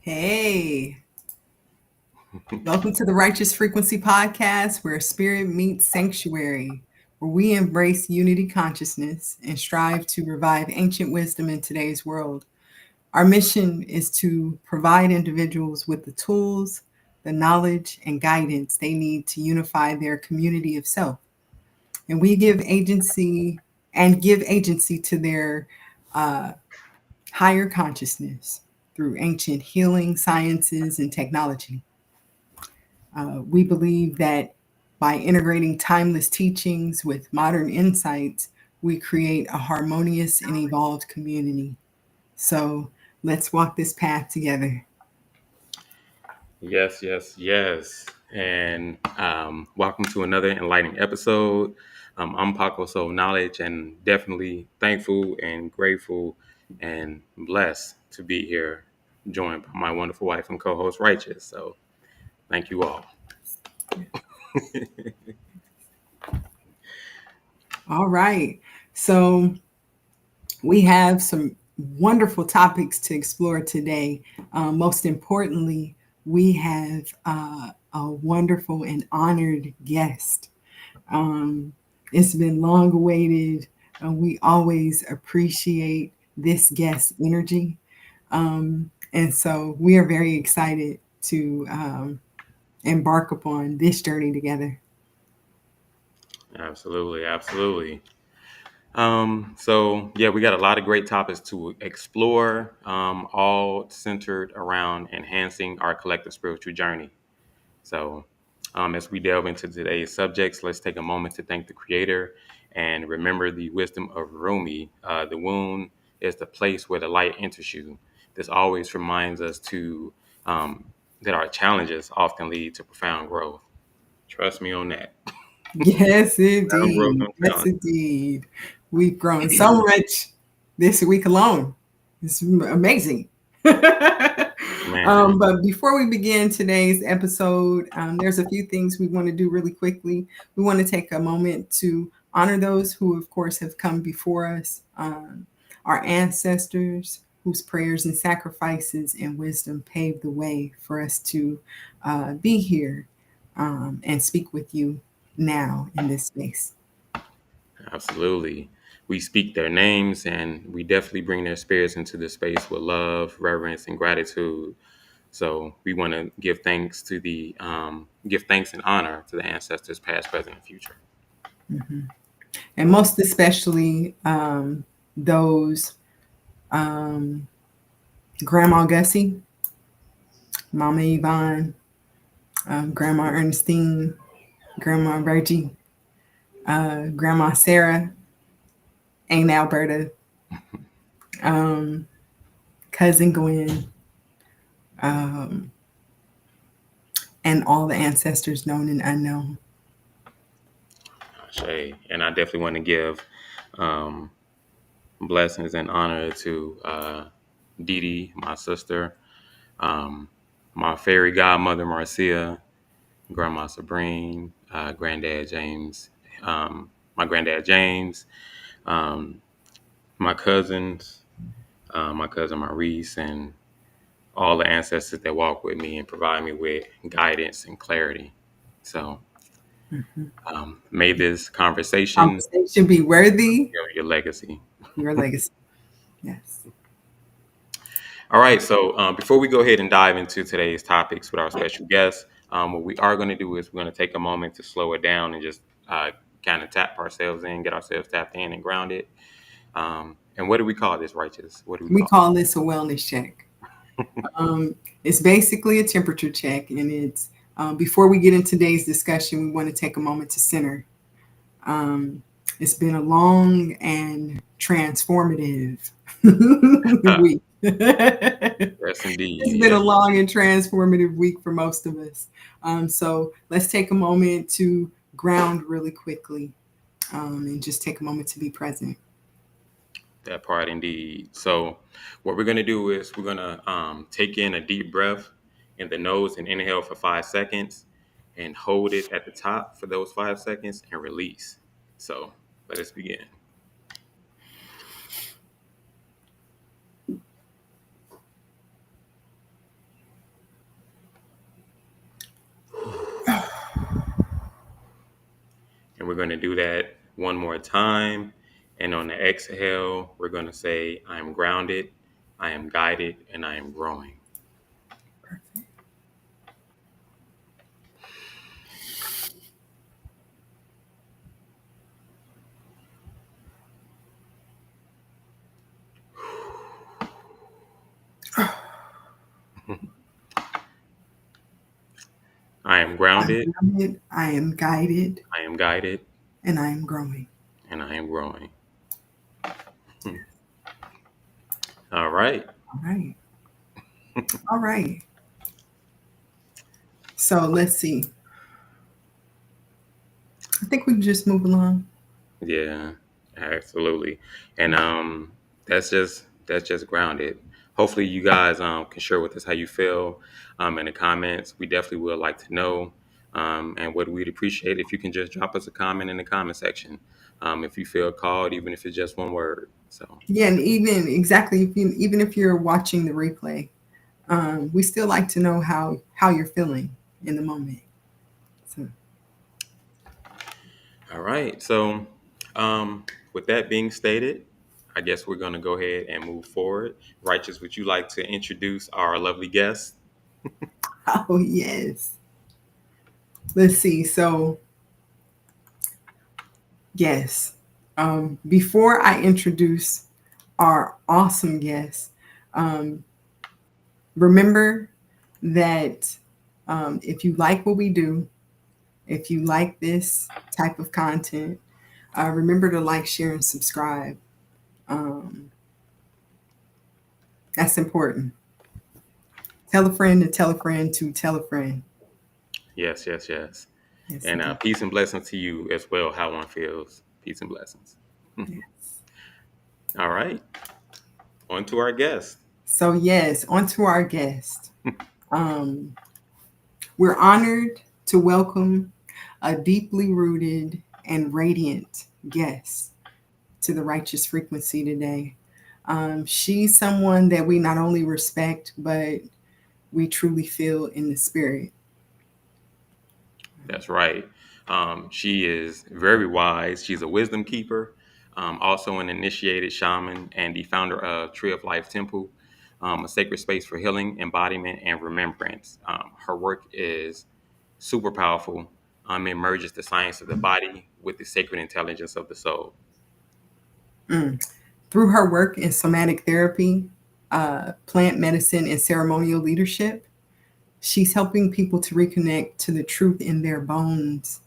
Hey, welcome to the Righteous Frequency Podcast, where spirit meets sanctuary, where we embrace unity consciousness and strive to revive ancient wisdom in today's world. Our mission is to provide individuals with the tools, the knowledge, and guidance they need to unify their community of self. And we give agency to their higher consciousness through ancient healing sciences and technology. We believe that by integrating timeless teachings with modern insights, we create a harmonious and evolved community. So let's walk this path together. Yes, yes, yes. And welcome to another enlightening episode. I'm Paqo Soul Knowledge, and definitely thankful and grateful and blessed to be here, joined by my wonderful wife and co-host Righteous. So thank you all. All right. So we have some wonderful topics to explore today. Most importantly, we have a wonderful and honored guest. It's been long awaited. We always appreciate this guest energy. And so we are very excited to embark upon this journey together. Absolutely, absolutely. So yeah, we got a lot of great topics to explore, all centered around enhancing our collective spiritual journey. So, as we delve into today's subjects, let's take a moment to thank the Creator and remember the wisdom of Rumi. The wound is the place where the light enters you. This always reminds us that our challenges often lead to profound growth. Trust me on that. Yes, Profound growth indeed. on Yes, challenges. indeed. We've grown so much this week alone. It's amazing. Man, But before we begin today's episode, there's a few things we want to do really quickly. We want to take a moment to honor those who, of course, have come before us, our ancestors whose prayers and sacrifices and wisdom paved the way for us to be here and speak with you now in this space. absolutely. We speak their names and we definitely bring their spirits into the space with love, reverence, and gratitude. So we want to give thanks and honor to the ancestors, past, present, and future. Mhm. And most especially those Grandma Gussie, Mama Yvonne, Grandma Ernestine, Grandma Reggie, Grandma Sarah, Aunt Alberta, um, Cousin Gwen, um, and all the ancestors known and unknown. Shay. And I definitely want to give um, blessings and honor to Dee Dee, my sister, um, my fairy godmother Marcia, Grandma Sabrine, Granddad James, my granddad James, um, my cousins, my cousin Maurice, and all the ancestors that walk with me and provide me with guidance and clarity. So Mhm. may this conversation Conversation be worthy your legacy. your legacy. Yes. All right. So before we go ahead and dive into today's topics with our special guest, what we are going to do is we're going to take a moment to slow it down and just kind of tap ourselves in, get ourselves tapped in and grounded. And what do we call this, Righteous? What do we We call call this a wellness check. It's basically a temperature check, and it's before we get into today's discussion, we want to take a moment to center. Um, it's been a long and transformative it? week. Yes, It's indeed. been a Yes. long and transformative week for most of us. So let's take a moment to ground really quickly and just take a moment to be present. That part indeed. So, what we're going to do is we're going to take in a deep breath in the nose and inhale for 5 seconds and hold it at the top for those 5 seconds and release. So, let us begin. And we're going to do that one more time. And on the exhale, we're going to say, I am grounded, I am guided, and I am growing. Perfect. I am I'm grounded, grounded, I am guided, I am guided, and I am growing. and I am growing. All right. All right. All right. So let's see. I think we can just move along. Yeah, absolutely. And that's just grounded. Hopefully you guys can share with us how you feel in the comments. We definitely would like to know. And what we'd appreciate if you can just drop us a comment in the comment section. If you feel called, even if it's just one word. So Yeah, and even exactly if you even if you're watching the replay, we still like to know how you're feeling in the moment. So all right. So with that being stated, I guess we're gonna go ahead and move forward. Righteous, would you like to introduce our lovely guest? oh yes. Let's see. So yes. Before I introduce our awesome guest, um, remember that if you like what we do, if you like this type of content, remember to like, share, and subscribe. Um, that's important. Tell a friend to tell a friend to tell a friend. Yes, yes, yes. Yes, And indeed. peace and blessings to you as well, how one feels. Peace and blessings. Yes. All right, on to our guest. So, yes, on to our guest. Um, we're honored to welcome a deeply rooted and radiant guest to the Righteous Frequency today. She's someone that we not only respect, but we truly feel in the spirit. That's right. She is very wise. She's a wisdom keeper, also an initiated shaman, and the founder of Tree of Life Temple, a sacred space for healing, embodiment, and remembrance. Her work is super powerful. It merges the science of the body with the sacred intelligence of the soul. Mm. Through her work in somatic therapy, plant medicine, and ceremonial leadership, she's helping people to reconnect to the truth in their bones,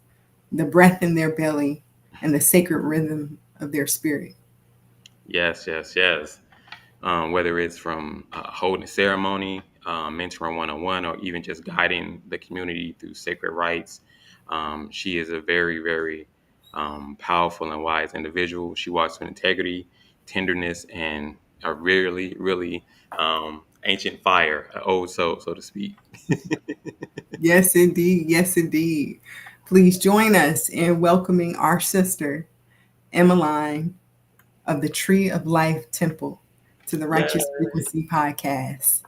the breath in their belly, and the sacred rhythm of their spirit. Yes, yes, yes. Whether it's from holding a ceremony, mentoring one-on-one, or even just guiding the community through sacred rites. She is a very, very powerful and wise individual. She walks with integrity, tenderness, and a really, really ancient fire, an old soul, so to speak. Yes, indeed. Yes, indeed. Please join us in welcoming our sister, Emmeline of the Tree of Life Temple, to the Yeah. Righteous Frequency Podcast.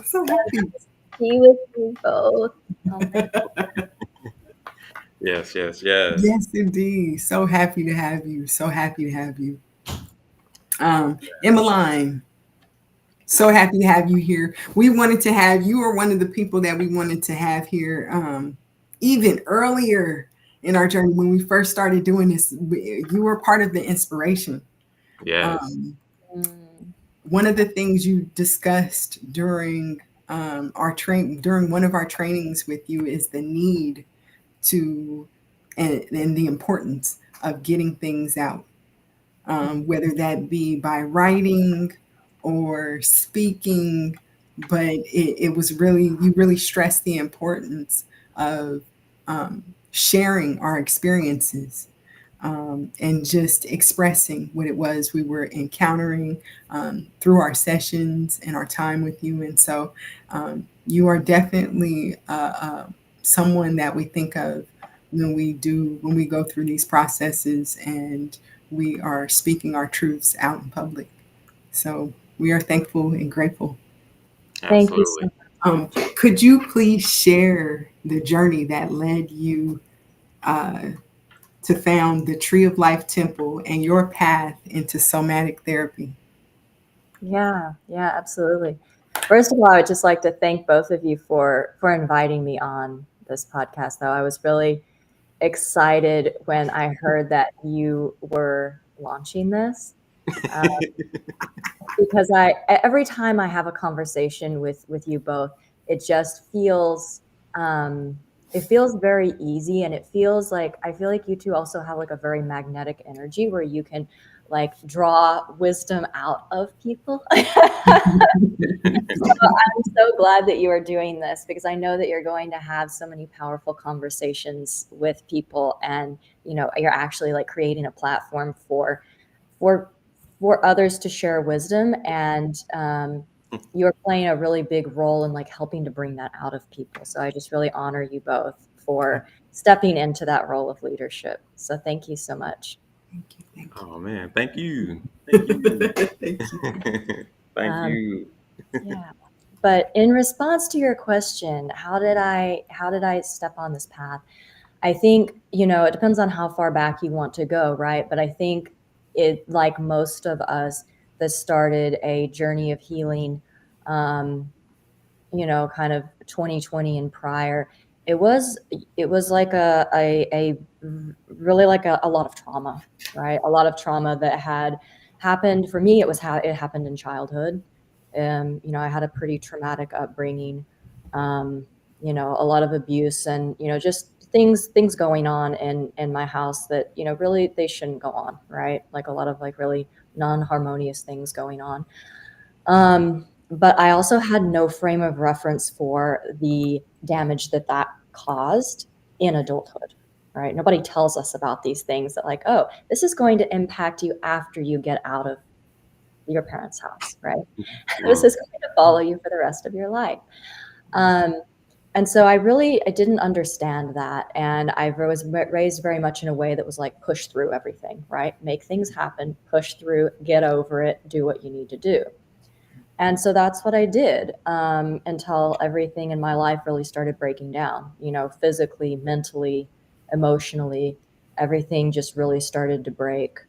So happy. Be with you both. Oh my Yes, yes, yes. Yes, indeed. So happy to have you. So happy to have you. Emmeline, so happy to have you here. We wanted to have you are one of the people that we wanted to have here even earlier in our journey when we first started doing this. You were part of the inspiration. Yes. Um, God. one of the things you discussed during during one of our trainings with you is the need to and the importance of getting things out, whether that be by writing or speaking. But it was really, you really stressed the importance of sharing our experiences, and just expressing what it was we were encountering through our sessions and our time with you. And so you are definitely someone that we think of when we go through these processes and we are speaking our truths out in public. So we are thankful and grateful. Thank you so Absolutely. much. Could you please share the journey that led you to found the Tree of Life Temple and your path into somatic therapy. Yeah, yeah, absolutely. First of all, I would just like to thank both of you for inviting me on this podcast, though. I was really excited when I heard that you were launching this. Um, because every time I have a conversation with you both, it just feels it feels very easy, and it feels like I feel like you two also have like a very magnetic energy where you can like draw wisdom out of people. So I'm so glad that you are doing this, because I know that you're going to have so many powerful conversations with people, and you're actually like creating a platform for for others to share wisdom, and you're playing a really big role in like helping to bring that out of people. So I just really honor you both for stepping into that role of leadership. So thank you so much. Thank you. Thank Oh man, thank you. Thank you. you. Thank you. Thank Um, you. yeah. But in response to your question, how did I step on this path? I think, it depends on how far back you want to go, right? But I think it, like most of us, this started a journey of healing, um, kind of 2020 and prior. It was like a really like a lot of trauma, right? A lot of trauma that had happened for me. It happened in childhood. I had a pretty traumatic upbringing. Um, a lot of abuse, and just things going on in my house that really they shouldn't go on, right? Like a lot of like really non-harmonious things going on. But I also had no frame of reference for the damage that caused in adulthood, right? Nobody tells us about these things that like, oh, this is going to impact you after you get out of your parents' house, right? This Right. is going to follow you for the rest of your life. Um, and so I didn't understand that. And I was raised very much in a way that was like, push through everything, right? Make things happen, push through, get over it, do what you need to do. And so that's what I did, until everything in my life really started breaking down, physically, mentally, emotionally, everything just really started to break.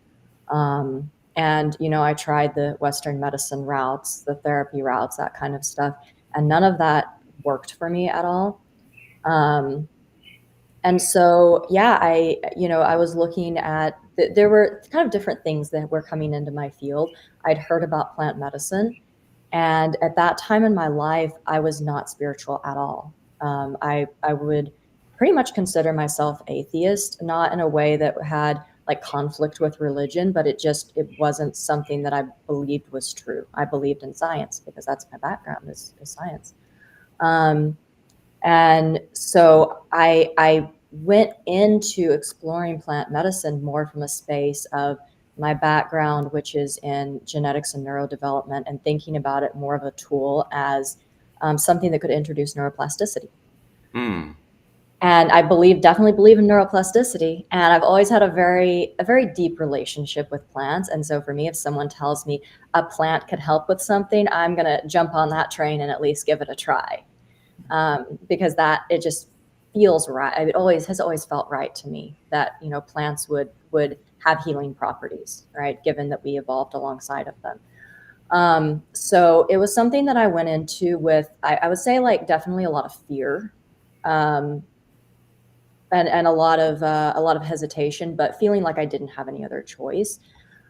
And, I tried the Western medicine routes, the therapy routes, that kind of stuff. And none of that worked for me at all. Um, and so, yeah, I was looking at, there were kind of different things that were coming into my field. I'd heard about plant medicine. And at that time in my life, I was not spiritual at all. I would pretty much consider myself atheist, not in a way that had like conflict with religion, but it wasn't something that I believed was true. I believed in science because that's my background is science. Um, and so I went into exploring plant medicine more from a space of my background, which is in genetics and neurodevelopment, and thinking about it more of a tool as something that could introduce neuroplasticity. Mm. And definitely believe in neuroplasticity. And I've always had a very deep relationship with plants. And so for me, if someone tells me a plant could help with something, I'm going to jump on that train and at least give it a try. Because that it just feels right. It has always felt right to me that plants would have healing properties, right? Given that we evolved alongside of them. So it was something that I went into with, I would say, like definitely a lot of fear, um, and a lot of hesitation, but feeling like I didn't have any other choice.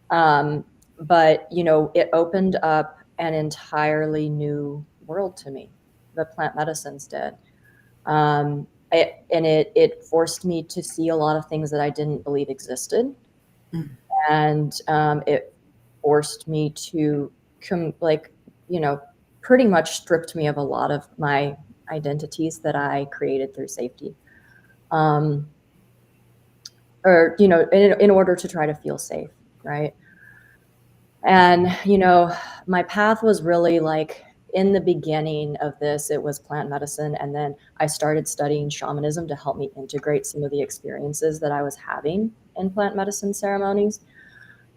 But it opened up an entirely new world to me. The plant medicines did. It forced me to see a lot of things that I didn't believe existed, Mm. and it forced me to like pretty much stripped me of a lot of my identities that I created through safety, um, or in order to try to feel safe, right? And my path was really like, in the beginning of this, it was plant medicine, and then I started studying shamanism to help me integrate some of the experiences that I was having in plant medicine ceremonies.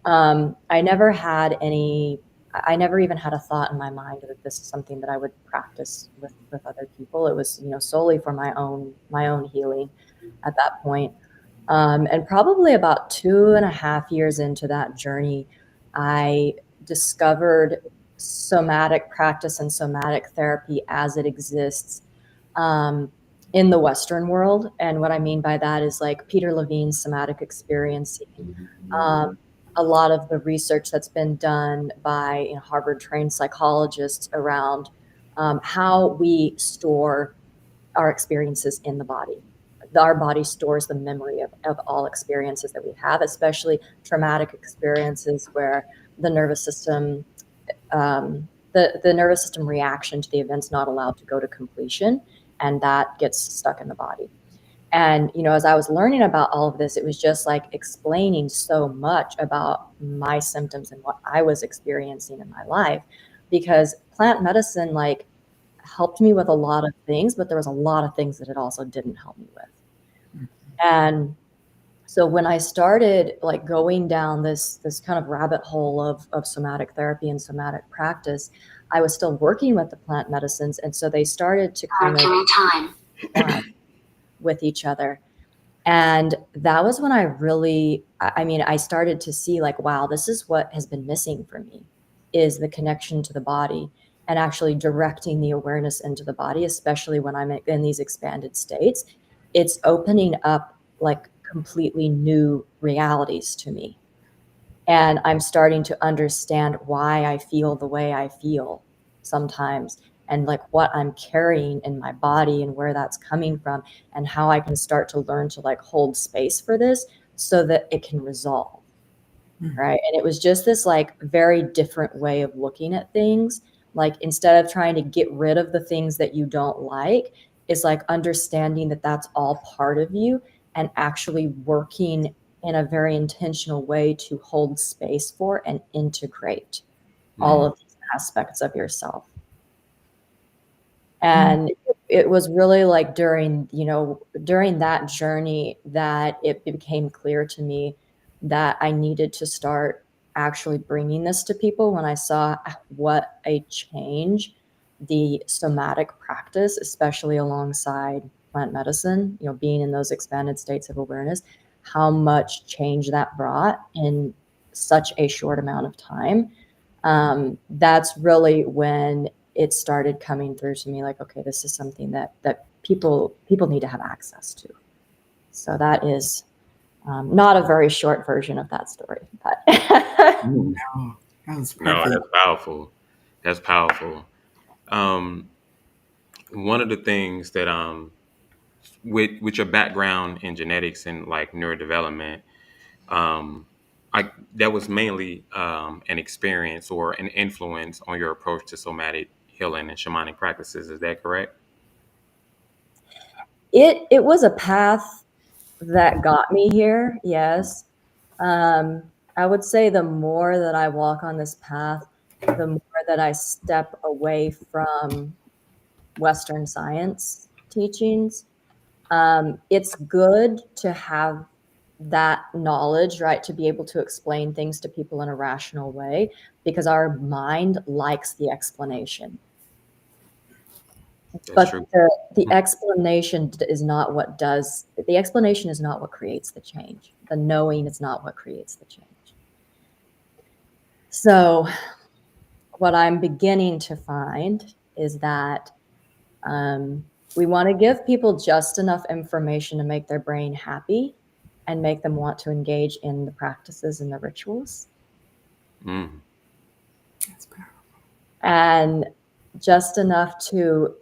I never had any I never even had a thought in my mind that this is something that I would practice with other people. It was, solely for my own healing at that point. And probably about 2.5 years into that journey, I discovered somatic practice and somatic therapy as it exists in the Western world. And what I mean by that is like Peter Levine's somatic experiencing, a lot of the research that's been done by Harvard-trained psychologists around how we store our experiences in the body. Our body stores the memory of all experiences that we have, especially traumatic experiences where the nervous system, the nervous system reaction to the event's not allowed to go to completion, and that gets stuck in the body. And, as I was learning about all of this, it was just like explaining so much about my symptoms and what I was experiencing in my life, because plant medicine, like, helped me with a lot of things, but there was a lot of things that it also didn't help me with. And so when I started like going down this kind of rabbit hole of somatic therapy and somatic practice, I was still working with the plant medicines. And so they started to kind of with each other. And that was when I started to see like, wow, this is what has been missing for me, is the connection to the body and actually directing the awareness into the body, especially when I'm in these expanded states. It's opening up like completely new realities to me. And I'm starting to understand why I feel the way I feel sometimes, and like what I'm carrying in my body and where that's coming from, and how I can start to learn to like hold space for this so that it can resolve. Right. And it was just this like very different way of looking at things. Like, instead of trying to get rid of the things that you don't like, it's like understanding that that's all part of you, and actually working in a very intentional way to hold space for and integrate all of these aspects of yourself. And it was really like during that journey that it became clear to me that I needed to start actually bringing this to people, when I saw what a change the somatic practice, especially alongside plant medicine, being in those expanded states of awareness, how much change that brought in such a short amount of time. That's really when it started coming through to me, like, okay, this is something that people need to have access to. So that is not a very short version of that story, but No, that was perfect. No, that's powerful. That's powerful. One of the things that with your background in genetics and like neurodevelopment, that was mainly an experience or an influence on your approach to somatic healing and shamanic practices. Is that correct? it was a path that got me here. Yes. I would say the more that I walk on this path, the more that I step away from Western science teachings. It's good to have that knowledge, right? To be able to explain things to people in a rational way, because our mind likes the explanation. That's But true. the explanation is not what does, the explanation is not what creates the change. The knowing is not what creates the change. So what I'm beginning to find is that we want to give people just enough information to make their brain happy and make them want to engage in the practices and the rituals. That's powerful. And just enough to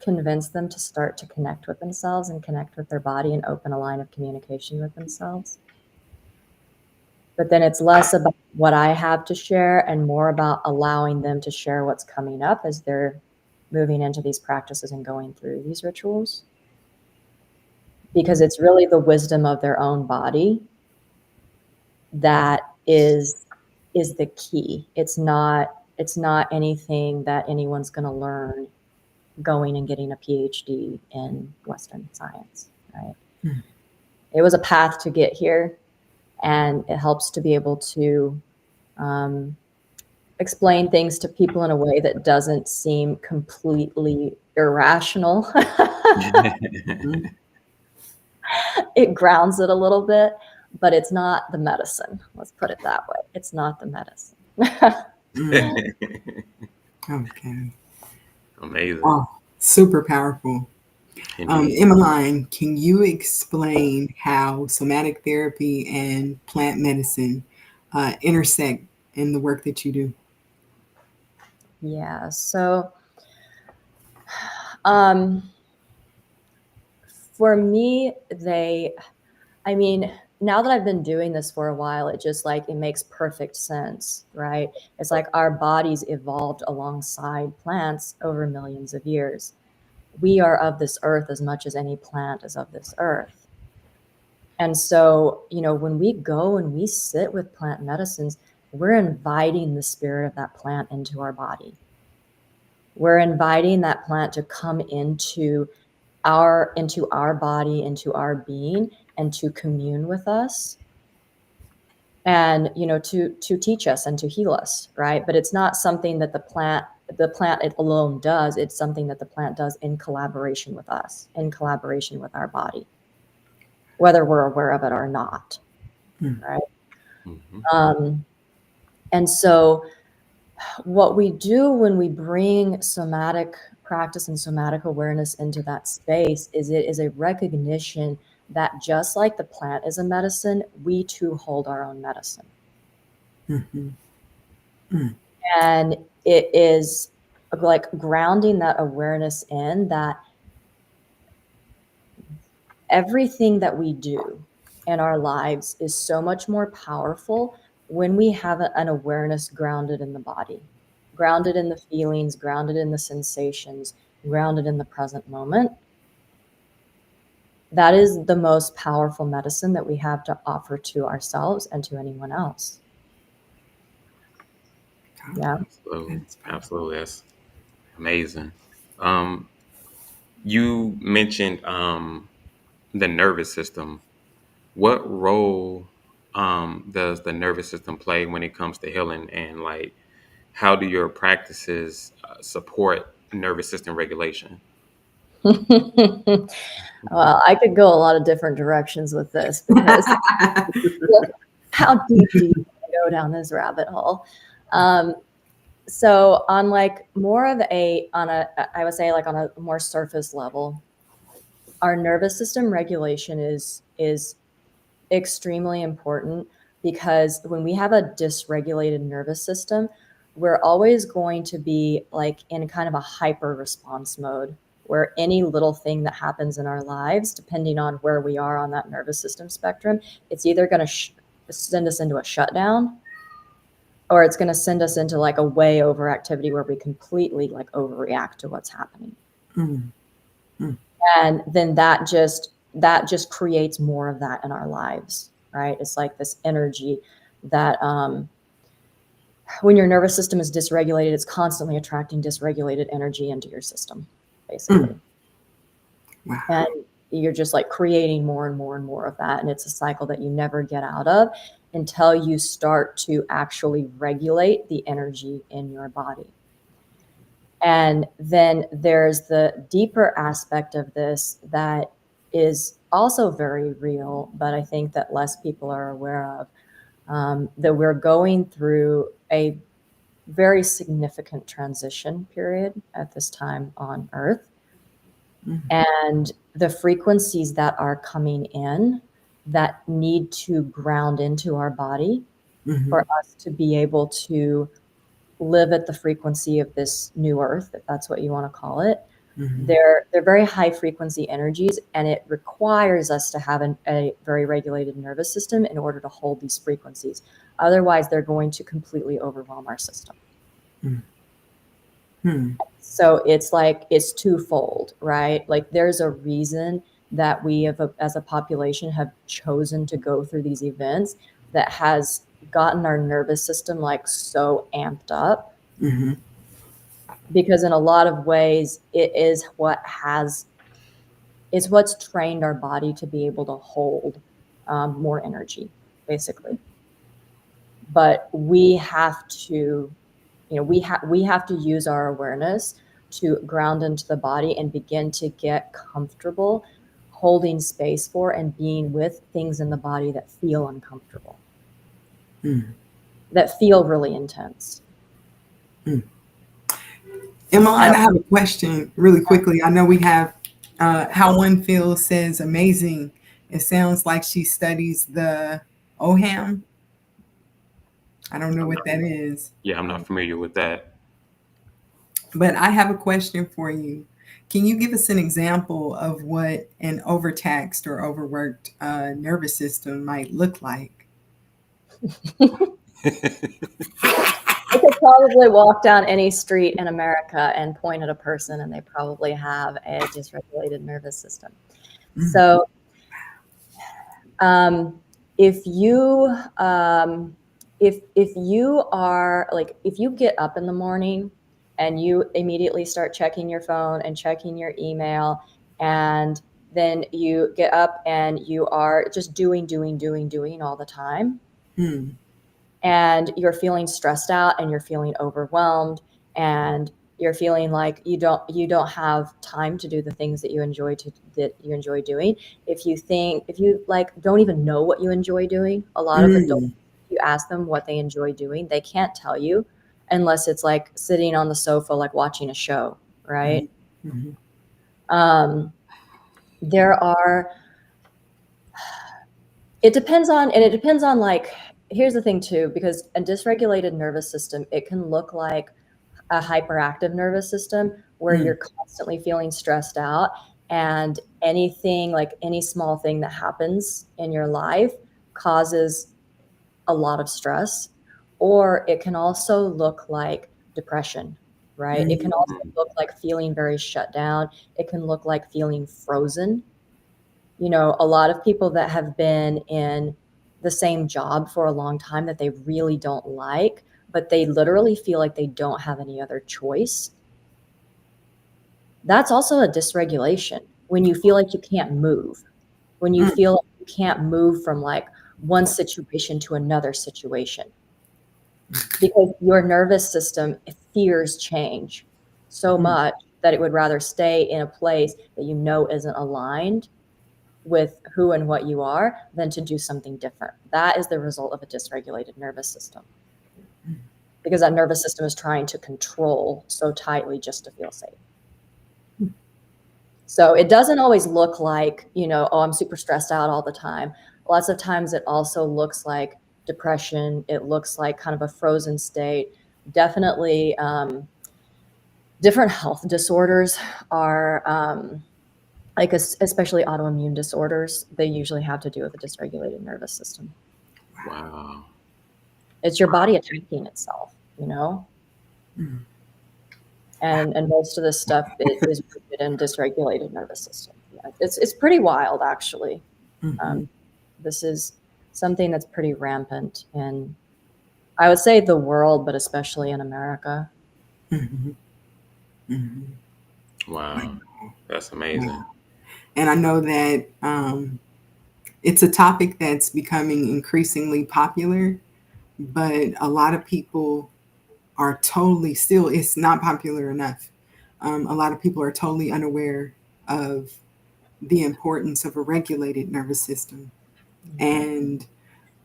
convince them to start to connect with themselves and connect with their body and open a line of communication with themselves. But then it's less about what I have to share and more about allowing them to share what's coming up as they're moving into these practices and going through these rituals. Because it's really the wisdom of their own body that is the key. It's not anything that anyone's going to learn going and getting a PhD in Western science, right? It was a path to get here, and it helps to be able to explain things to people in a way that doesn't seem completely irrational. Mm-hmm. It grounds it a little bit, but it's not the medicine. Let's put it that way. It's not the medicine. Okay. Amazing. Oh, super powerful. Indeed. Emmeline, can you explain how somatic therapy and plant medicine intersect in the work that you do? Yeah. So, for me, now that I've been doing this for a while, it makes perfect sense, right? It's like our bodies evolved alongside plants over millions of years. We are of this earth as much as any plant is of this earth. And so, when we go and we sit with plant medicines, we're inviting the spirit of that plant into our body. We're inviting that plant to come into our body, into our being, and to commune with us, and to teach us and to heal us, right? But it's not something that the plant alone does. It's something that the plant does in collaboration with us, in collaboration with our body, whether we're aware of it or not. Right. Mm-hmm. And so what we do when we bring somatic practice and somatic awareness into that space is it is a recognition that just like the plant is a medicine, we too hold our own medicine. Mm-hmm. And it is like grounding that awareness in that everything that we do in our lives is so much more powerful when we have an awareness grounded in the body, grounded in the feelings, grounded in the sensations, grounded in the present moment. That is the most powerful medicine that we have to offer to ourselves and to anyone else. Yeah. Absolutely. That's amazing. You mentioned the nervous system. What role does the nervous system play when it comes to healing, and like how do your practices support nervous system regulation? Well, I could go a lot of different directions with this because how deep do you go down this rabbit hole? So on like more of I would say like on a more surface level, our nervous system regulation is extremely important, because when we have a dysregulated nervous system, we're always going to be like in kind of a hyper response mode, where any little thing that happens in our lives, depending on where we are on that nervous system spectrum, it's either going to send us into a shutdown, or it's going to send us into like a way overactivity where we completely like overreact to what's happening. And then that just creates more of that in our lives, right? It's like this energy that when your nervous system is dysregulated, it's constantly attracting dysregulated energy into your system, basically. Wow. And you're just like creating more and more and more of that. And it's a cycle that you never get out of until you start to actually regulate the energy in your body. And then there's the deeper aspect of this that is also very real, but I think that less people are aware of, that we're going through a very significant transition period at this time on Earth. And the frequencies that are coming in that need to ground into our body for us to be able to live at the frequency of this new Earth, if that's what you want to call it. They're very high frequency energies, and it requires us to have a very regulated nervous system in order to hold these frequencies. Otherwise, they're going to completely overwhelm our system. So it's like, it's twofold, right? Like there's a reason that we as a population have chosen to go through these events that has gotten our nervous system like so amped up. Because in a lot of ways, it's what's trained our body to be able to hold more energy, basically. But we have to we have to use our awareness to ground into the body and begin to get comfortable holding space for and being with things in the body that feel uncomfortable, that feel really intense. Emmeline, I have a question really quickly. I know we have How One Feels says amazing. It sounds like she studies the OHAM. I don't know what that is. Yeah, I'm not familiar with that. But I have a question for you. Can you give us an example of what an overtaxed or overworked nervous system might look like? I could probably walk down any street in America and point at a person, and they probably have a dysregulated nervous system. So, if you are like, if you get up in the morning and you immediately start checking your phone and checking your email, and then you get up and you are just doing all the time, and you're feeling stressed out and you're feeling overwhelmed and you're feeling like you don't have time to do the things that you enjoy doing. If you like don't even know what you enjoy doing, a lot of adults, you ask them what they enjoy doing, they can't tell you unless it's like sitting on the sofa, like watching a show, right? It depends on like, here's the thing too, because a dysregulated nervous system, it can look like a hyperactive nervous system where you're constantly feeling stressed out, and anything, like any small thing that happens in your life causes a lot of stress. Or it can also look like depression, right? It can also look like feeling very shut down. It can look like feeling frozen. A lot of people that have been in the same job for a long time that they really don't like, but they literally feel like they don't have any other choice. That's also a dysregulation. When you feel like you can't move, when you feel like you can't move from like one situation to another situation, because your nervous system fears change so much that it would rather stay in a place that isn't aligned with who and what you are than to do something different. That is the result of a dysregulated nervous system, because that nervous system is trying to control so tightly just to feel safe. So it doesn't always look like, oh, I'm super stressed out all the time. Lots of times it also looks like depression. It looks like kind of a frozen state. Definitely different health disorders are like especially autoimmune disorders, they usually have to do with a dysregulated nervous system. Wow. It's your body attacking itself, and most of this stuff is rooted in dysregulated nervous system. Yeah, it's pretty wild, actually. This is something that's pretty rampant in, I would say, the world, but especially in America. Wow, that's amazing. And I know that it's a topic that's becoming increasingly popular, but a lot of people are totally still, it's not popular enough. A lot of people are totally unaware of the importance of a regulated nervous system and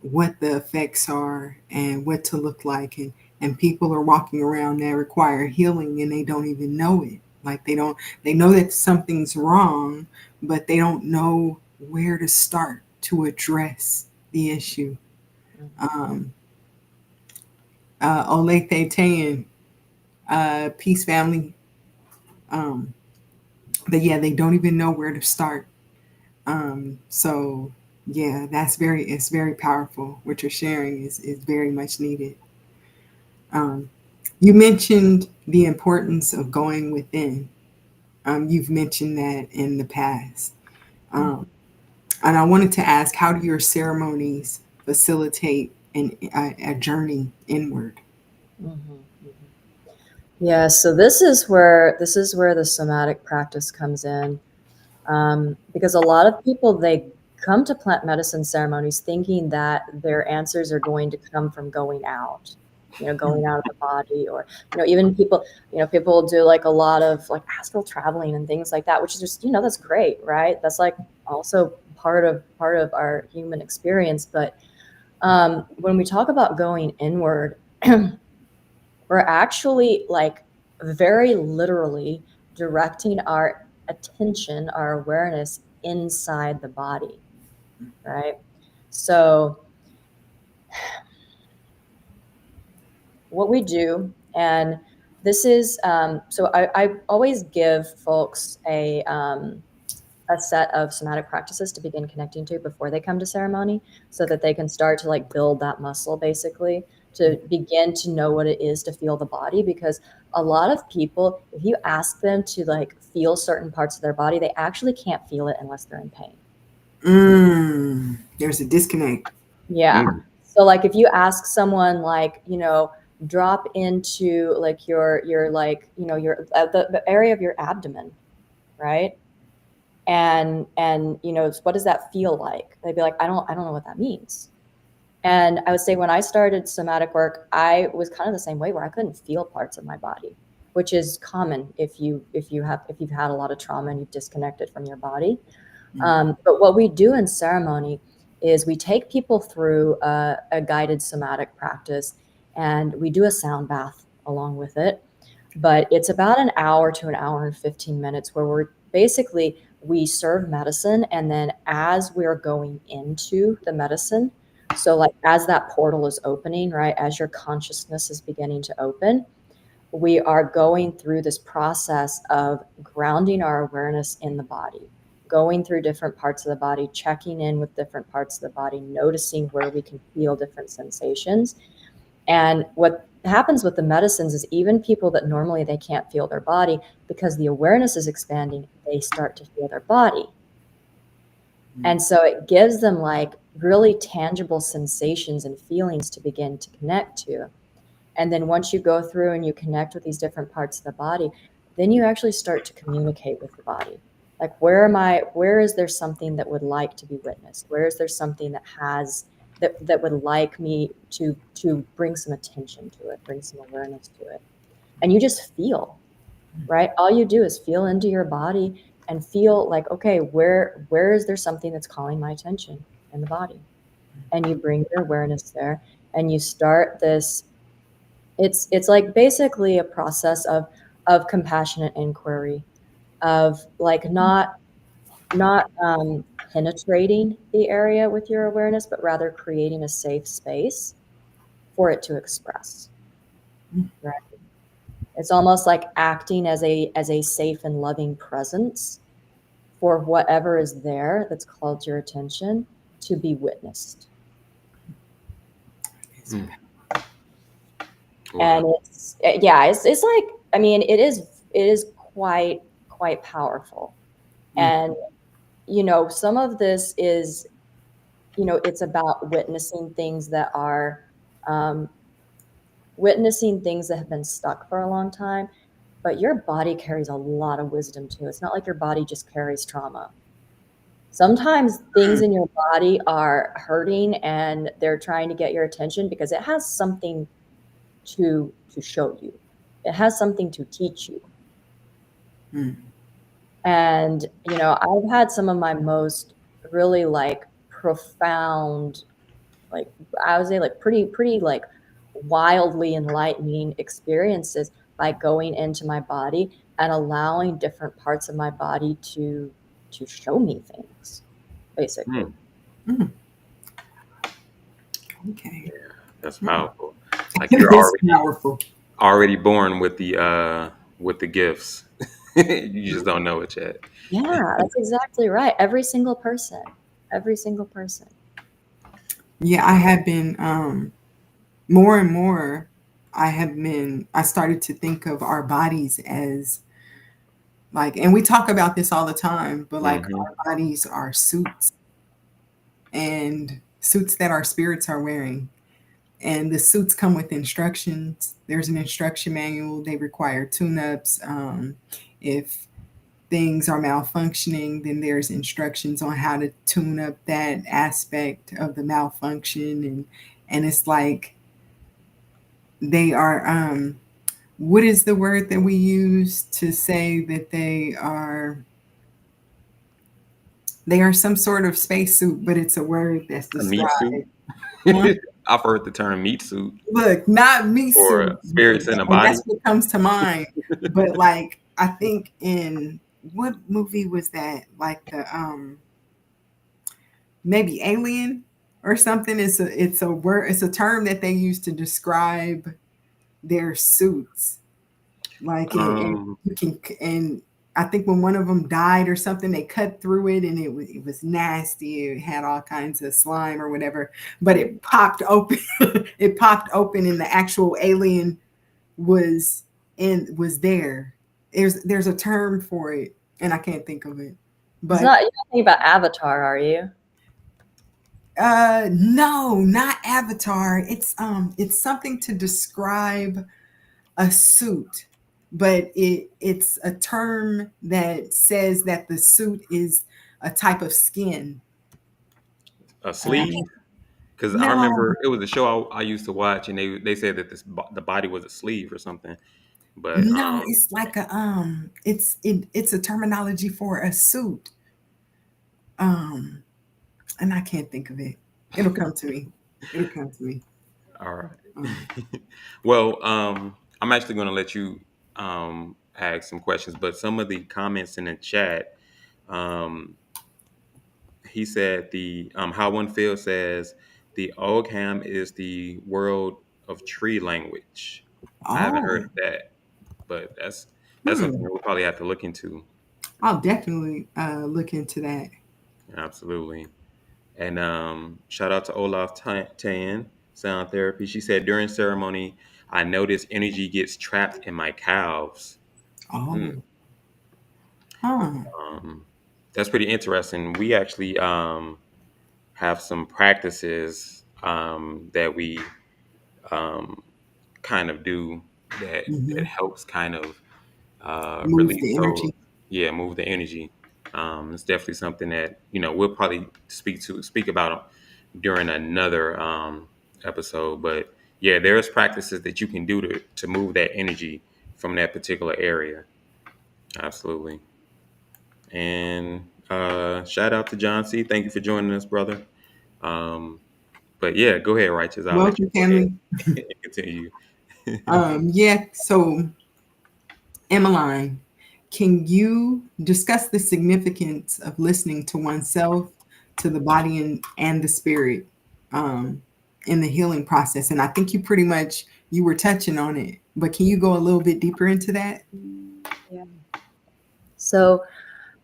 what the effects are and what to look like. And people are walking around that require healing and they don't even know it. Like they know that something's wrong, but they don't know where to start to address the issue. Olethe Tayan, Peace Family. But yeah, they don't even know where to start. So yeah, it's very powerful. What you're sharing is very much needed. You mentioned the importance of going within. You've mentioned that in the past. And I wanted to ask, how do your ceremonies facilitate a journey inward? Yeah, so this is where the somatic practice comes in, because a lot of people, they come to plant medicine ceremonies thinking that their answers are going to come from going out. going out of the body, or, even people do like a lot of like astral traveling and things like that, which is just, that's great, right? That's like also part of our human experience. But when we talk about going inward, we're actually like very literally directing our attention, our awareness inside the body, right? So what we do, and this is, so I always give folks a set of somatic practices to begin connecting to before they come to ceremony, so that they can start to like build that muscle, basically, to begin to know what it is to feel the body. Because a lot of people, if you ask them to like feel certain parts of their body, they actually can't feel it unless they're in pain. There's a disconnect. Yeah. So like if you ask someone like, drop into like your like, your the area of your abdomen, right? And what does that feel like? They'd be like, I don't know what that means. And I would say when I started somatic work, I was kind of the same way, where I couldn't feel parts of my body, which is common if you've had a lot of trauma and you've disconnected from your body. But what we do in ceremony is we take people through a guided somatic practice, and we do a sound bath along with it. But it's about an hour to an hour and 15 minutes where we serve medicine. And then as we're going into the medicine, so like as that portal is opening, right, as your consciousness is beginning to open, we are going through this process of grounding our awareness in the body, going through different parts of the body, checking in with different parts of the body, noticing where we can feel different sensations. And what happens with the medicines is even people that normally they can't feel their body, because the awareness is expanding, they start to feel their body. And so it gives them like really tangible sensations and feelings to begin to connect to. And then once you go through and you connect with these different parts of the body, then you actually start to communicate with the body. Like, where is there something that would like to be witnessed? Where is there something that would like me to bring some attention to it, bring some awareness to it? And you just feel, right? All you do is feel into your body and feel like, okay, where is there something that's calling my attention in the body? And you bring your awareness there, and you start this. It's like basically a process of compassionate inquiry, of like not penetrating the area with your awareness, but rather creating a safe space for it to express. Right? It's almost like acting as a safe and loving presence for whatever is there that's called your attention to be witnessed. And it's like, I mean, it is quite powerful. And some of this is, it's about witnessing things that are witnessing things that have been stuck for a long time. But your body carries a lot of wisdom too. It's not like your body just carries trauma. Sometimes things in your body are hurting and they're trying to get your attention because it has something to show you. It has something to teach you. And, I've had some of my most really like profound, like I would say like pretty like wildly enlightening experiences by going into my body and allowing different parts of my body to show me things, basically. Okay. Yeah, that's powerful. Like It you're is powerful. already born with the gifts. You just don't know it yet. Yeah, that's exactly right. Every single person. Yeah, I have been more and more. I started to think of our bodies as like, and we talk about this all the time, but like our bodies are suits, and suits that our spirits are wearing. And the suits come with instructions. There's an instruction manual. They require tune-ups. If things are malfunctioning, then there's instructions on how to tune up that aspect of the malfunction. And it's like they are, what is the word that we use to say that they are some sort of spacesuit, but it's a word that's A meat suit. described. Huh? I've heard the term meat suit Look, not me for suit, spirits in a and body. that's what comes to mind. But like, I think in what movie was that? Like the maybe Alien or something. It's a word. It's a term that they use to describe their suits. Like and Um, you can and I think when one of them died or something, they cut through it and it was nasty. It had all kinds of slime or whatever, but it popped open. It popped open, and the actual alien was there. There's a term for it, and I can't think of it. It's But not, you're not thinking about Avatar, are you? no, not Avatar. It's something to describe a suit, but it's a term that says that the suit is a type of skin. a And I sleeve. can't, Because I no, remember it was a show I used to watch, and they said that the body was a sleeve or something. But no, it's like it's a terminology for a suit. Um, and I can't think of it. It'll come to me. It'll come to me. all right. Um, Well, I'm actually going to let you ask some questions, but some of the comments in the chat, um, he said the how one feels says the Ogham is the world of tree language. I haven't heard oh, of that, but that's something hmm. we'll probably have to look into. I'll definitely look into that. Absolutely. And shout out to Olaf Tan, Sound Therapy. She said during ceremony, I noticed energy gets trapped in my calves. Hmm. Oh, huh. Um, that's pretty interesting. We actually have some practices that we um, kind of do that Hmm. helps kind of Move release the those. energy. Yeah, move the energy. It's definitely something that we'll probably speak about during another episode. But yeah, there's practices that you can do to move that energy from that particular area. Absolutely. And shout out to John C. Thank you for joining us, brother. Um, but yeah, go ahead, Righteous. I'll let you Welcome, go ahead family. and continue. Yeah. So, Emmeline, can you discuss the significance of listening to oneself, to the body, and the spirit um, in the healing process? And I think you were touching on it, but can you go a little bit deeper into that? Yeah. So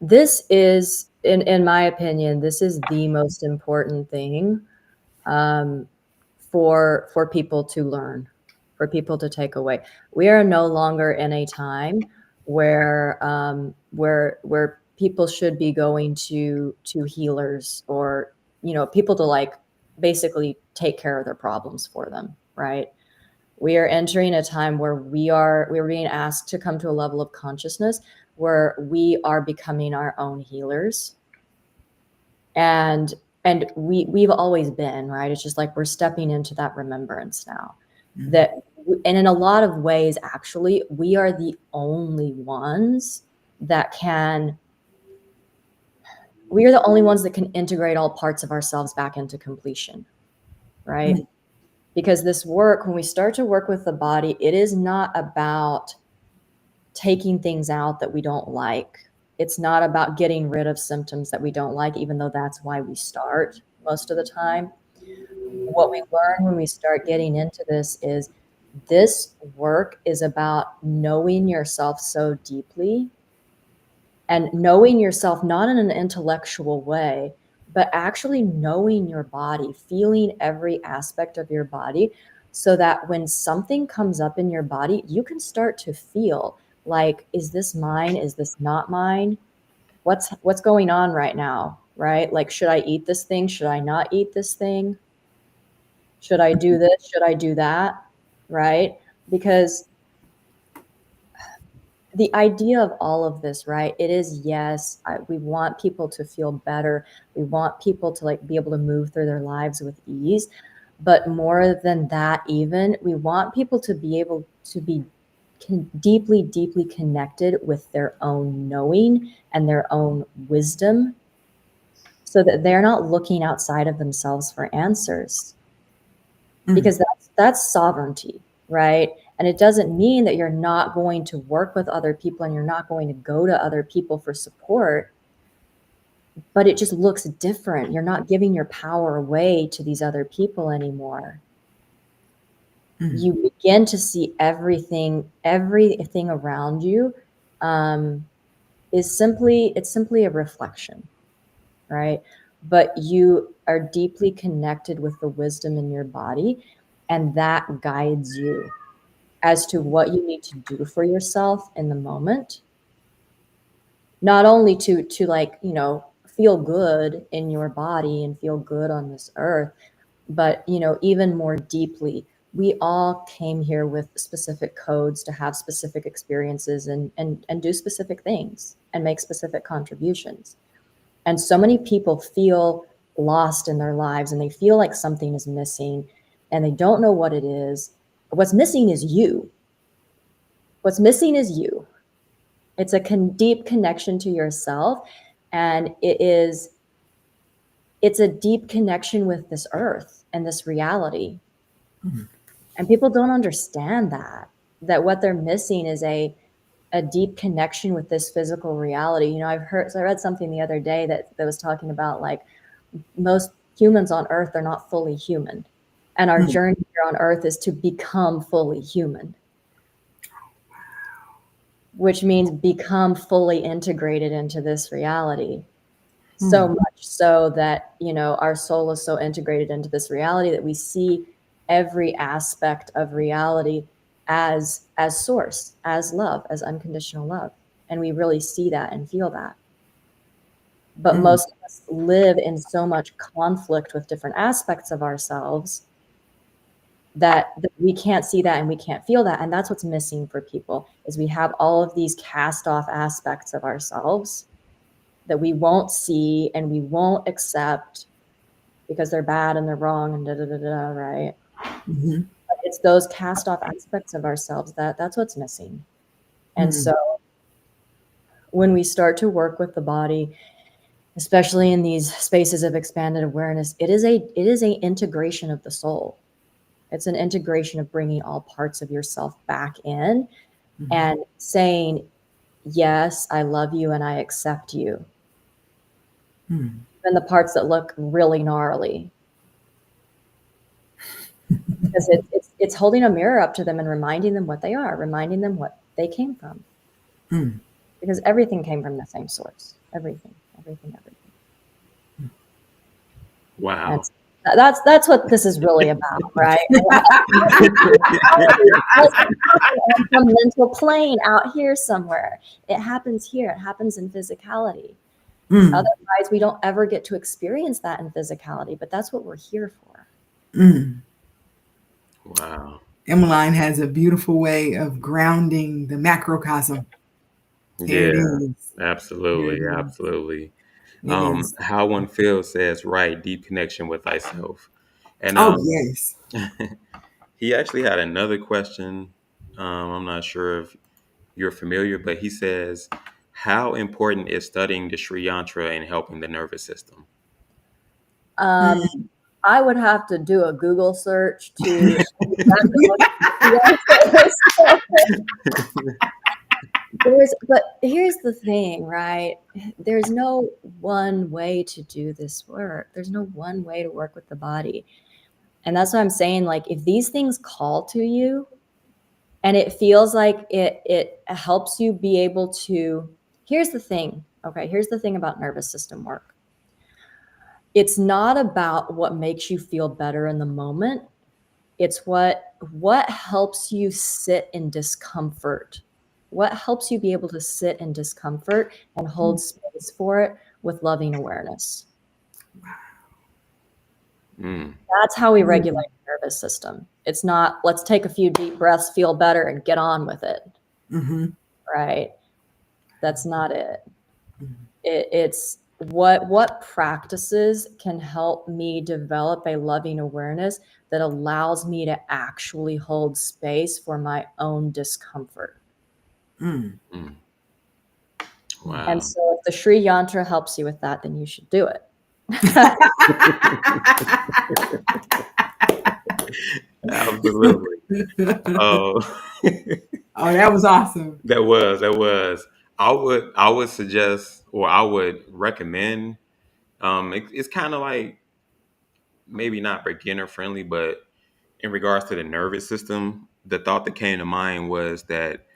this is, in my opinion, this is the most important thing um, for people to learn, for people to take away. We are no longer in a time where people should be going to healers or people to like basically take care of their problems for them, right? We are entering a time where we're being asked to come to a level of consciousness where we are becoming our own healers. And we've always been, right? It's just like we're stepping into that remembrance now. Mhm. That and in a lot of ways, actually, we are the only ones that can we are the only ones that can integrate all parts of ourselves back into completion, right? Mhm. Because this work, when we start to work with the body, it is not about taking things out that we don't like. It's not about getting rid of symptoms that we don't like, even though that's why we start most of the time. What we learn when we start getting into this work is about knowing yourself so deeply and knowing yourself not in an intellectual way, but actually knowing your body, feeling every aspect of your body, so that when something comes up in your body, you can start to feel like, is this mine? Is this not mine? What's going on right now? Right? Like, should I eat this thing? Should I not eat this thing? Should I do this? Should I do that? Right? Because the idea of all of this, right? It is, yes, we want people to feel better. We want people to like be able to move through their lives with ease. But more than that, even, we want people to be able to be deeply, deeply connected with their own knowing and their own wisdom, so that they're not looking outside of themselves for answers. Because that's sovereignty, right? And it doesn't mean that you're not going to work with other people and you're not going to go to other people for support, but it just looks different. You're not giving your power away to these other people anymore. You begin to see everything around you is simply a reflection, right? But you are deeply connected with the wisdom in your body, and that guides you as to what you need to do for yourself in the moment. Not only to like, you know, feel good in your body and feel good on this earth, but, you know, even more deeply, we all came here with specific codes to have specific experiences and do specific things and make specific contributions. And so many people feel lost in their lives and they feel like something is missing and they don't know what it is. What's missing is you. What's missing is you. It's a deep connection to yourself, and it's a deep connection with this earth and this reality. And people don't understand that what they're missing is a deep connection with this physical reality. You know, I read something the other day that was talking about, like, most humans on earth are not fully human. And our journey here on earth is to become fully human, which means become fully integrated into this reality. So much so that, you know, our soul is so integrated into this reality that we see every aspect of reality as source, as love, as unconditional love. And we really see that and feel that. But most of us live in so much conflict with different aspects of ourselves that we can't see that and we can't feel that. And that's what's missing for people, is we have all of these cast off aspects of ourselves that we won't see and we won't accept because they're bad and they're wrong and right? But it's those cast off aspects of ourselves that's what's missing. And so when we start to work with the body, especially in these spaces of expanded awareness, it is a integration of the soul. It's an integration of bringing all parts of yourself back in and saying, yes, I love you and I accept you. And the parts that look really gnarly, because it's holding a mirror up to them and reminding them what they are, reminding them what they came from. Because everything came from the same source. Everything. Wow. And that's what this is really about, right? Some mental plane out here somewhere. It happens here. It happens in physicality. Otherwise, we don't ever get to experience that in physicality, but that's what we're here for. Wow. Emmeline has a beautiful way of grounding the macrocosm. There it is. Absolutely. There it is. Absolutely. It is. How one feels says, right, deep connection with thyself. And Yes. he actually had another question. I'm not sure if you're familiar, but he says, how important is studying the Sri Yantra in helping the nervous system? I would have to do a Google search to. But here's the thing, right? There's no one way to do this work. There's no one way to work with the body. And that's what I'm saying. Like, if these things call to you and it feels like it helps you be able to, here's the thing. Okay. Here's the thing about nervous system work. It's not about what makes you feel better in the moment. It's what helps you sit in discomfort. What helps you be able to sit in discomfort and hold space for it with loving awareness. That's how we regulate the nervous system. It's not, let's take a few deep breaths, feel better, and get on with it. Right? That's not it. It's what practices can help me develop a loving awareness that allows me to actually hold space for my own discomfort. Mm. Mm. Mm. And Wow. so if the Sri Yantra helps you with that, then you should do it. Absolutely. Oh, Oh, that was awesome. that was. I would suggest, or I would recommend. It's kind of like maybe not beginner friendly, but in regards to the nervous system, the thought that came to mind was that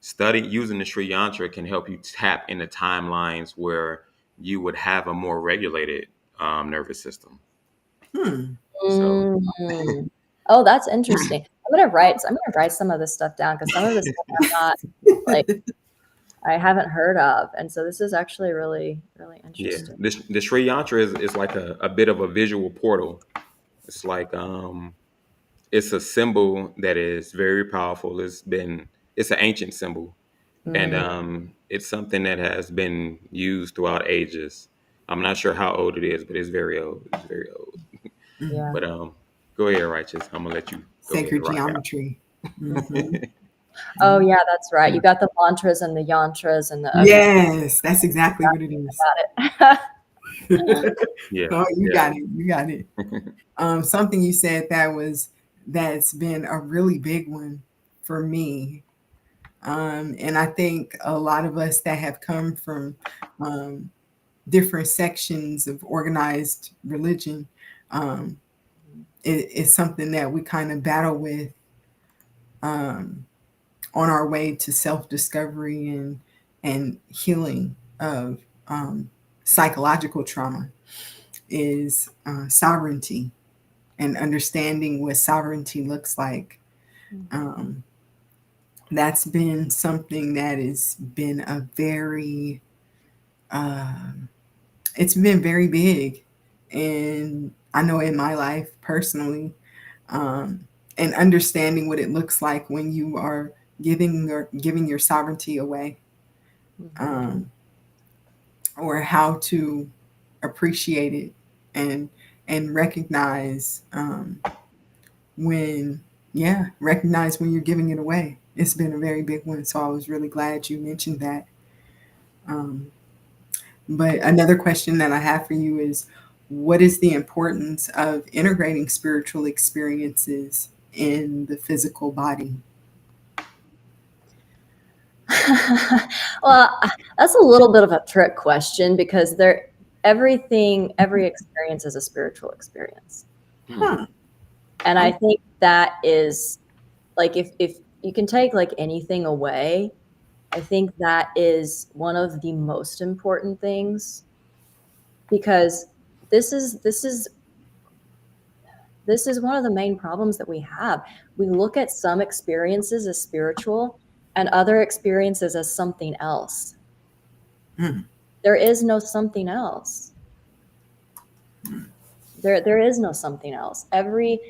study using the Sri Yantra can help you tap into timelines where you would have a more regulated nervous system. Hmm. So Mm. Oh, that's interesting. I'm gonna write some of this stuff down because some of this stuff I'm not like I haven't heard of. And so this is actually really, really yeah, interesting. the Sri Yantra is like a bit of a visual portal. It's like it's a symbol that is very powerful. It's an ancient symbol, and Mm, it's something that has been used throughout ages. I'm not sure how old it is, but it's very old. It's very old. Mm. yeah. But go ahead, righteous. I'm gonna let you go ahead Sacred and rock geometry. Hmm. Oh, yeah, that's right. You got the mantras and the yantras and the okay. Yes, that's exactly what it is. Got it. Yeah, Oh, you yeah. got it. You got it. Something you said that's been a really big one for me. And I think a lot of us that have come from um, different sections of organized religion, um, it's something that we kind of battle with um, on our way to self-discovery and healing of psychological trauma is sovereignty and understanding what sovereignty looks like. Um, that's been something that has been a very it's been very big, and I know in my life personally, and understanding what it looks like when you are giving your sovereignty away, um, or how to appreciate it and recognize when recognize when you're giving it away. It's been a very big one, so I was really glad you mentioned that. Um, but another question that I have for you is, what is the importance of integrating spiritual experiences in the physical body? Well, that's a little bit of a trick question because every experience is a spiritual experience. Hmm. Huh. And I think that is like if you can take like anything away, I think that is one of the most important things because this is one of the main problems that we have. We look at some experiences as spiritual and other experiences as something else. Mm. There is no something else. There is no something else. Every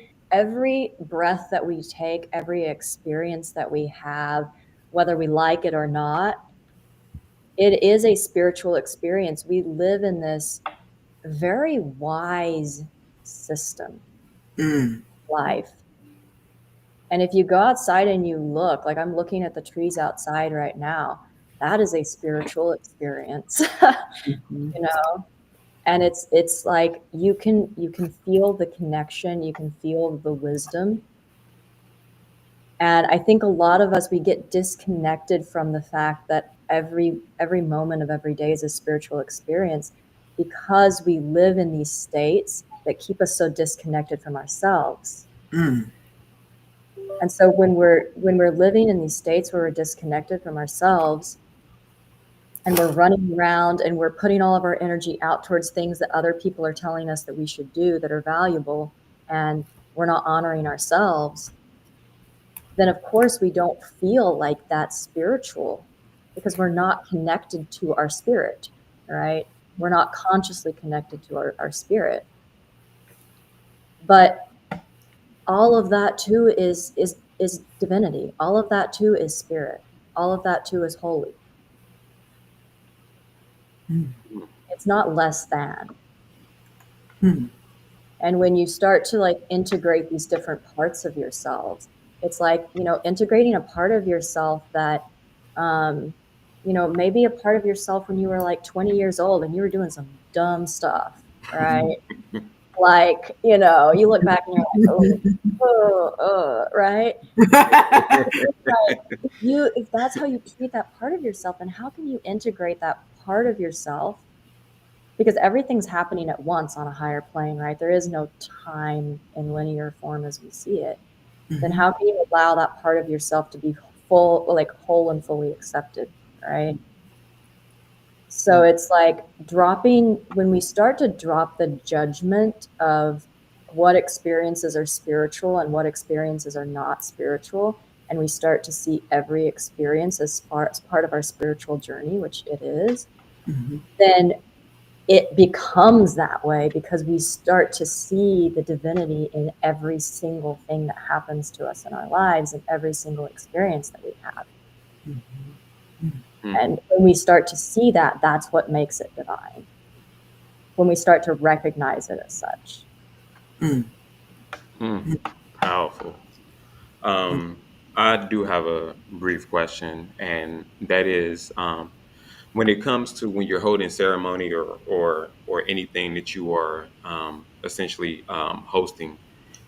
breath that we take, every experience that we have, whether we like it or not, it is a spiritual experience. We live in this very wise system, Mm. life. And if you go outside and you look, like I'm looking at the trees outside right now, that is a spiritual experience, Mhm. you know? And it's like you can feel the connection, you can feel the wisdom. And I think a lot of us we get disconnected from the fact that every moment of every day is a spiritual experience because we live in these states that keep us so disconnected from ourselves. Mm. And so when we're living in these states where we're disconnected from ourselves and we're running around and we're putting all of our energy out towards things that other people are telling us that we should do that are valuable, and we're not honoring ourselves, then of course we don't feel like that's spiritual because we're not connected to our spirit, right? We're not consciously connected to our spirit. But all of that too is divinity. All of that too is spirit. All of that too is holy. Mm. It's not less than. Hmm. And when you start to like integrate these different parts of yourselves, it's like, you know, integrating a part of yourself that, you know, maybe a part of yourself when you were like 20 years old and you were doing some dumb stuff, right? Like, you know, you look back and you're like, right? Like, if that's how you treat that part of yourself, then how can you integrate that part of yourself? Because everything's happening at once on a higher plane, right? There is no time in linear form as we see it. Then how can you allow that part of yourself to be full, like whole and fully accepted, right? So it's like dropping, when we start to drop the judgment of what experiences are spiritual and what experiences are not spiritual, and we start to see every experience as part of our spiritual journey, which it is, then it becomes that way because we start to see the divinity in every single thing that happens to us in our lives and every single experience that we have. And when we start to see that, that's what makes it divine. When we start to recognize it as such. Powerful. I do have a brief question, and that is, when it comes to when you're holding ceremony or anything that you are essentially hosting,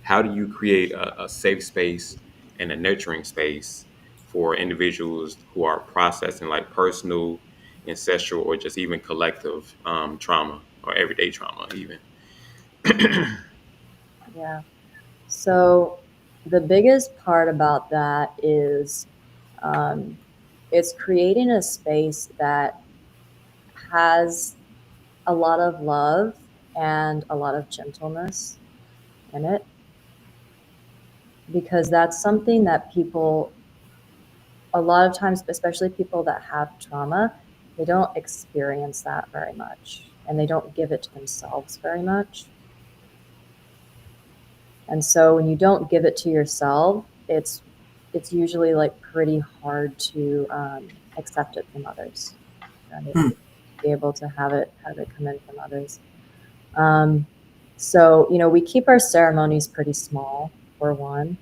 how do you create a safe space and a nurturing space for individuals who are processing like personal, ancestral, or just even collective trauma or everyday trauma, even? Yeah. So the biggest part about that is it's creating a space that has a lot of love and a lot of gentleness in it, because that's something that people, a lot of times, especially people that have trauma, they don't experience that very much and they don't give it to themselves very much. And so when you don't give it to yourself, it's usually like pretty hard to accept it from others, right? Be able to have it come in from others. So, you know, we keep our ceremonies pretty small, for one.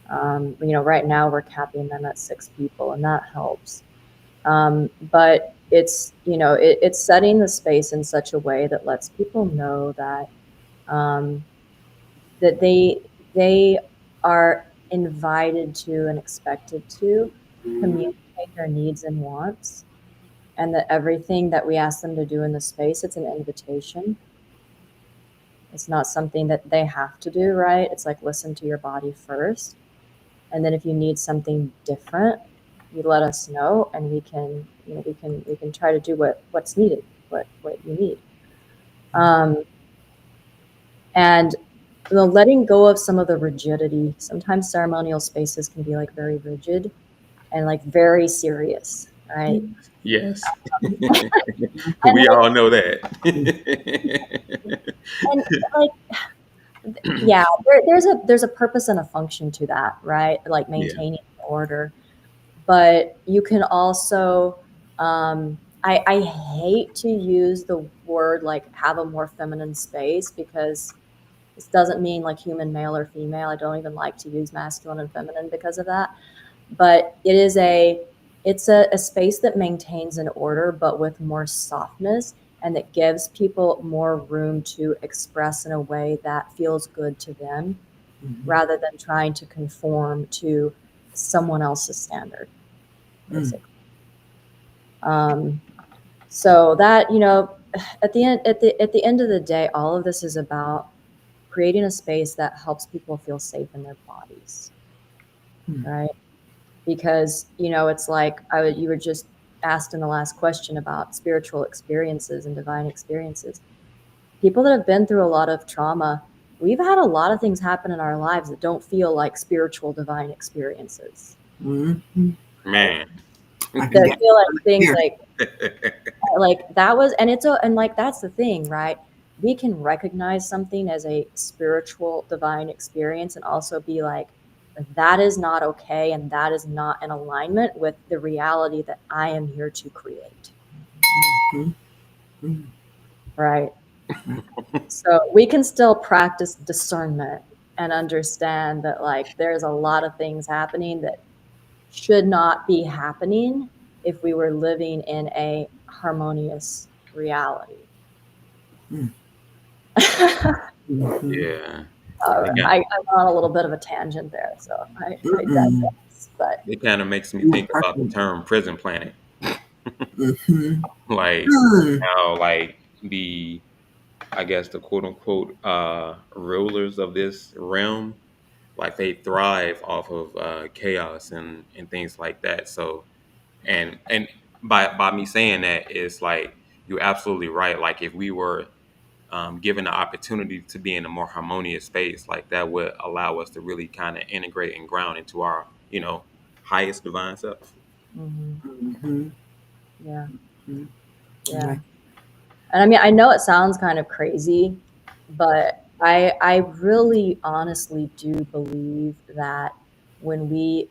You know, right now we're capping them at 6 people, and that helps. But it's, you know, it's setting the space in such a way that lets people know that that they are invited to and expected to communicate their needs and wants, and that everything that we ask them to do in the space, it's an invitation. It's not something that they have to do, right? It's like, listen to your body first. And then if you need something different, you let us know, and we can, you know, we can try to do what's needed, what you need. And you know, letting go of some of the rigidity. Sometimes ceremonial spaces can be like very rigid and like very serious, right? Yes. And We like, all know that. and like, yeah, there's a purpose and a function to that, right? Like Yeah. maintaining order. But you can also, I hate to use the word like have a more feminine space, because this doesn't mean like human male or female. I don't even like to use masculine and feminine because of that. But it's a space that maintains an order, but with more softness, and that gives people more room to express in a way that feels good to them, rather than trying to conform to someone else's standard, basically. So that, you know, at the end of the day, all of this is about creating a space that helps people feel safe in their bodies, right? Because, you know, it's like you were just asked in the last question about spiritual experiences and divine experiences. People that have been through a lot of trauma, we've had a lot of things happen in our lives that don't feel like spiritual divine experiences. Man. That feel like things like that was, and and like that's the thing, right? We can recognize something as a spiritual divine experience and also be like, that is not okay, and that is not in alignment with the reality that I am here to create. right? So we can still practice discernment and understand that like there's a lot of things happening that should not be happening if we were living in a harmonious reality. Yeah. I went on a little bit of a tangent there, so I digress. But It kind of makes me You were think about the perfect. term prison planet. Mm-hmm. Like how like the I guess the quote unquote rulers of this realm, like they thrive off of chaos and things like that. So and by me saying that, it's like you're absolutely right. Like if we were given the opportunity to be in a more harmonious space, like that would allow us to really kind of integrate and ground into our, highest divine self. mhm, Mm-hmm. yeah, Mm-hmm. yeah. Like, And I mean, I know it sounds kind of crazy, but I really honestly do believe that when we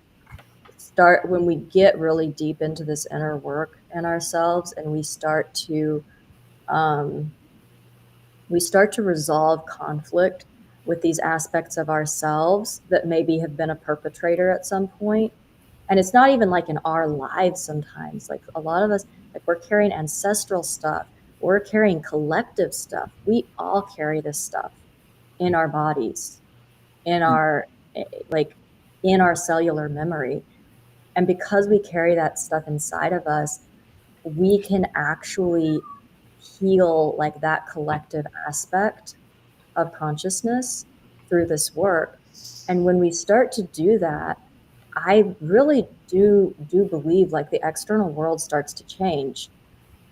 when we get really deep into this inner work in ourselves and um, we start to resolve conflict with these aspects of ourselves that maybe have been a perpetrator at some point. And it's not even like in our lives sometimes. Like a lot of us, like we're carrying ancestral stuff, we're carrying collective stuff. We all carry this stuff in our bodies, in our like in our cellular memory. And because we carry that stuff inside of us, we can actually heal like that collective aspect of consciousness through this work. And when we start to do that, I really do believe like the external world starts to change,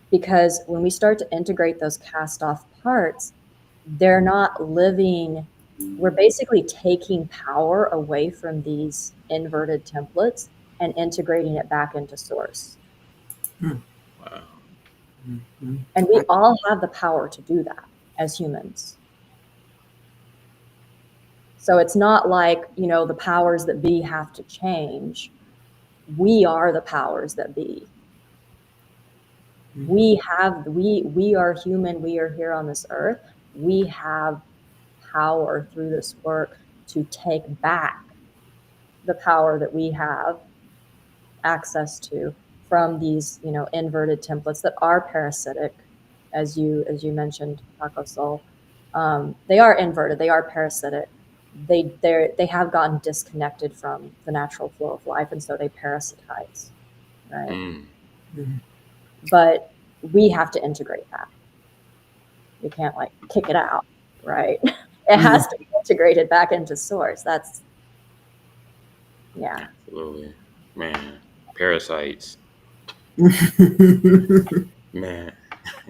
because when we start to integrate those cast off parts, they're not living, we're basically taking power away from these inverted templates and integrating it back into source. Wow. mm-hmm. And we all have the power to do that as humans. So it's not like, the powers that be have to change. We are the powers that be. We are human, we are here on this earth. We have power through this work to take back the power that we have access to from these, inverted templates that are parasitic, as you mentioned, Paqo Soul. They are inverted, they are parasitic. They have gotten disconnected from the natural flow of life, and so they parasitize, right? Mm. But we have to integrate that. We can't like kick it out, right? It has to be integrated back into source. That's yeah. Absolutely. Man. Parasites. Man.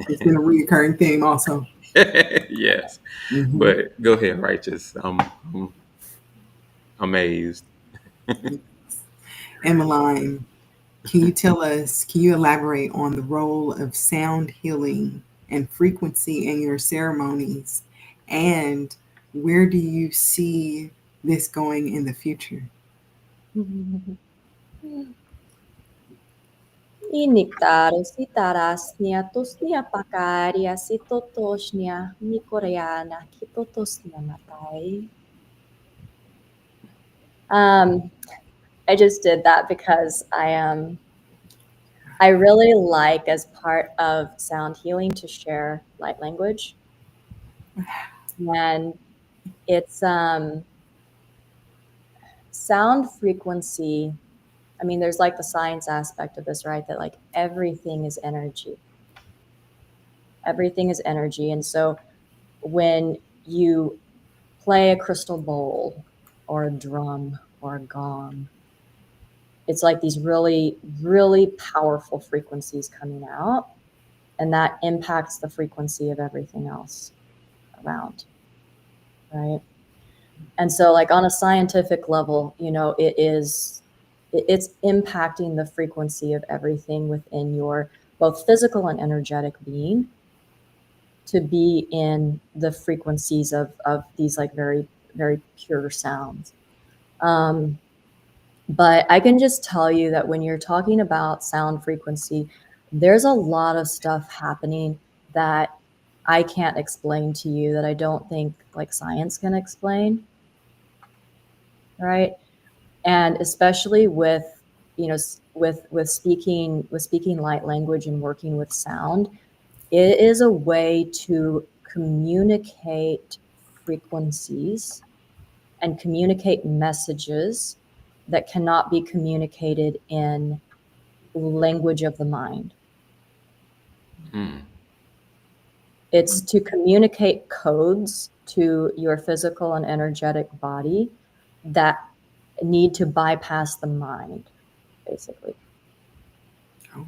It's been a recurring theme also. Yes. Mm-hmm. But go ahead, Righteous. I'm amazed. Emmeline, can you elaborate on the role of sound healing and frequency in your ceremonies? And where do you see this going in the future? Iniktaros itarasnia tosnia pakaria sitotosnia nikoreana kitotosnia matai. I just did that because I really like, as part of sound healing, to share light language. And it's sound frequency. I mean, there's like the science aspect of this, right? That like everything is energy. Everything is energy. And so when you play a crystal bowl or a drum or a gong, it's like these really, really powerful frequencies coming out, and that impacts the frequency of everything else around, right? And so like on a scientific level, it's impacting the frequency of everything within your both physical and energetic being to be in the frequencies of these like very, very pure sounds. But I can just tell you that when you're talking about sound frequency, there's a lot of stuff happening that I can't explain to you, that I don't think like science can explain, right? And especially with, you know, with speaking light language and working with sound, it is a way to communicate frequencies and communicate messages that cannot be communicated in language of the mind. Mm. It's to communicate codes to your physical and energetic body that need to bypass the mind, basically. Oh,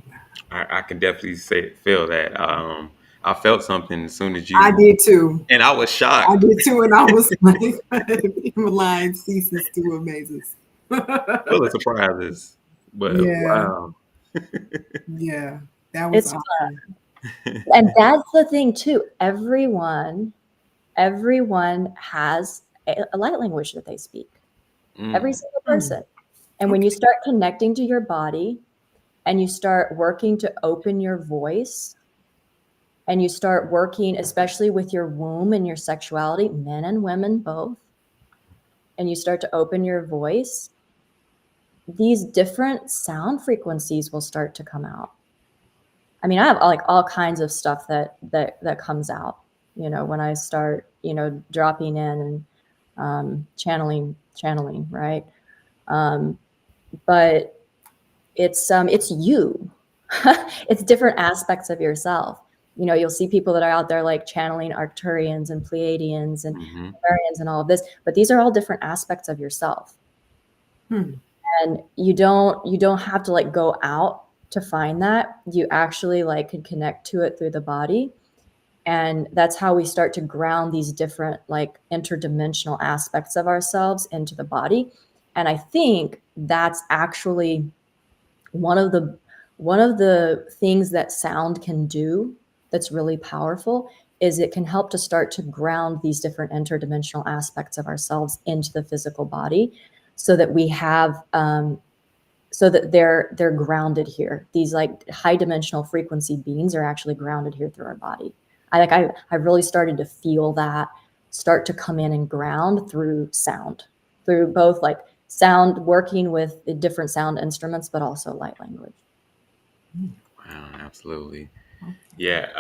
I can definitely feel that. I felt something as soon as I you, did too. and I was I shocked, did too, and I was like, Himalayan ceases to amaze us. full of surprises. But Yeah, wow. yeah, that was It's awesome. And that's the thing too. Everyone has a light language that they speak. Every Mm. single Hmm. person. And when you start connecting to your body and you start working to open your voice and you start working, especially with your womb and your sexuality, men and women both, and you start to open your voice, these different sound frequencies will start to come out. I mean, I have like all kinds of stuff that comes out, when I start, dropping in and channeling, right? Um, but it's you. It's different aspects of yourself. You'll see people that are out there like channeling Arcturians and Pleiadians and Hmm. Aquarians and all of this, but these are all different aspects of yourself. Hmm. And you don't have to like go out to find that. You actually like can connect to it through the body. And that's how we start to ground these different like interdimensional aspects of ourselves into the body. And I think that's actually one of the one of the things that sound can do that's really powerful is it can help to start to ground these different interdimensional aspects of ourselves into the physical body, so that we have so that they're grounded here. These like high dimensional frequency beings are actually grounded here through our body. I really started to feel that start to come in and ground through sound, through both like sound, working with the different sound instruments, but also light language. Wow, absolutely. Yeah.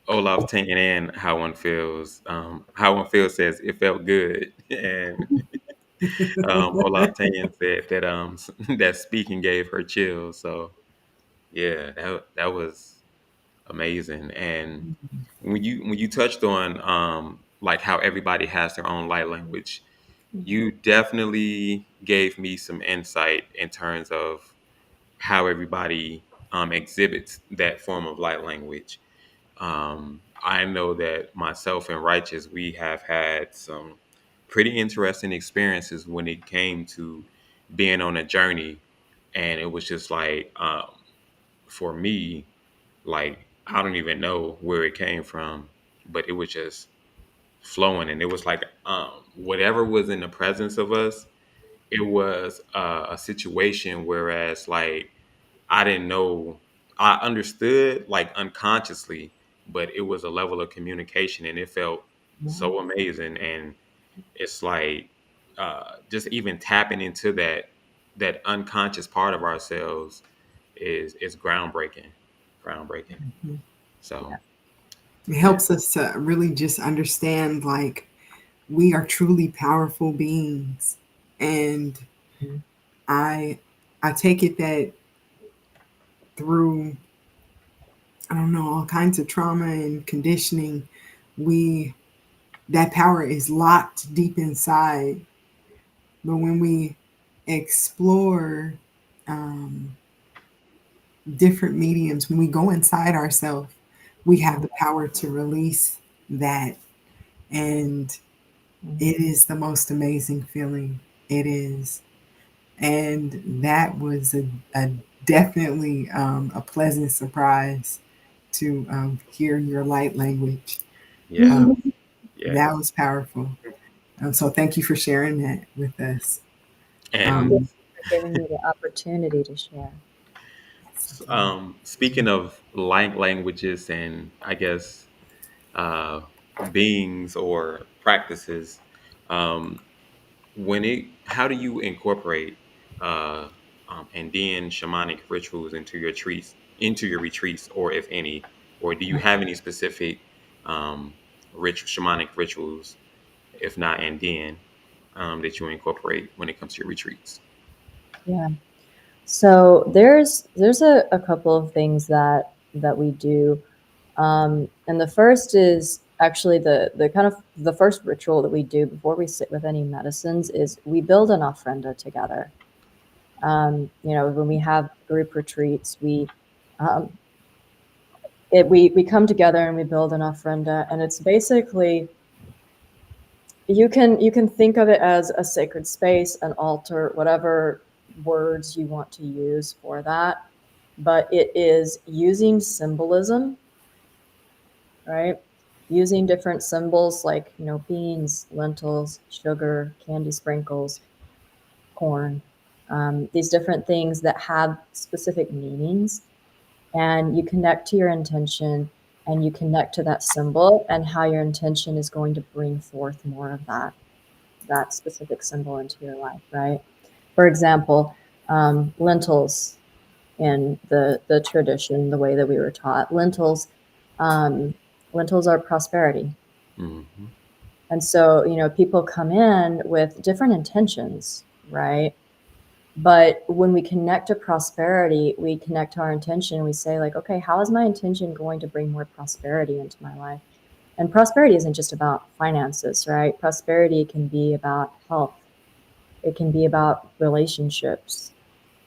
Olaf taking in how one feels. How one feels says it felt good, and Olaf Tanyan said that that speaking gave her chills. So yeah, that was amazing. And when you touched on like how everybody has their own light language, you definitely gave me some insight in terms of how everybody exhibits that form of light language. I know that myself and Righteous, we have had some pretty interesting experiences when it came to being on a journey. And it was just like, for me, like, I don't even know where it came from, but it was just flowing. And it was like, whatever was in the presence of us, it was a situation. Whereas, like, I didn't know, I understood like unconsciously, but it was a level of communication and it felt Yeah. so amazing. And it's like just even tapping into that unconscious part of ourselves is groundbreaking. So It yeah. helps us to really just understand like we are truly powerful beings. And Mhm. I I take it that through, I don't know, all kinds of trauma and conditioning, we that power is locked deep inside. But when we explore um, different mediums, when we go inside ourselves, we have the power to release that. And Mhm. it is the most amazing feeling. It is. And that was a definitely a pleasant surprise to hear your light language. Yeah. That Yes. was powerful. So thank you for sharing that with us. And Thank Um, you for giving me the opportunity to share. yes, indeed. speaking of light languages and I guess uh, beings or practices, um, how do you incorporate uh, Andean shamanic rituals into your retreats, or if any, or do you have any specific shamanic rituals, if not Andean, that you incorporate when it comes to your retreats? Yeah. So there's a couple of things that we do. And the first is actually the kind of the first ritual that we do before we sit with any medicines is we build an ofrenda together. When we have group retreats, um, we come together and we build an ofrenda, and it's basically you can think of it as a sacred space, an altar, whatever words you want to use for that, but it is using symbolism, right? Using different symbols like, beans, lentils, sugar, candy sprinkles, corn, these different things that have specific meanings. And you connect to your intention and you connect to that symbol and how your intention is going to bring forth more of that specific symbol into your life, right? For example, lentils in the tradition, the way that we were taught, um, lentils are prosperity. Mm-hmm. And so, people come in with different intentions, right? But when we connect to prosperity, we connect to our intention. We say, like, okay, how is my intention going to bring more prosperity into my life? And prosperity isn't just about finances, right? Prosperity can be about health. It can be about relationships.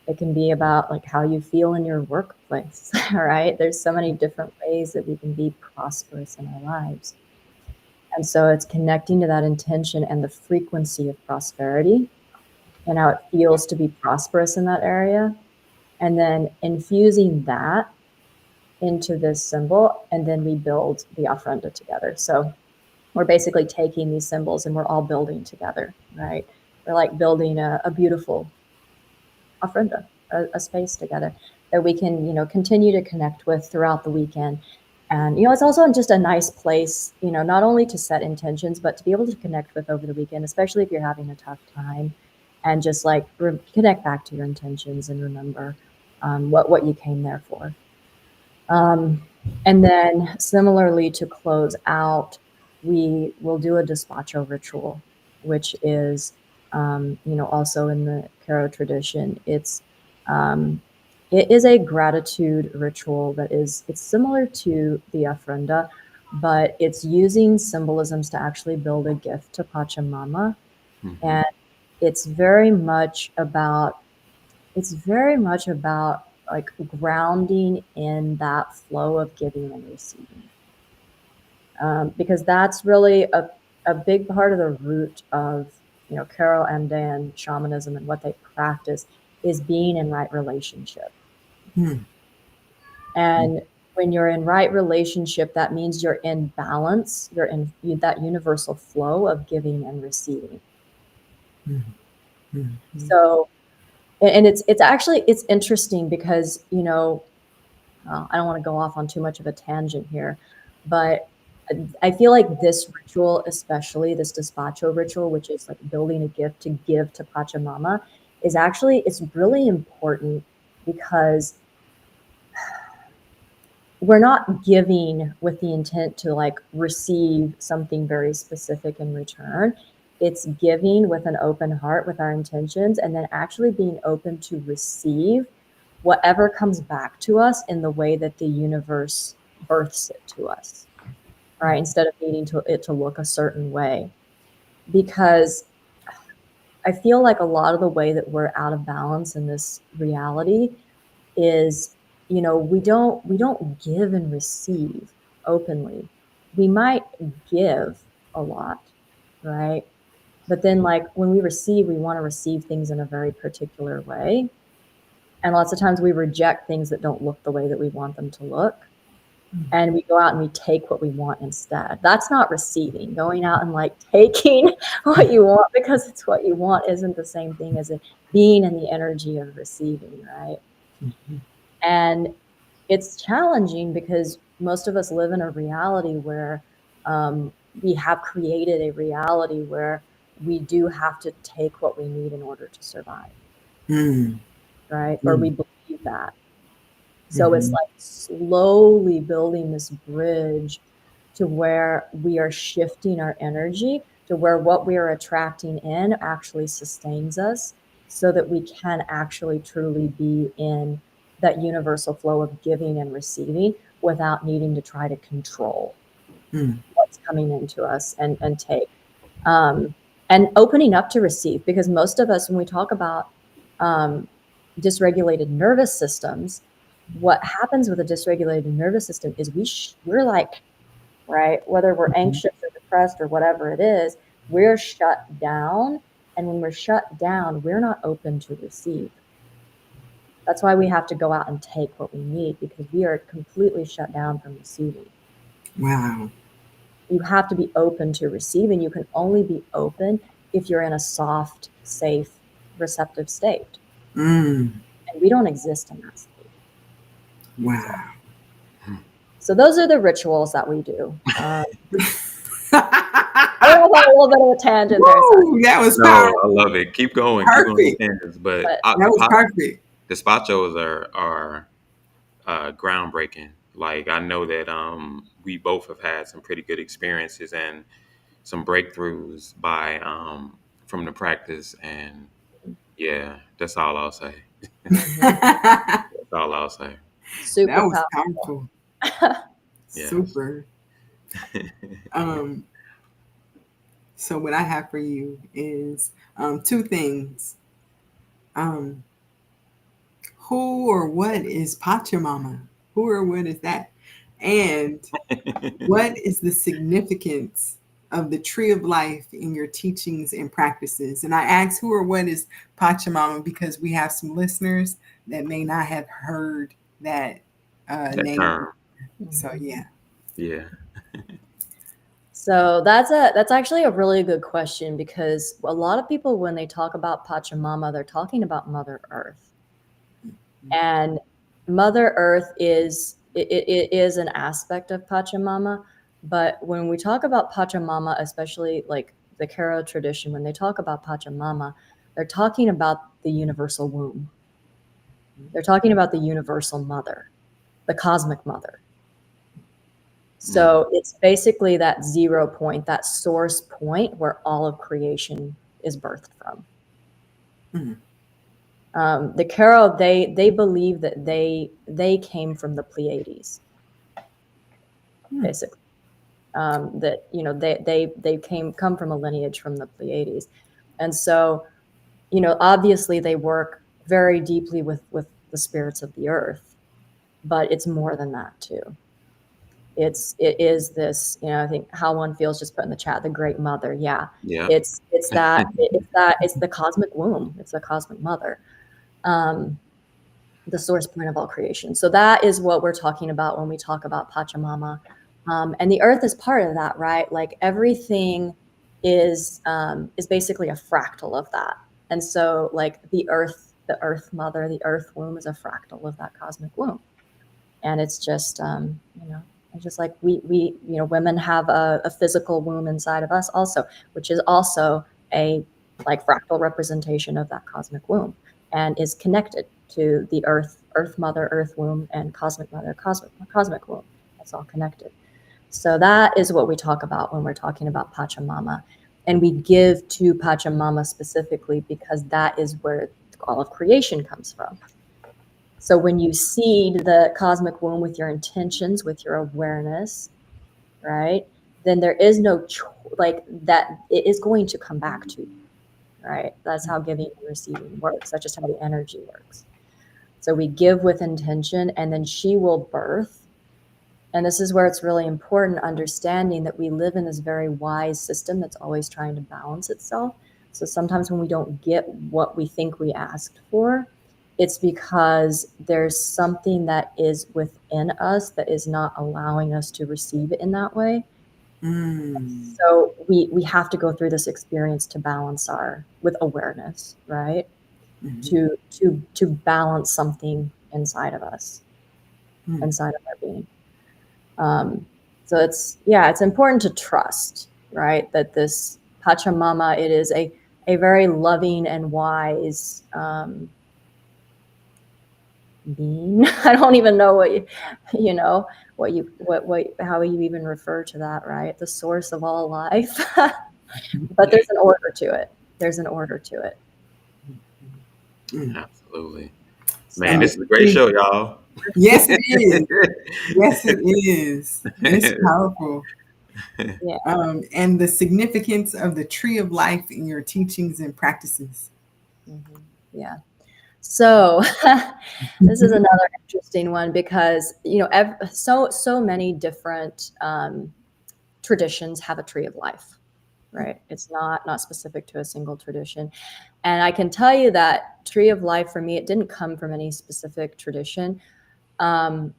It can be about like how you feel in your workplace, right? There's so many different ways that we can be prosperous in our lives. And so it's connecting to that intention and the frequency of prosperity and how it feels to be prosperous in that area. And then infusing that into this symbol. And then we build the ofrenda together. So we're basically taking these symbols and we're all building together, right? We're like building a beautiful ofrenda, a space together that we can, continue to connect with throughout the weekend. And, it's also just a nice place, not only to set intentions, but to be able to connect with over the weekend, especially if you're having a tough time, and just like connect back to your intentions and remember what you came there for. And then similarly, to close out, we will do a despacho ritual, which is, also in the Q'ero tradition. It is a gratitude ritual it's similar to the ofrenda, but it's using symbolisms to actually build a gift to Pachamama. Mm-hmm. And it's very much about like grounding in that flow of giving and receiving, because that's really a big part of the root of Q'ero Andean shamanism, and what they practice is being in right relationship. And when you're in right relationship, that means you're in balance. You're in that universal flow of giving and receiving. So, and it's actually interesting because I don't want to go off on too much of a tangent here, but I feel like this ritual, especially this despacho ritual, which is like building a gift to give to Pachamama, it's really important, because we're not giving with the intent to like receive something very specific in return. It's giving with an open heart, with our intentions, and then actually being open to receive whatever comes back to us in the way that the universe births it to us, right? Instead of needing it to look a certain way. Because I feel like a lot of the way that we're out of balance in this reality is, we don't give and receive openly. We might give a lot, right? But then like when we receive, we want to receive things in a very particular way. And lots of times we reject things that don't look the way that we want them to look. And we go out and we take what we want instead. That's not receiving. Going out and like taking what you want because it's what you want isn't the same thing as it being in the energy of receiving, right? And it's challenging because most of us live in a reality where we have created a reality where we do have to take what we need in order to survive, right? Or we believe that. So it's like slowly building this bridge to where we are shifting our energy to where what we are attracting in actually sustains us, so that we can actually truly be in that universal flow of giving and receiving without needing to try to control what's coming into us and take. And opening up to receive, because most of us, when we talk about dysregulated nervous systems, what happens with a dysregulated nervous system is we're like, right, whether we're anxious or depressed or whatever it is, we're shut down. And when we're shut down, we're not open to receive. That's why we have to go out and take what we need, because we are completely shut down from receiving. Wow. You have to be open to receiving. You can only be open if you're in a soft, safe, receptive state. And we don't exist in that state. Wow. So those are the rituals that we do. I don't know about a little bit of a tangent there. Woo, that was powerful. I love it. Keep going. Perfect. Keep going with tangents. But That was perfect. The spachos are groundbreaking. Like, I know that we both have had some pretty good experiences and some breakthroughs by from the practice, and yeah, that's all I'll say. That's all I'll say. Super that was powerful. Yeah. Super. So what I have for you is two things. Who or what is Pachamama? Who or what is that? And what is the significance of the tree of life in your teachings and practices? And I ask who or what is Pachamama because we have some listeners that may not have heard that name. Term. So yeah. Yeah. So that's actually a really good question, because a lot of people, when they talk about Pachamama, they're talking about Mother Earth. And Mother Earth is it is an aspect of Pachamama, but when we talk about Pachamama, especially like the Q'ero tradition, when they talk about Pachamama, they're talking about the universal womb. They're talking about the universal mother, the cosmic mother. So it's basically that 0 point, that source point where all of creation is birthed from. The Q'ero, they believe that they came from the Pleiades, basically. That they come from a lineage from the Pleiades, and so obviously they work very deeply with the spirits of the earth, but it's more than that too. It is this, I think How One Feels just put in the chat, the Great Mother. Yeah. It's the cosmic womb. It's the cosmic mother. The source point of all creation. So that is what we're talking about when we talk about Pachamama. And the earth is part of that, right? Like everything is basically a fractal of that. And so like the earth mother, the earth womb is a fractal of that cosmic womb. And it's just, it's just like we women have a physical womb inside of us also, which is also a like fractal representation of that cosmic womb, and is connected to the earth mother, earth womb, and cosmic mother, cosmic womb. That's all connected. So that is what we talk about when we're talking about Pachamama. And we give to Pachamama specifically because that is where all of creation comes from. So when you seed the cosmic womb with your intentions, with your awareness, right, then there is no like that. It is going to come back to you, right? That's how giving and receiving works. That's just how the energy works. So we give with intention, and then she will birth. And this is where it's really important, understanding that we live in this very wise system that's always trying to balance itself. So sometimes when we don't get what we think we asked for, it's because there's something that is within us that is not allowing us to receive it in that way. So we have to go through this experience to balance with awareness, right? To balance something inside of us, inside of our being. So it's important to trust, right? That this Pachamama, it is a very loving and wise being. I don't even know how you even refer to that, right? The source of all life. But there's an order to it. There's an order to it. Absolutely. Man, And this is a great show, y'all. yes, it is. Yes, it is. And it's powerful. Yeah. And the significance of the tree of life in your teachings and practices. Mm-hmm. Yeah. So this is another interesting one because, so many different traditions have a tree of life, right? It's not specific to a single tradition. And I can tell you that tree of life for me, it didn't come from any specific tradition. And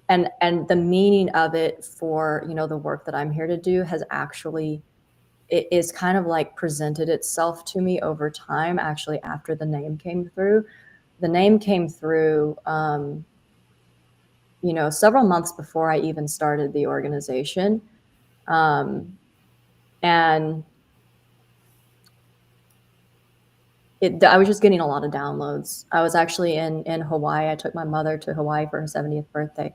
the meaning of it for, the work that I'm here to do has actually, it is kind of like presented itself to me over time, actually, after the name came through. The name came through, several months before I even started the organization. And I was just getting a lot of downloads. I was actually in Hawaii. I took my mother to Hawaii for her 70th birthday.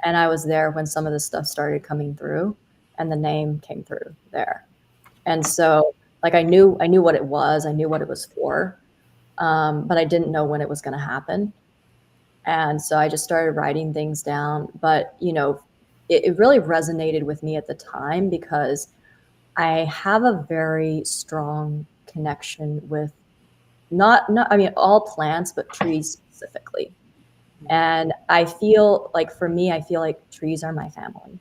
And I was there when some of this stuff started coming through and the name came through there. And so like I knew what it was. I knew what it was for. But I didn't know when it was going to happen. And so I just started writing things down. But, it really resonated with me at the time because I have a very strong connection with all plants, but trees specifically. And I feel like for me, I feel like trees are my family.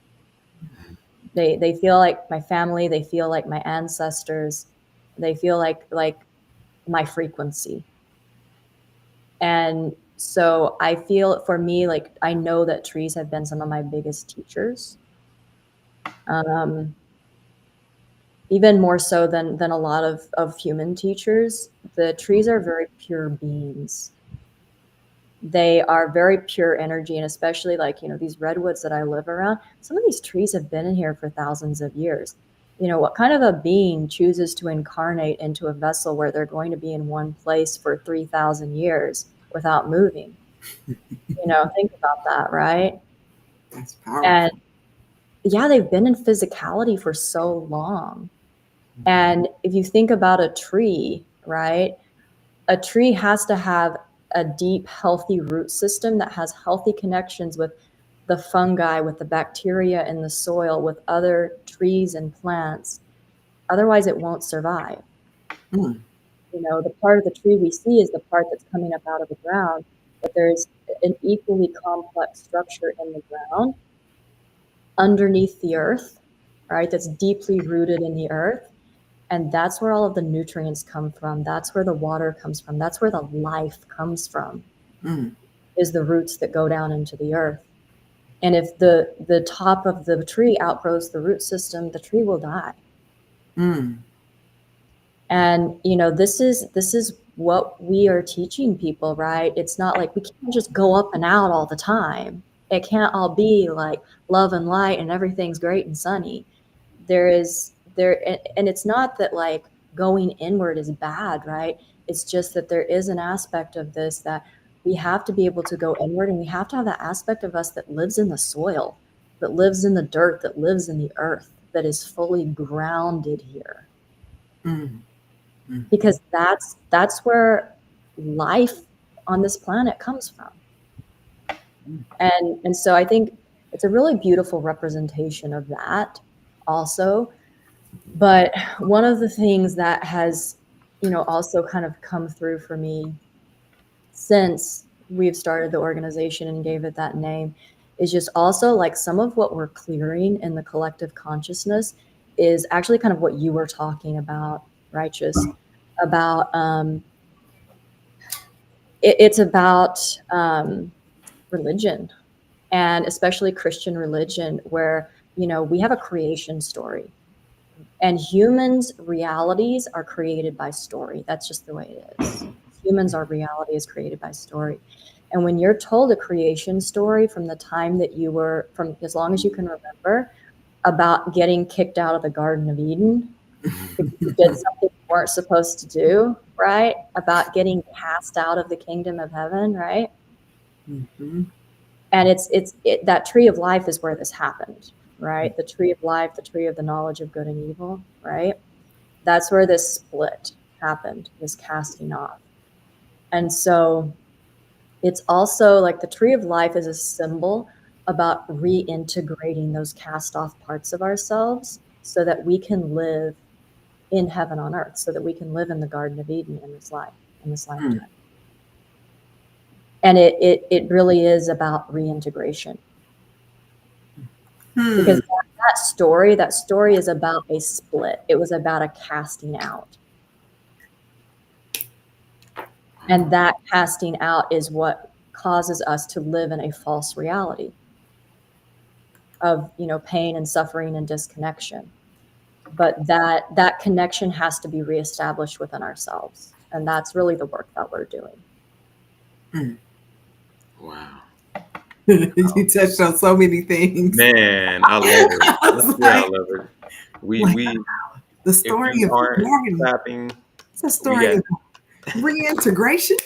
They feel like my family. They feel like my ancestors. They feel like my frequency. And so I feel for me, like I know that trees have been some of my biggest teachers. Even more so than a lot of human teachers. The trees are very pure beings. They are very pure energy, and especially these redwoods that I live around, some of these trees have been in here for thousands of years. What kind of a being chooses to incarnate into a vessel where they're going to be in one place for 3,000 years without moving? Think about that, right? That's powerful. And yeah, they've been in physicality for so long. And if you think about a tree, right? A tree has to have a deep, healthy root system that has healthy connections with the fungi, with the bacteria in the soil, with other trees and plants. Otherwise, it won't survive. The part of the tree we see is the part that's coming up out of the ground, but there's an equally complex structure in the ground underneath the earth, right? That's deeply rooted in the earth. And that's where all of the nutrients come from. That's where the water comes from. That's where the life comes from, is the roots that go down into the earth. And if the top of the tree outgrows the root system, the tree will die. And, this is what we are teaching people, right? It's not like we can't just go up and out all the time. It can't all be like love and light and everything's great and sunny. And it's not that like going inward is bad, right? It's just that there is an aspect of this that we have to be able to go inward, and we have to have that aspect of us that lives in the soil, that lives in the dirt, that lives in the earth, that is fully grounded here. Because that's where life on this planet comes from. And so I think it's a really beautiful representation of that also. But one of the things that has, also kind of come through for me since we've started the organization and gave it that name is just also like some of what we're clearing in the collective consciousness is actually kind of what you were talking about, Righteous, about it's about religion, and especially Christian religion, where we have a creation story, and humans' realities are created by story. That's just the way it is. Humans, our reality is created by story. And when you're told a creation story from the time that you were, from as long as you can remember, about getting kicked out of the Garden of Eden because you did something you weren't supposed to do, right? About getting cast out of the kingdom of heaven, right? Mm-hmm. And that tree of life is where this happened, right? The tree of life, the tree of the knowledge of good and evil, right? That's where this split happened, this casting off. And so it's also like the tree of life is a symbol about reintegrating those cast off parts of ourselves so that we can live in heaven on earth, so that we can live in the Garden of Eden in this life, in this lifetime. And it really is about reintegration. Because that story is about a split. It was about a casting out. And that casting out is what causes us to live in a false reality of, pain and suffering and disconnection. But that connection has to be reestablished within ourselves. And that's really the work that we're doing. Wow. You touched on so many things. Man, I love it. I love it. We the story of tapping. It's a story of reintegration.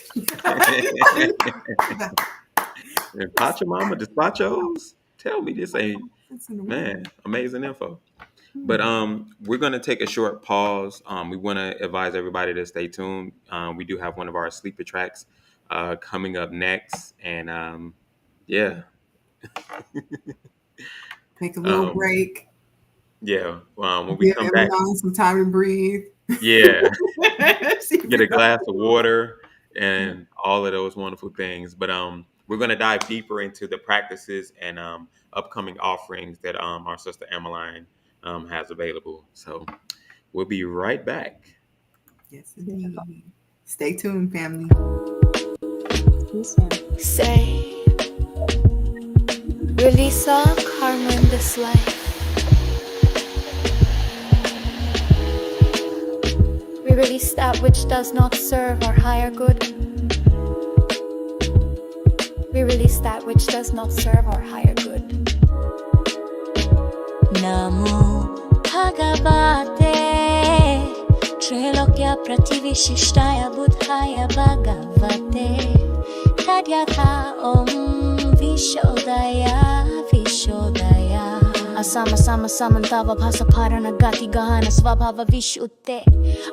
And Pachamama, Despachos, tell me this ain't, man, amazing info. But we're going to take a short pause. We want to advise everybody to stay tuned. We do have one of our sleeper tracks coming up next. And yeah. Take a little break. Yeah. When we come back. Some time and breathe. Yeah. Get a glass of water and all of those wonderful things. But we're going to dive deeper into the practices and upcoming offerings that our sister Emmeline has available. So we'll be right back. Yes, indeed. Stay tuned, family. Say, release all karma in this life. We release that which does not serve our higher good. We release that which does not serve our higher good. Namo Bhagavate Trilokya Prativishishaya Buddhaya Bhagavate Tadyatha Om Vishodaya Vishodaya Asama Sama Samantava Bhasa Parana Gati Gahana Svabhava Vishutte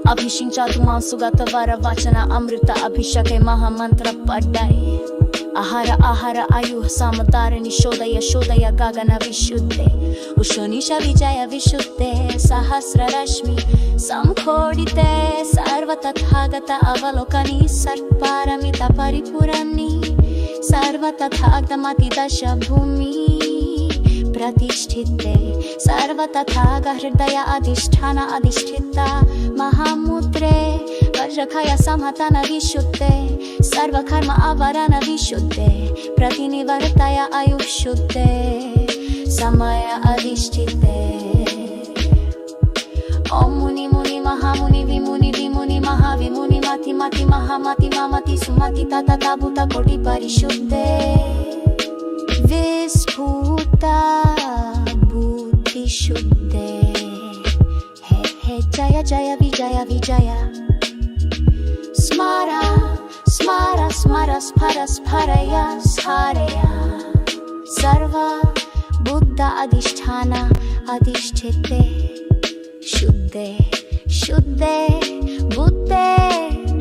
Abhishin Chatuman Sugata Vara Vachana Amrita Abhishake Mahamantra Padai Ahara Ahara Ayu Samatarani Shodaya Shodaya Gagana Vishuddhe Ushonisha Vijaya Vishuddhe Sahasra Rashmi Samkhodite Sarvatathagata Avalokani Sarparamita Paripurani Sarvatathagdamati Dasha Bhumi Pratishtite Sarvatathagah Hridaya Adishthana Adishtita Mahamudre Vajrakaya Samhatana Vishuddhe Sarva Karma Avarana Vishuddhe Pratinivartaya Ayushuddhe Samaya Adishtite Om Muni Muni Mahamuni Vimuni Vimuni Mahavimuni Mati Mati Mahamati Mamati Sumati Tata Tabuta Koti Parishuddhe Visputa Buddhi Shuddhe He He Jaya Jaya Vijaya Vijaya Smara Smara Smara Spara Sparaya Saraya Sarva Buddha Adishthana Adishthite Shuddhe Shuddhe Buddhe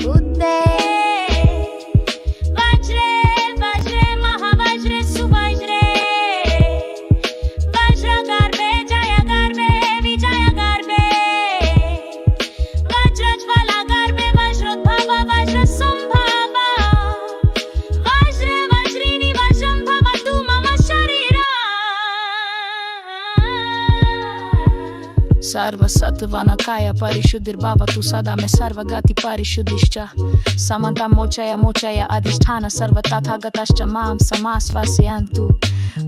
Buddhe Vajre Vajre Mahavajre Suvajre Vajra Garbe Jaya Garbe Vijaya Garbe Vajrajvala Garbe Vajrodbhava Vajra Sambhava Vajre Vajrini Vajram Bhavatu Mama Sharira Sarva Sattva Kaya Parishuddhirbhava Sada Me Sarva Gati Parishuddhishcha Samanta Mochaya Mochaya Adhisthana Sarva Tathagatascha Mam Samasvasayantu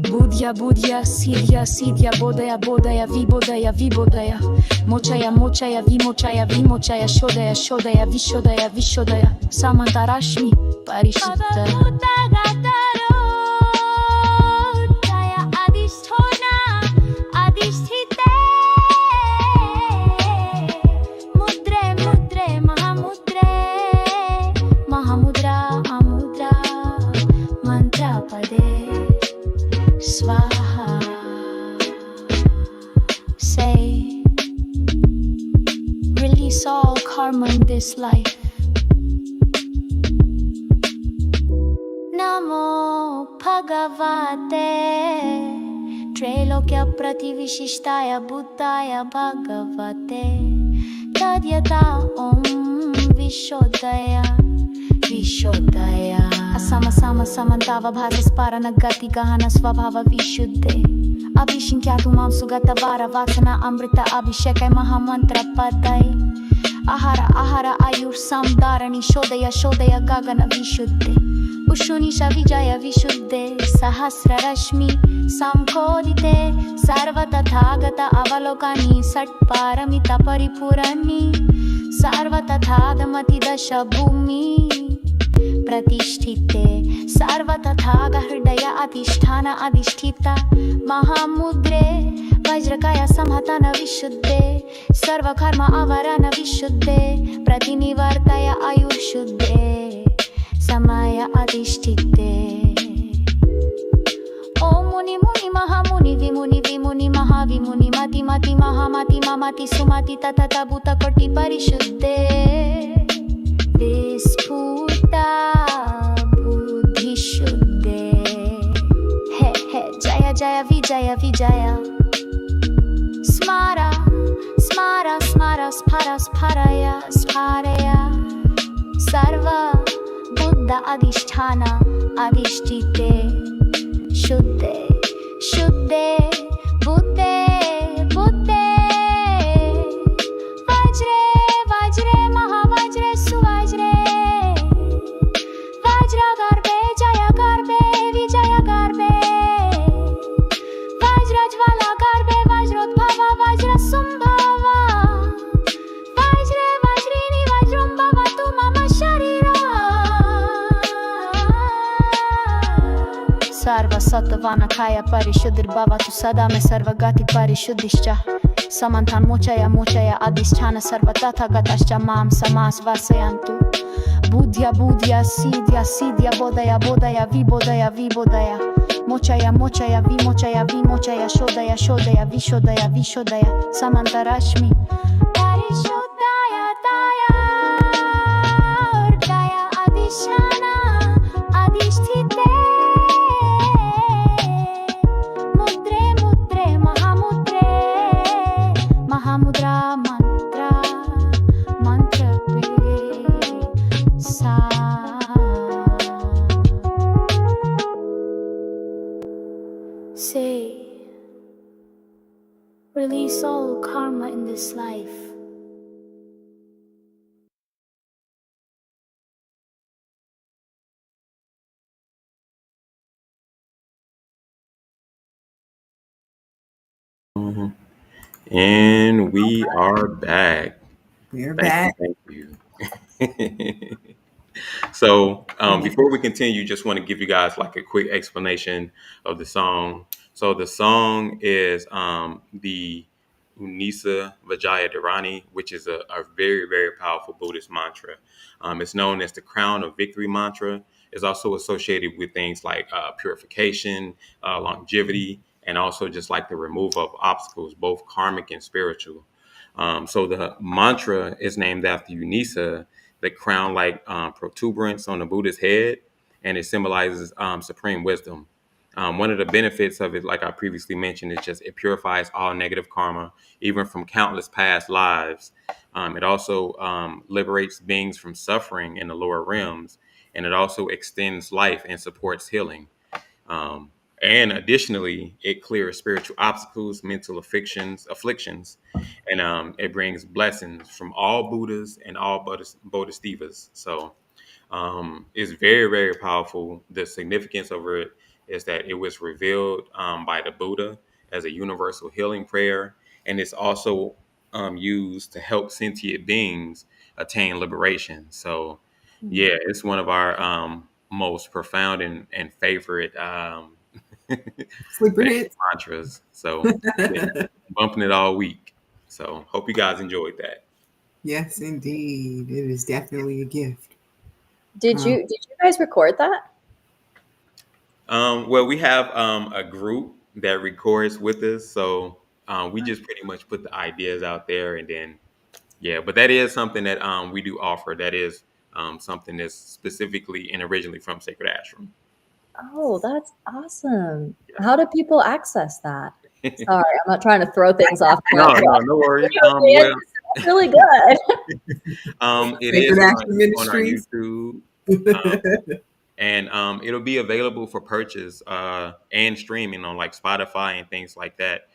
Budhya Budhya Siddhya Siddhya Bodhaya Bodhaya Vibodhaya Vibodhaya Mochaya Mochaya Vimochaya Vimochaya Shodaya Shodaya Vishodaya Vishodaya Samantarashmi Parishuddha Swaha. Say, release all karma in this life. Namo Bhagavate Trailokya Prativishishtaya Buddhaya Bhagavate Tadyata Om Vishodaya Vishodaya Asama Sama Samantava Bhataspara Nagati Gahana Svabhava Vishuddhe Abhishinkyatu Mam Sugata Vara Vaksana Amrita Abhishekai Mahamantra Padai Ahara Ahara Ayur Samdharani Shodaya Shodaya Gagana Vishuddhe Ushunisha Vijaya Vishuddhe Sahasra Rashmi Samkodite Sarva Tathagata Avalokani Sat Paramita Paripurani Sarva Tathadamati Dasha Bhumi Pratisthite Sarva Tathaga Hridaya Adhisthana Adhisthita Mahamudre Vajrakaya Samhatana Vishuddhe Sarva Karma Avarana Vishuddhe Pratinivartaya Ayurshuddhe Samaya Adhisthite Om Muni Muni Mahamuni Vimuni Vimuni Mahavimuni Mati Mati Mahamati Mamati Sumati Tatata Bhuta Koti Parishuddhe Visputa Buddhi Shuddhe He He Jaya Jaya Vijaya Vijaya Smara Smara Smara Spara Sparaya Sparaya Sarva Buddha Adhisthana Adhisthite Shuddhe Shuddhe Buddhe Buddhe Vajre Vajre Mahavajre Suvajre Vajra Garbe Jaya Garbe Vijaya Garbe Vajra Jvala Garbe Vajrodbhava Vajra Sumbhava Vajre Vajrini Vajrumbhava Tu Mama Sharira Sarva Sattva Kaya Parishuddhirbhava Tu Sada Me Sarva Gati Parishuddhishcha Samantan Mochaya Mochaya Adhisthana Sarva Tathagatascha Mam Samasvasayantu Budhya Budhya Siddhya Siddhya Bodhaya Bodhaya Vibodhaya Vibodhaya Mochaya Mochaya Vimochaya Vimochaya Shodaya Shodaya Vishodaya Vishodaya Samantarashmi Parishuddhaya Daya Urdaya Adhishana Adhisthite Mudre Mudre Mahamudre Mahamudra Mantra Mantra Pe Sa Say, release all karma in this life. And we are back. We're Thank back. you. Thank you. So before we continue, just want to give you guys like a quick explanation of the song. So the song is the Unisa Vajaya Dharani, which is a very, very powerful Buddhist mantra. It's known as the crown of victory mantra. It's also associated with things like purification, longevity, and also just like the removal of obstacles, both karmic and spiritual. So the mantra is named after Unisa, the crown-like protuberance on the Buddha's head, and it symbolizes supreme wisdom. One of the benefits of it, like I previously mentioned, is just it purifies all negative karma, even from countless past lives. It also liberates beings from suffering in the lower realms, and it also extends life and supports healing. Um, And additionally, it clears spiritual obstacles, mental afflictions, and it brings blessings from all Buddhas and all Bodhisattvas. So it's very, very powerful. The significance of it is that it was revealed by the Buddha as a universal healing prayer, and it's also used to help sentient beings attain liberation. So, yeah, it's one of our most profound and favorite Sleeper favorite hits. mantras. So, yeah, bumping it all week. So, hope you guys enjoyed that. Yes, indeed. It is definitely a gift. Did you guys record that? Well, we have a group that records with us, so we just pretty much put the ideas out there, and then yeah. But that is something that we do offer. That is something that's specifically and originally from Sacred Ashram. Oh, that's awesome. Yeah. How do people access that? Sorry, I'm not trying to throw things off. No worries. Well, It's really good. it Sacred is Action on our Ministries. YouTube. And it'll be available for purchase and streaming on like Spotify and things like that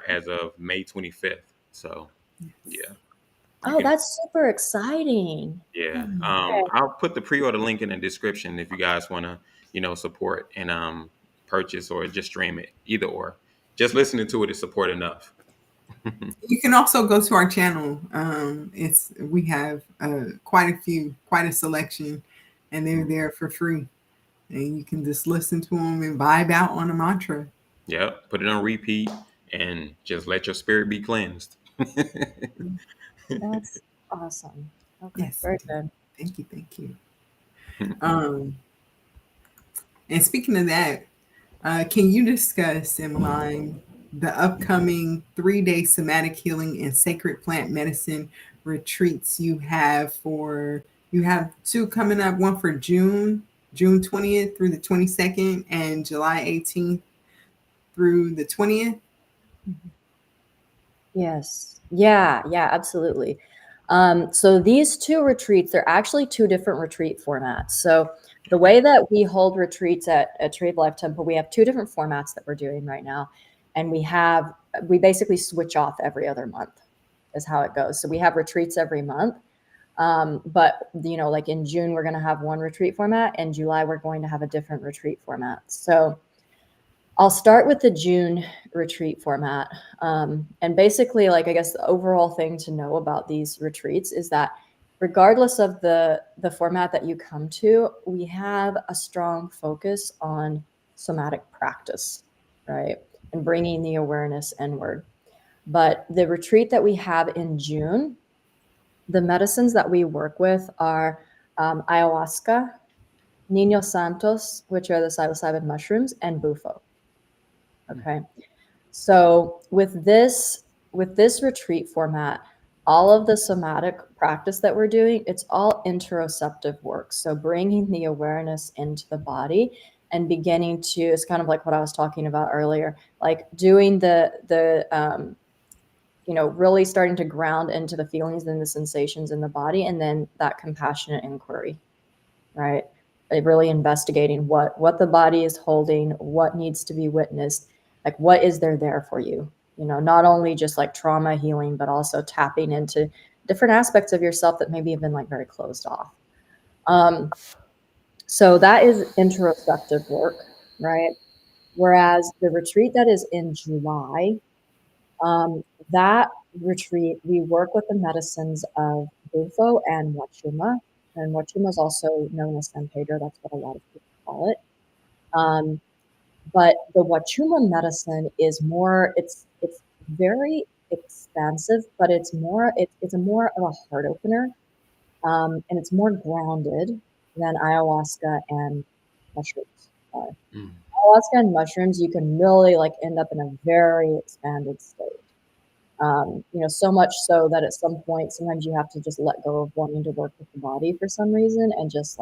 as of May 25th. So, yeah. Oh, that's super exciting. Yeah. Okay. I'll put the pre-order link in the description if you guys want to, support and purchase or just stream it, either or. Just listening to it is support enough. You can also go to our channel. We have quite a selection, and they're there for free. And you can just listen to them and vibe out on a mantra. Yep. Put it on repeat and just let your spirit be cleansed. That's awesome. Okay, Yes, very good. Thank you. And speaking of that, can you discuss, Emmeline, the upcoming 3-day somatic healing and sacred plant medicine retreats you have two coming up, one for June 20th through the 22nd and July 18th through the 20th? Yes. Yeah, absolutely. So these two retreats, they're actually two different retreat formats. So the way that we hold retreats at Tree of Life Temple, we have two different formats that we're doing right now. And we basically switch off every other month is how it goes. So we have retreats every month. But like in June, we're going to have one retreat format. In July, we're going to have a different retreat format. So I'll start with the June retreat format. And basically, I guess the overall thing to know about these retreats is that regardless of the format that you come to, we have a strong focus on somatic practice, right? And bringing the awareness inward. But the retreat that we have in June, the medicines that we work with are ayahuasca, Niño Santos, which are the psilocybin mushrooms, and bufo. Okay. So with this retreat format, all of the somatic practice that we're doing, it's all interoceptive work. So bringing the awareness into the body and beginning to, it's kind of like what I was talking about earlier, like doing really starting to ground into the feelings and the sensations in the body, and then that compassionate inquiry, right? Really investigating what the body is holding, what needs to be witnessed, like what is there for you, not only just like trauma healing, but also tapping into different aspects of yourself that maybe have been like very closed off. So that is interoceptive work, right? Whereas the retreat that is in July, that retreat, we work with the medicines of bufo and wachuma. And wachuma is also known as San Pedro. That's what a lot of people call it. But the wachuma medicine is more, it's very expansive, but it's a more of a heart opener. And it's more grounded than ayahuasca and mushrooms are. Ayahuasca and mushrooms, you can really end up in a very expanded state. So much so that at some point, sometimes you have to just let go of wanting to work with the body for some reason and just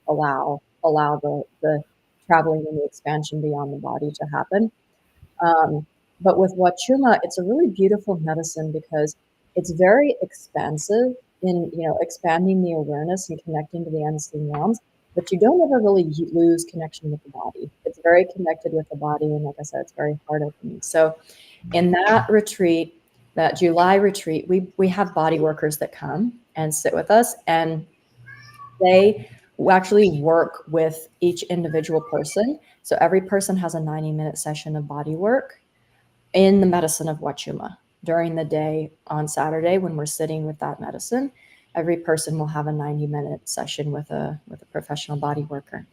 allow the traveling and the expansion beyond the body to happen. But with wachuma, it's a really beautiful medicine because it's very expansive in, expanding the awareness and connecting to the unseen realms, but you don't ever really lose connection with the body. It's very connected with the body, and like I said, it's very heart opening. So in that retreat, that July retreat, we have body workers that come and sit with us, and they actually work with each individual person. So every person has a 90-minute session of body work in the medicine of Wachuma. During the day on Saturday, when we're sitting with that medicine, every person will have a 90-minute session with a professional body worker.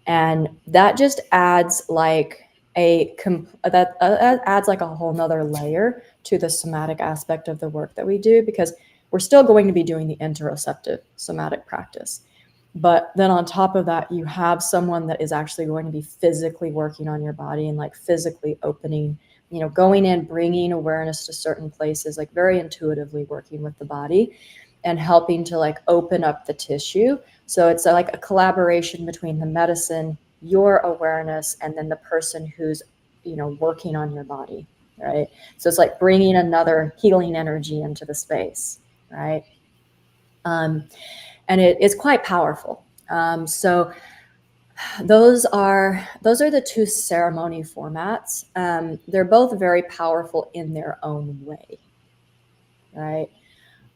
And that just adds like adds like a whole nother layer to the somatic aspect of the work that we do, because we're still going to be doing the interoceptive somatic practice. But then on top of that, you have someone that is actually going to be physically working on your body and like physically opening, going in, bringing awareness to certain places, like very intuitively working with the body and helping to like open up the tissue. So it's like a collaboration between the medicine, your awareness, and then the person who's, working on your body, right? So it's like bringing another healing energy into the space, right? And it's quite powerful. So those are the two ceremony formats. They're both very powerful in their own way, right?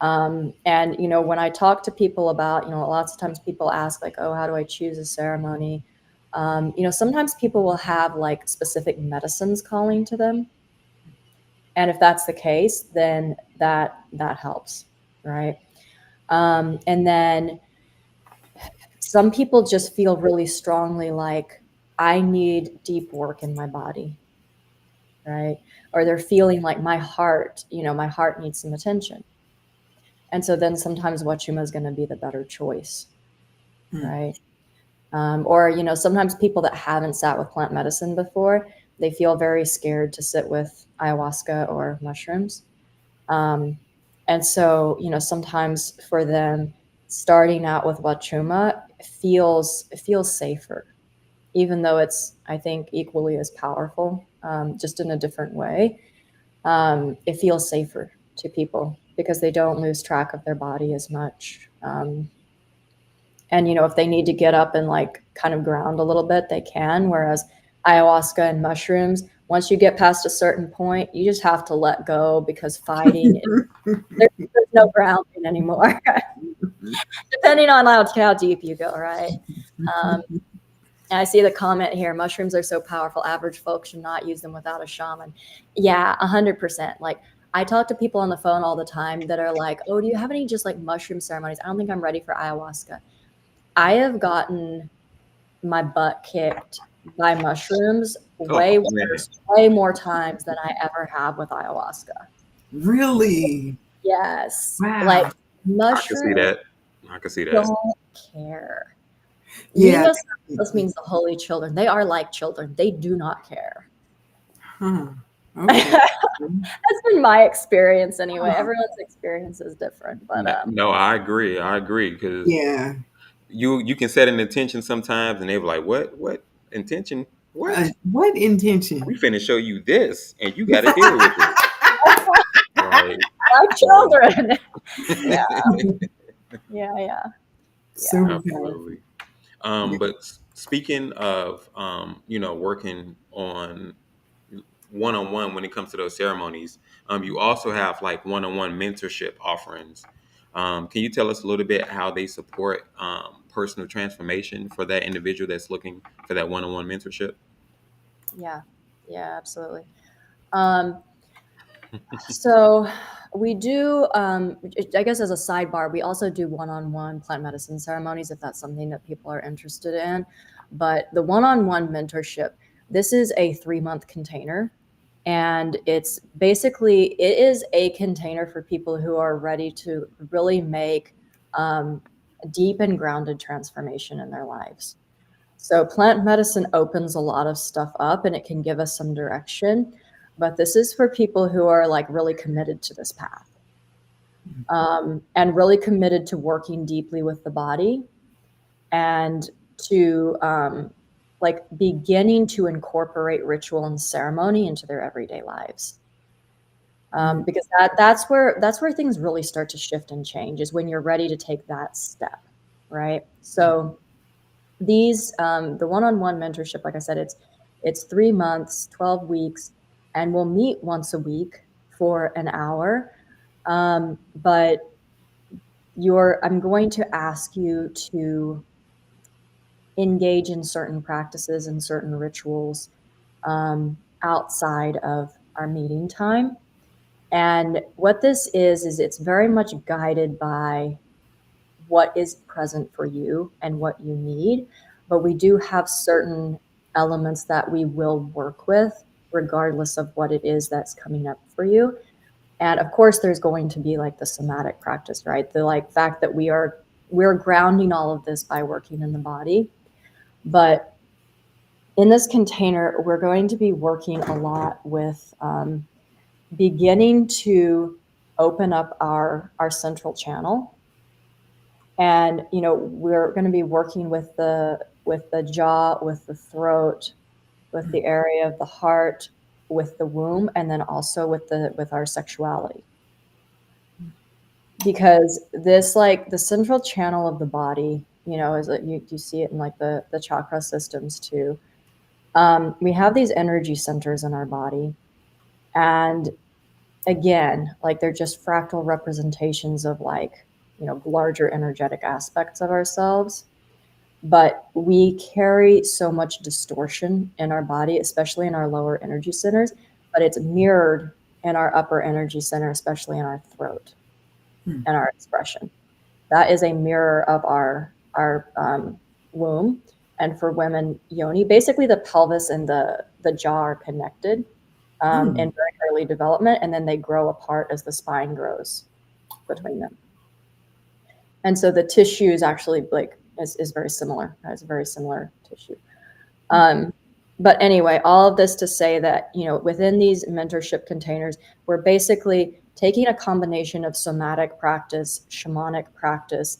And when I talk to people about, lots of times people ask like, oh, how do I choose a ceremony? Sometimes people will have like specific medicines calling to them, and if that's the case, then that helps, right? And then some people just feel really strongly like, I need deep work in my body, right? Or they're feeling like my heart needs some attention. And so then sometimes Wachuma is going to be the better choice, right? Or, sometimes people that haven't sat with plant medicine before, they feel very scared to sit with ayahuasca or mushrooms. And so, sometimes for them, starting out with Wachuma feels safer, even though it's, I think, equally as powerful, just in a different way. It feels safer to people because they don't lose track of their body as much. And, if they need to get up and like kind of ground a little bit, they can. Whereas ayahuasca and mushrooms, once you get past a certain point, you just have to let go, because fighting, there's no grounding anymore, depending on how deep you go, right? And I see the comment here, mushrooms are so powerful, average folks should not use them without a shaman. Yeah, 100%. Like, I talk to people on the phone all the time that are like, oh, do you have any just like mushroom ceremonies? I don't think I'm ready for ayahuasca. I have gotten my butt kicked by mushrooms way more times than I ever have with ayahuasca. Really? Yes. Wow. Like, mushrooms I can see that. don't care. Yeah. This means the holy children. They are like children. They do not care. Huh. Okay. That's been my experience anyway. Everyone's experience is different, but No, I agree. Because yeah, you can set an intention sometimes, and they're like, "What intention? What? What intention? We finna show you this, and you got to deal with it." Right. like children. Yeah. So Absolutely. But speaking of, working on one-on-one when it comes to those ceremonies, you also have like one-on-one mentorship offerings. Can you tell us a little bit how they support personal transformation for that individual that's looking for that one-on-one mentorship? Yeah, absolutely. So we do, I guess as a sidebar, we also do one-on-one plant medicine ceremonies if that's something that people are interested in. But the one-on-one mentorship, this is a 3-month container. And it is a container for people who are ready to really make deep and grounded transformation in their lives. So plant medicine opens a lot of stuff up and it can give us some direction, but this is for people who are like really committed to this path, and really committed to working deeply with the body and to like beginning to incorporate ritual and ceremony into their everyday lives. Because that's where things really start to shift and change, is when you're ready to take that step, right? So these the one-on-one mentorship, like I said, it's 3 months, 12 weeks, and we'll meet once a week for an hour. But I'm going to ask you to engage in certain practices and certain rituals outside of our meeting time. And what this is it's very much guided by what is present for you and what you need. But we do have certain elements that we will work with, regardless of what it is that's coming up for you. And of course, there's going to be like the somatic practice, right? The like fact that we're grounding all of this by working in the body. But in this container, we're going to be working a lot with beginning to open up our central channel. And, you know, we're going to be working with the jaw, with the throat, with the area of the heart, with the womb, and then also with our sexuality. Because this, like the central channel of the body, you know, is that you see it in like the chakra systems too. We have these energy centers in our body, and again, like they're just fractal representations of like, you know, larger energetic aspects of ourselves. But we carry so much distortion in our body, especially in our lower energy centers, but it's mirrored in our upper energy center, especially in our throat and our expression. That is a mirror of our womb. And for women, yoni, basically the pelvis and the jaw are connected in very early development, and then they grow apart as the spine grows between them. And so the tissue is actually like is very similar. It's a very similar tissue. But anyway, all of this to say that, you know, within these mentorship containers, we're basically taking a combination of somatic practice, shamanic practice,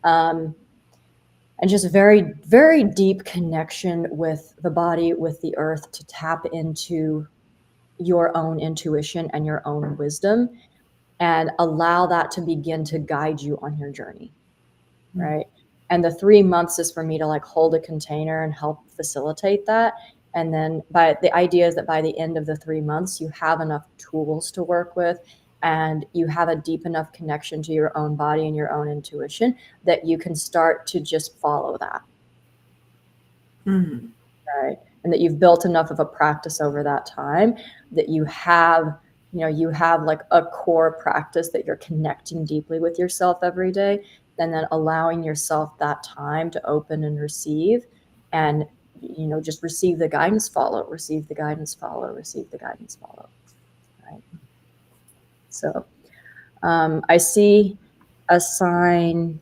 and just very, very deep connection with the body, with the earth, to tap into your own intuition and your own wisdom, and allow that to begin to guide you on your journey, right? And the 3 months is for me to like hold a container and help facilitate that. And then the idea is that by the end of the 3 months, you have enough tools to work with, and you have a deep enough connection to your own body and your own intuition that you can start to just follow that. Right. And that you've built enough of a practice over that time that you have like a core practice that you're connecting deeply with yourself every day, and then allowing yourself that time to open and receive, and, you know, just receive the guidance, follow, receive the guidance, follow, receive the guidance, follow. Right. So I see a sign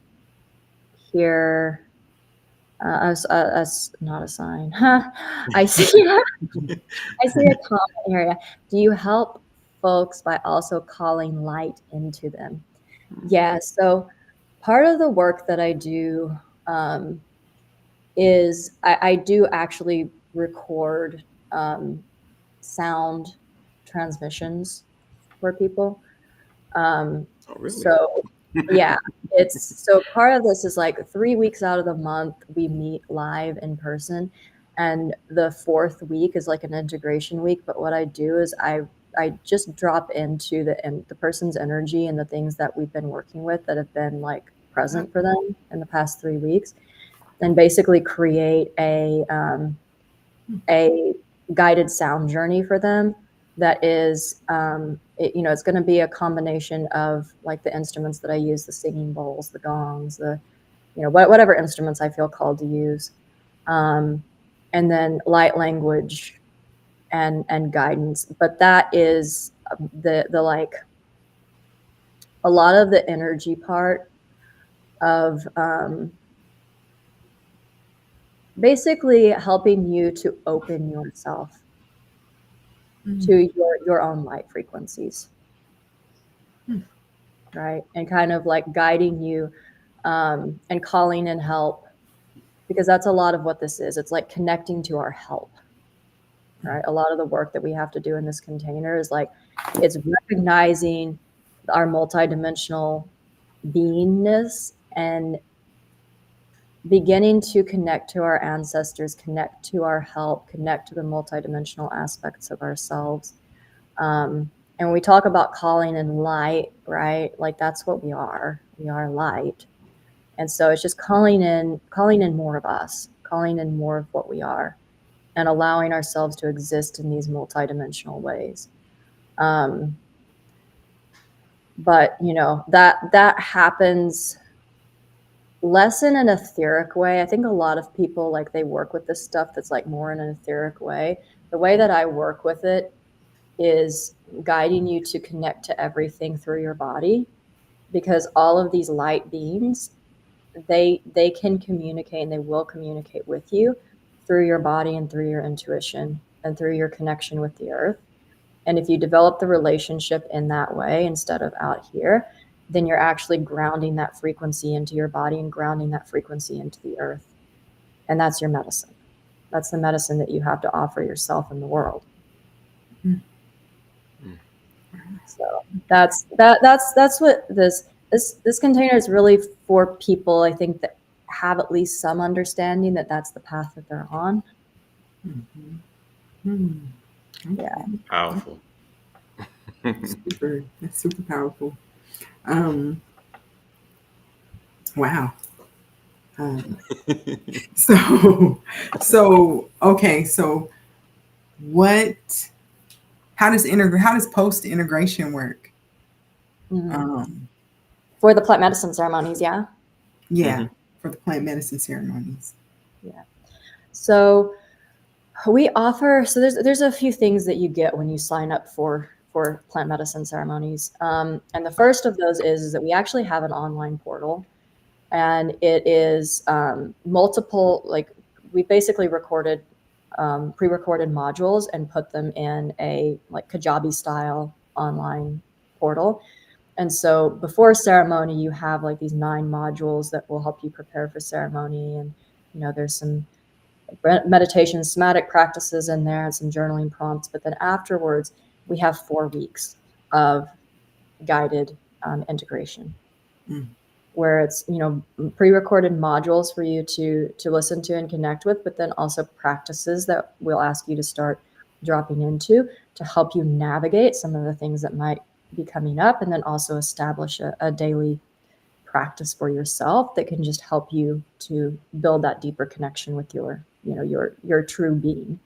here. Not a sign. I see a comment area. Do you help folks by also calling light into them? Yeah. So part of the work that I do is I do actually record sound transmissions for people. Oh, really? So yeah, so part of this is like 3 weeks out of the month, we meet live in person. And the 4th week is like an integration week. But what I do is I just drop into the person's energy and the things that we've been working with that have been like present for them in the past 3 weeks, and basically create a guided sound journey for them. That is, it's going to be a combination of like the instruments that I use, the singing bowls, the gongs, whatever instruments I feel called to use. And then light language and guidance. But that is the like a lot of the energy part of basically helping you to open yourself to your own light frequencies, right? And kind of like guiding you and calling in help, because that's a lot of what this is. It's like connecting to our help, right? A lot of the work that we have to do in this container is like, it's recognizing our multidimensional beingness and beginning to connect to our ancestors, connect to our help, connect to the multidimensional aspects of ourselves. And when we talk about calling in light, right? Like that's what we are. We are light. And so it's just calling in more of us, calling in more of what we are, and allowing ourselves to exist in these multidimensional ways. But you know, that happens less in an etheric way. I think a lot of people, like, they work with this stuff that's like more in an etheric way. The way that I work with it is guiding you to connect to everything through your body, because all of these light beings, they can communicate, and they will communicate with you through your body and through your intuition and through your connection with the earth. And if you develop the relationship in that way instead of out here, then you're actually grounding that frequency into your body and grounding that frequency into the earth. And that's your medicine. That's the medicine that you have to offer yourself in the world. So that's what this container is really for. People, I think, that have at least some understanding that that's the path that they're on. Yeah. Powerful. That's super powerful. Wow. Okay. So how does post integration work? For the plant medicine ceremonies, yeah. For the plant medicine ceremonies. Yeah. So we offer, so there's a few things that you get when you sign up for plant medicine ceremonies. And the first of those is that we actually have an online portal, and it is multiple, like, we basically recorded pre-recorded modules and put them in a like Kajabi style online portal. And so before ceremony, you have like these 9 modules that will help you prepare for ceremony. And, you know, there's some meditation, somatic practices in there, and some journaling prompts. But then afterwards, we have 4 weeks of guided integration, where it's, you know, pre-recorded modules for you to listen to and connect with, but then also practices that we'll ask you to start dropping into to help you navigate some of the things that might be coming up, and then also establish a daily practice for yourself that can just help you to build that deeper connection with your, you know, your true being.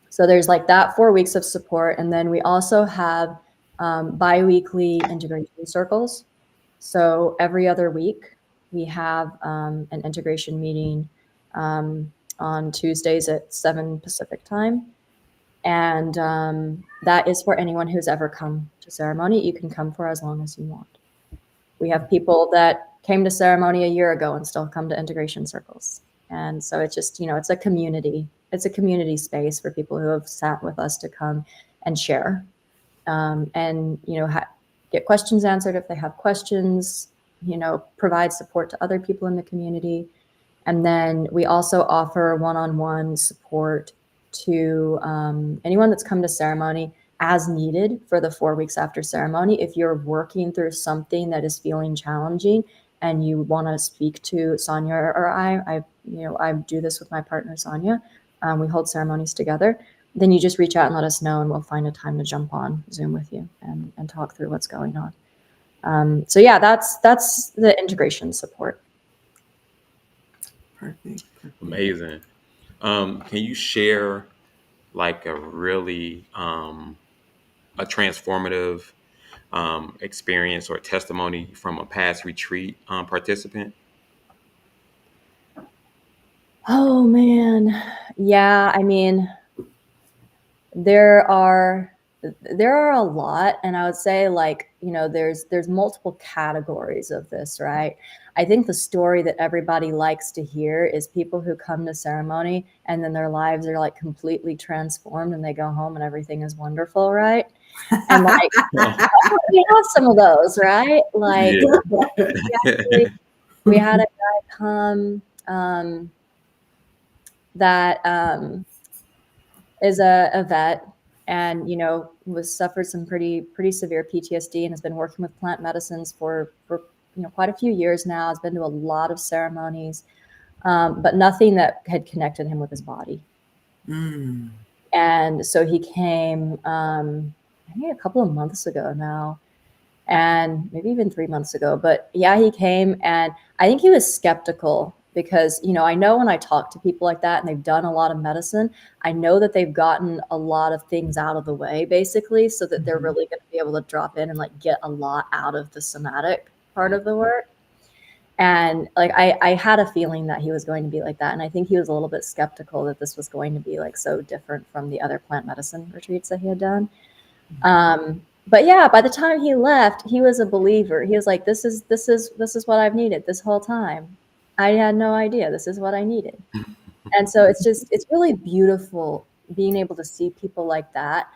So there's like that 4 weeks of support. And then we also have bi-weekly integration circles. So every other week we have an integration meeting on Tuesdays at 7 Pacific time. And that is for anyone who's ever come to ceremony. You can come for as long as you want. We have people that came to ceremony a year ago and still come to integration circles. And so it's just, you know, it's a community. It's a community space for people who have sat with us to come and share, and, you know, get questions answered if they have questions, you know, provide support to other people in the community. And then we also offer one-on-one support to anyone that's come to ceremony as needed for the 4 weeks after ceremony. If you're working through something that is feeling challenging and you want to speak to Sonia or I do this with my partner, Sonia. We hold ceremonies together. Then you just reach out and let us know, and we'll find a time to jump on Zoom with you and talk through what's going on. So yeah, that's the integration support. Perfect. Amazing. Can you share like a really a transformative experience or testimony from a past retreat participant? Oh man, yeah. I mean, there are a lot, and I would say, like, you know, there's multiple categories of this, right? I think the story that everybody likes to hear is people who come to ceremony and then their lives are like completely transformed and they go home and everything is wonderful, right? And like we have some of those, right? Like we had a guy come that is a vet, and, you know, suffered some pretty severe PTSD and has been working with plant medicines for quite a few years now. He's been to a lot of ceremonies, but nothing that had connected him with his body. Mm. And so he came, I think a couple of months ago now, and maybe even 3 months ago. But yeah, he came, and I think he was skeptical because, I know when I talk to people like that and they've done a lot of medicine, I know that they've gotten a lot of things out of the way, basically, so that they're really going to be able to drop in and like get a lot out of the somatic part of the work. And like, I had a feeling that he was going to be like that. And I think he was a little bit skeptical that this was going to be like so different from the other plant medicine retreats that he had done. But yeah, by the time he left, he was a believer. He was like, this is what I've needed this whole time. I had no idea this is what I needed. And so it's really beautiful being able to see people like that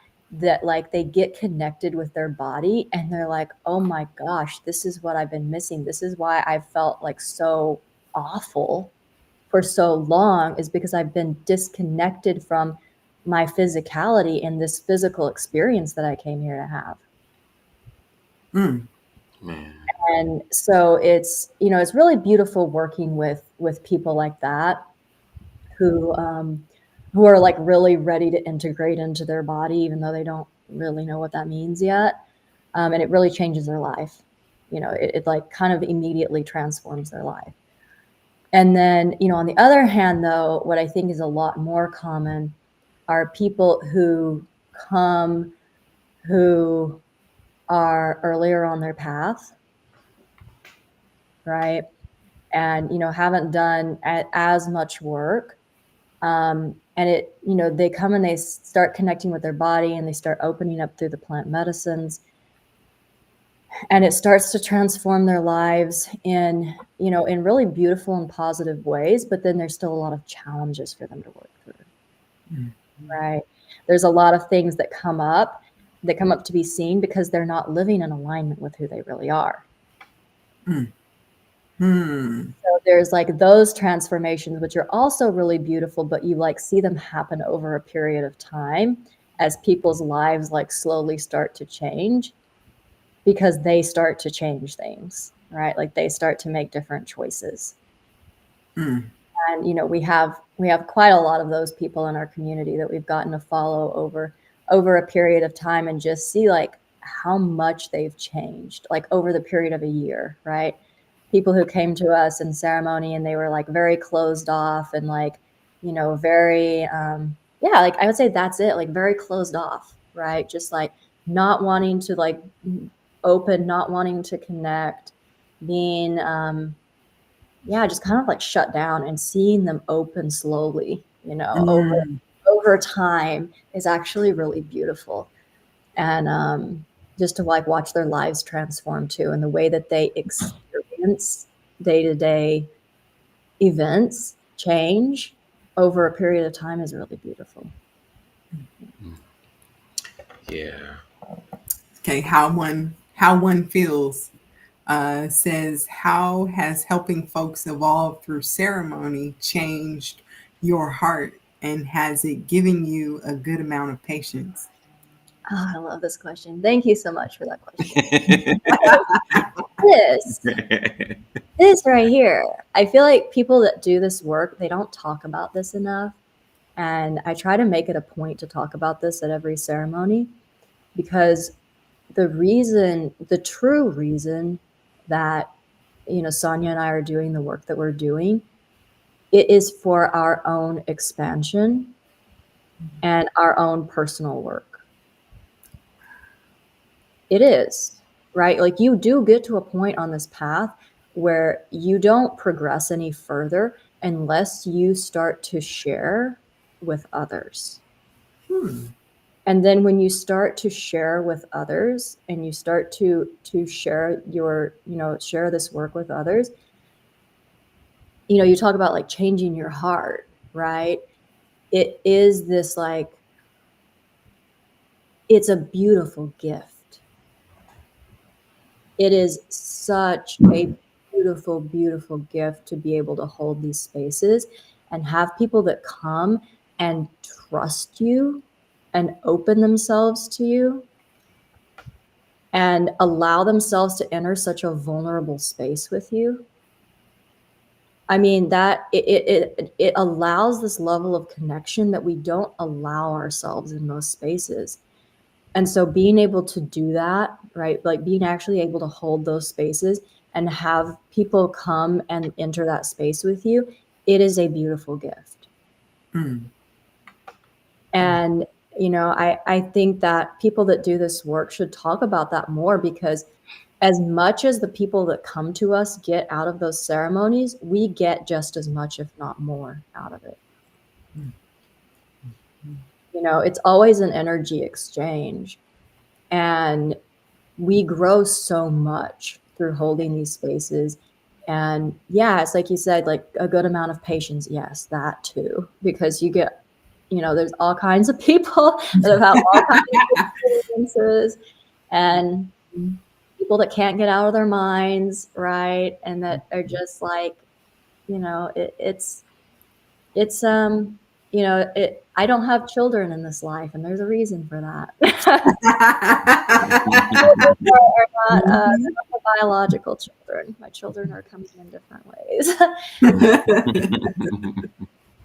like they get connected with their body and they're like, oh my gosh, this is what I've been missing. This is why I felt like so awful for so long, is because I've been disconnected from my physicality and this physical experience that I came here to have. Mm. Man. And so it's really beautiful working with people like that who are like really ready to integrate into their body, even though they don't really know what that means yet. And it really changes their life. It like kind of immediately transforms their life. And then, on the other hand, though, what I think is a lot more common are people who come who are earlier on their path, right? And, haven't done as much work. And they come and they start connecting with their body and they start opening up through the plant medicines. And it starts to transform their lives in really beautiful and positive ways. But then there's still a lot of challenges for them to work through. Mm-hmm. Right. There's a lot of things that come up to be seen because they're not living in alignment with who they really are. So there's like those transformations, which are also really beautiful, but you like see them happen over a period of time as people's lives like slowly start to change because they start to change things, right? Like they start to make different choices. And, we have quite a lot of those people in our community that we've gotten to follow over a period of time and just see like how much they've changed, like over the period of a year, right? People who came to us in ceremony and they were like very closed off and like, very, like I would say that's it, like very closed off, right? Just like not wanting to like open, not wanting to connect, being, just kind of like shut down, and seeing them open slowly, over time is actually really beautiful. And just to like watch their lives transform too, and the way that they experience day-to-day events change over a period of time is really beautiful. Yeah. Okay, how one feels says, how has helping folks evolve through ceremony changed your heart, and has it given you a good amount of patience? Oh, I love this question. Thank you so much for that question. This right here, I feel like people that do this work, they don't talk about this enough. And I try to make it a point to talk about this at every ceremony, because the true reason that, Sonia and I are doing the work that we're doing, it is for our own expansion and our own personal work. It is, right? Like you do get to a point on this path where you don't progress any further unless you start to share with others. And then when you start to share with others and you start to share share this work with others, you talk about like changing your heart, right? It is this like, it's a beautiful gift. It is such a beautiful, beautiful gift to be able to hold these spaces and have people that come and trust you and open themselves to you. and allow themselves to enter such a vulnerable space with you. I mean, that it allows this level of connection that we don't allow ourselves in most spaces. And so being able to do that, right? Like being actually able to hold those spaces and have people come and enter that space with you, it is a beautiful gift. Mm. And, you know, I think that people that do this work should talk about that more, because as much as the people that come to us get out of those ceremonies, we get just as much, if not more, out of it. You know, it's always an energy exchange. And we grow so much through holding these spaces. And yeah, it's like you said, like a good amount of patience. Yes, that too, because you get, you know, there's all kinds of people that have had all kinds of experiences, and people that can't get out of their minds, right? And that are just like, you know, it's you know, I don't have children in this life, and there's a reason for that. They're not biological children. My children are coming in different ways.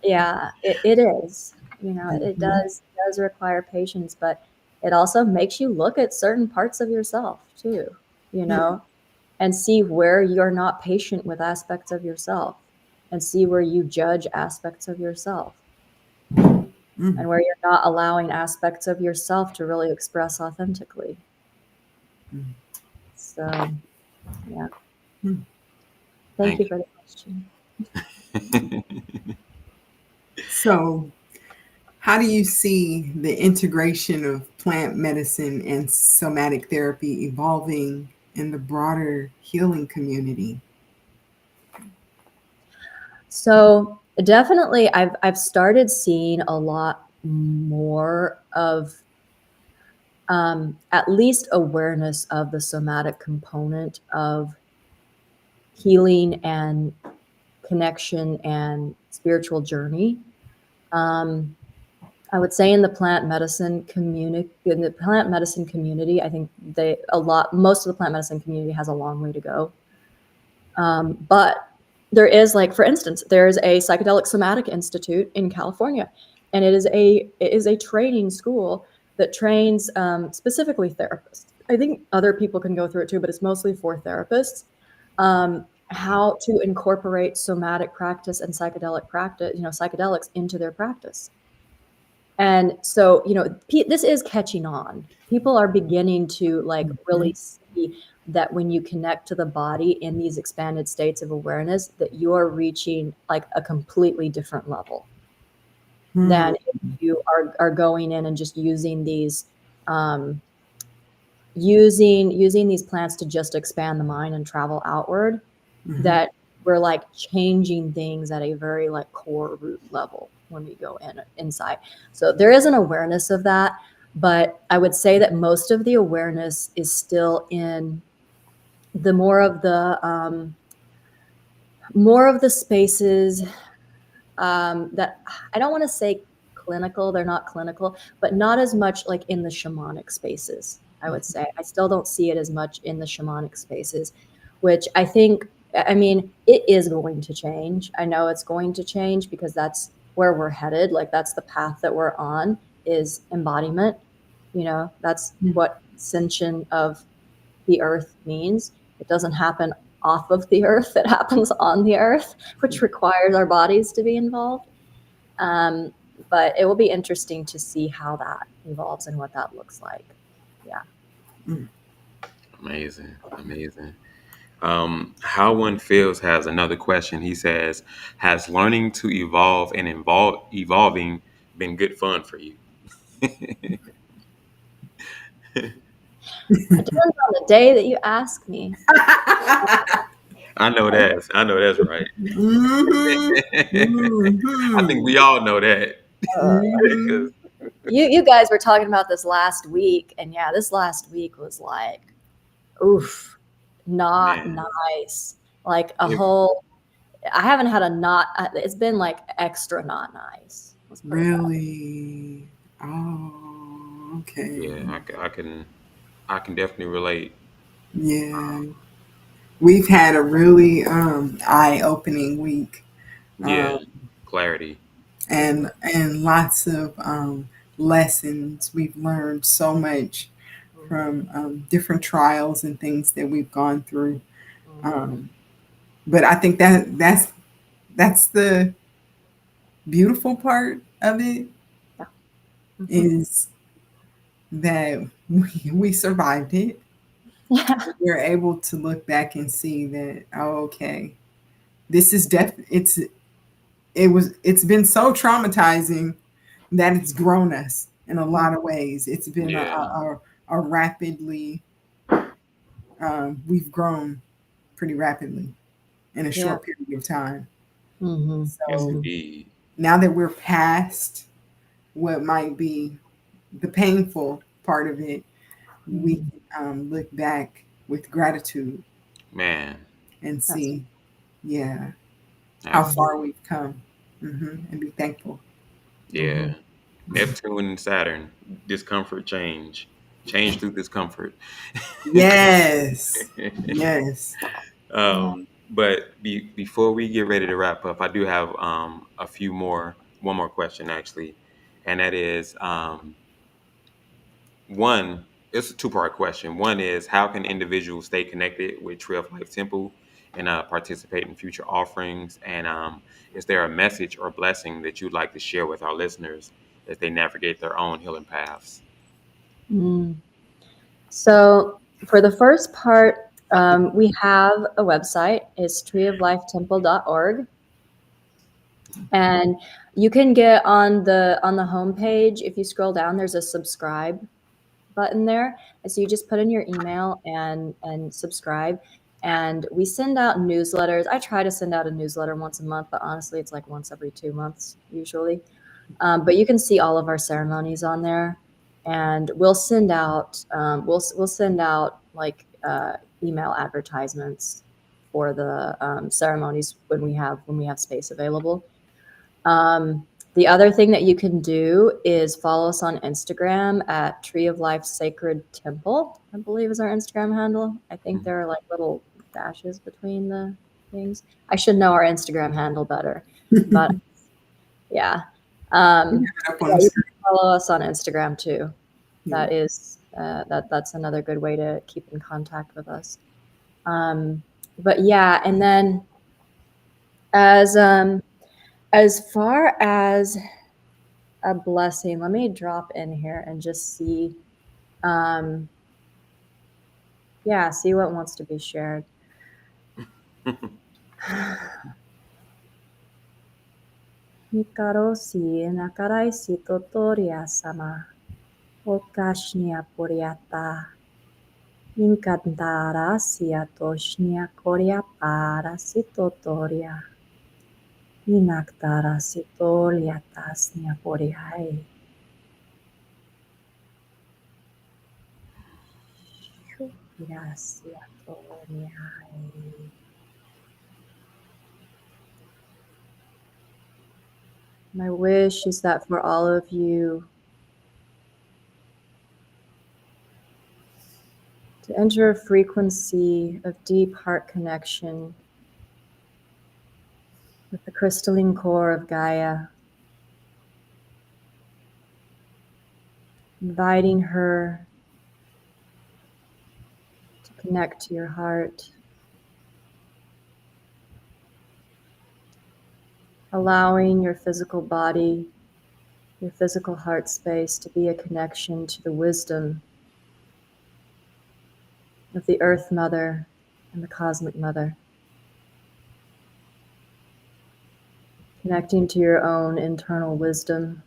Yeah, it is. You know, it does require patience, but it also makes you look at certain parts of yourself too, you know, and see where you're not patient with aspects of yourself, and see where you judge aspects of yourself, and where you're not allowing aspects of yourself to really express authentically. So, yeah. Thank you for the question. So, how do you see the integration of plant medicine and somatic therapy evolving in the broader healing community? So definitely I've started seeing a lot more of at least awareness of the somatic component of healing and connection and spiritual journey. I would say in the plant medicine community, I think most of the plant medicine community has a long way to go. But there is, like, for instance, there's a psychedelic somatic institute in California, and it is a training school that trains specifically therapists. I think other people can go through it too, but it's mostly for therapists, how to incorporate somatic practice and psychedelic practice, you know, psychedelics into their practice. And so, you know, this is catching on. People are beginning to like really see that when you connect to the body in these expanded states of awareness, that you're reaching like a completely different level than if you are going in and just using these using these plants to just expand the mind and travel outward. That we're like changing things at a very like core root level when we go inside. So there is an awareness of that, but I would say that most of the awareness is still in the more of the spaces that I don't want to say clinical, they're not clinical, but not as much like in the shamanic spaces. I would say I still don't see it as much in the shamanic spaces, which I think, I mean, it is going to change. I know it's going to change because that's where we're headed. Like that's the path that we're on, is embodiment. You know, that's what ascension of the earth means. It doesn't happen off of the earth, it happens on the earth, which requires our bodies to be involved. But it will be interesting to see how that evolves and what that looks like. Yeah. Amazing. How One Feels has another question. He says, has learning to evolve and evolving been good fun for you? It depends on the day that you ask me. I know that's right. I think we all know that. You guys were talking about this last week, and yeah, this last week was like, oof, not nice. Like a whole, I haven't had it's been like extra not nice. Really? Oh, okay. Yeah, I can I can definitely relate. Yeah. We've had a really eye-opening week. Yeah, clarity. And lots of lessons. We've learned so much from different trials and things that we've gone through. Um, but I think that's the beautiful part of it Yeah. is that we survived it. Yeah. We're able to look back and see that, oh, okay, this is it's been so traumatizing that it's grown us in a lot of ways. It's been Yeah, a rapidly we've grown pretty rapidly in a Yeah. short period of time. Mm-hmm. yes, So indeed. now that we're past what might be the painful part of it, we can look back with gratitude Man, and That's see, yeah, how absolutely. far we've come, and be thankful. mm-hmm. Yeah. Neptune and Saturn, discomfort change through discomfort. Yes, yes. Yeah. But before we get ready to wrap up, I do have one more question actually, and that is one. It's a two-part question. One is how can individuals stay connected with Tree of Life Temple and participate in future offerings? And is there a message or blessing that you'd like to share with our listeners as they navigate their own healing paths? Mm. So for the first part, we have a website. It's treeoflifetemple.org. And you can get on the homepage. If you scroll down, there's a subscribe button there. And so you just put in your email and subscribe. And we send out newsletters. I try to send out a newsletter once a month, but honestly, it's like once every 2 months usually. But you can see all of our ceremonies on there, and we'll send out we'll send out like email advertisements for the ceremonies when we have space available. The other thing that you can do is follow us on Instagram at Tree of Life Sacred Temple, I believe is our Instagram handle. I think there are like little dashes between the things. I should know our Instagram handle better, but yeah. Up on Yeah, the you screen. can follow us on Instagram too. Yeah. That is that's another good way to keep in contact with us. But yeah, and then as far as a blessing, let me drop in here and just see um, see what wants to be shared. Hikarosi nakaraisi totoria sama. Okashnia poriata. Incantarasia toshnia coria para sitotoria. Inactara sitolia tasnia poriai. Gracia toriai. My wish is that for all of you to enter a frequency of deep heart connection with the crystalline core of Gaia, inviting her to connect to your heart, allowing your physical body, your physical heart space to be a connection to the wisdom of the Earth Mother and the Cosmic Mother, connecting to your own internal wisdom,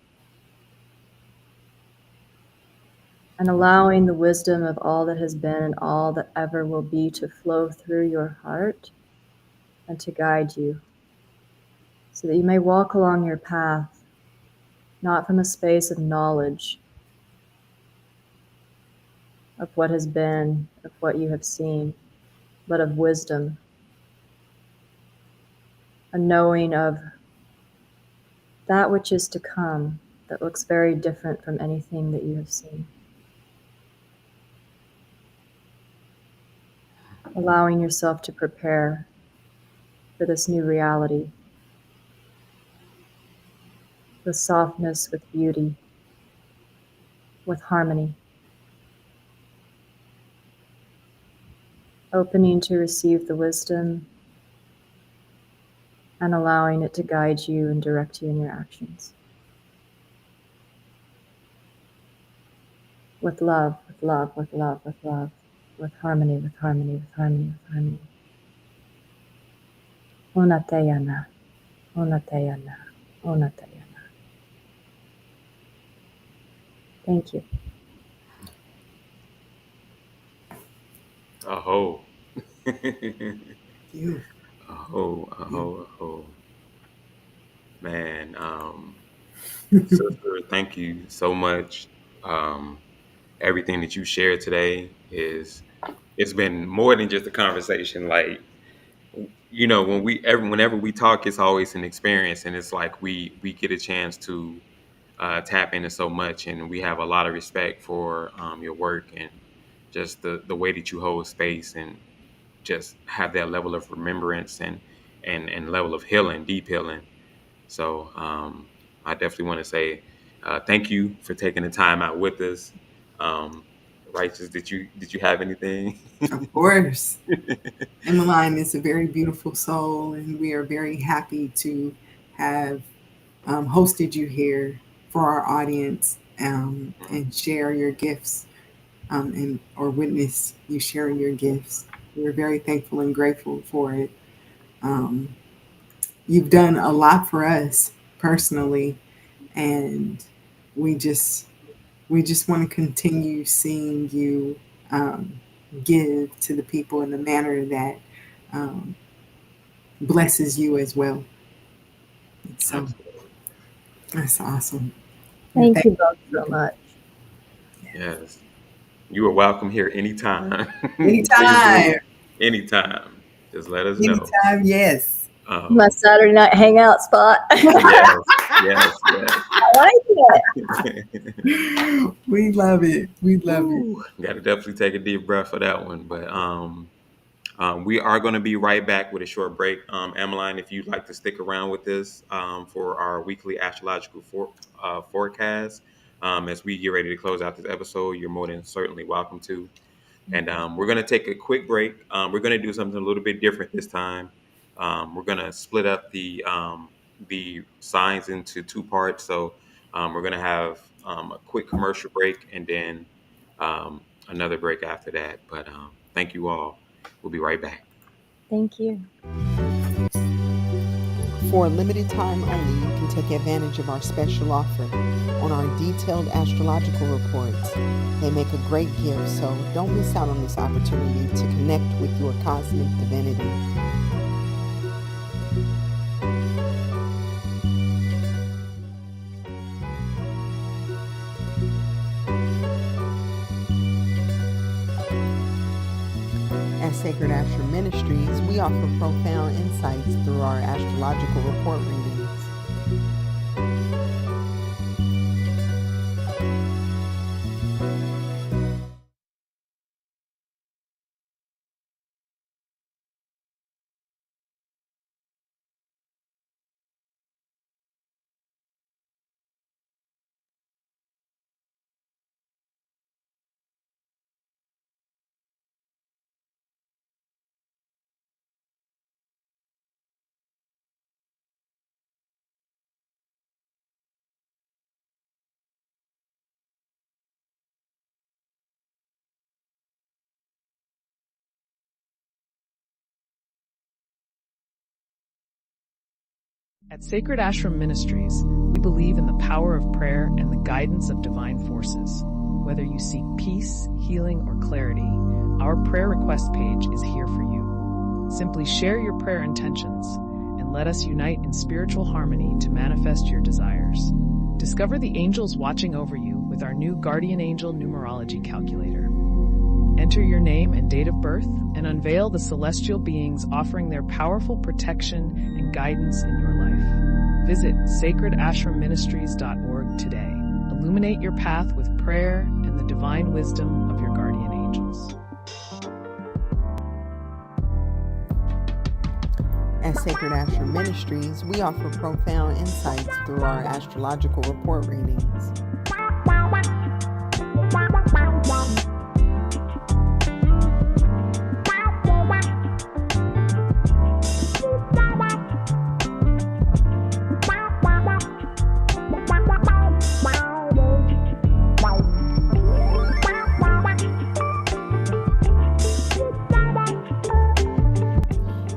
and allowing the wisdom of all that has been and all that ever will be to flow through your heart and to guide you, so that you may walk along your path, not from a space of knowledge of what has been, of what you have seen, but of wisdom, a knowing of that which is to come that looks very different from anything that you have seen. allowing yourself to prepare for this new reality with softness, with beauty, with harmony. Opening to receive the wisdom and allowing it to guide you and direct you in your actions. With love, with love, with love, with love, with harmony, with harmony, with harmony, with harmony. Onatayana, onatayana, onatayana. Thank you. Aho. You. Aho. Man, sister, thank you so much. Everything that you shared today it's been more than just a conversation. Like, whenever we talk, it's always an experience, and it's like we get a chance to tap into so much, and we have a lot of respect for your work and just the way that you hold space and just have that level of remembrance and level of healing, deep healing. So I definitely want to say thank you for taking the time out with us. Righteous, did you have anything? Of course. Emmeline is a very beautiful soul, and we are very happy to have hosted you here for our audience and share your gifts or witness you sharing your gifts. We're very thankful and grateful for it. You've done a lot for us personally, and we just want to continue seeing you give to the people in a manner that blesses you as well. So that's awesome. Thank you both so much. Yes. You are welcome here anytime. Anytime. Anytime. Just let us know. Anytime, yes. My Saturday night hangout spot. Yes. I like it. We love it. We love it. Got to definitely take a deep breath for that one. But we are going to be right back with a short break. Emmeline, if you'd like to stick around with us for our weekly astrological forecast, as we get ready to close out this episode, you're more than certainly welcome to. And we're going to take a quick break. We're going to do something a little bit different this time. We're going to split up the signs into two parts. So we're going to have a quick commercial break and then another break after that. But thank you all. We'll be right back. Thank you. For a limited time only, you can take advantage of our special offer on our detailed astrological reports. They make a great gift, so don't miss out on this opportunity to connect with your cosmic divinity. At Sacred Ashram Ministries, we offer profound insights through our astrological report readings. At Sacred Ashram Ministries, we believe in the power of prayer and the guidance of divine forces. Whether you seek peace, healing, or clarity, our prayer request page is here for you. Simply share your prayer intentions and let us unite in spiritual harmony to manifest your desires. Discover the angels watching over you with our new Guardian Angel Numerology Calculator. Enter your name and date of birth and unveil the celestial beings offering their powerful protection and guidance in your life. Visit sacredashramministries.org today. Illuminate your path with prayer and the divine wisdom of your guardian angels. At Sacred Ashram Ministries, we offer profound insights through our astrological report readings.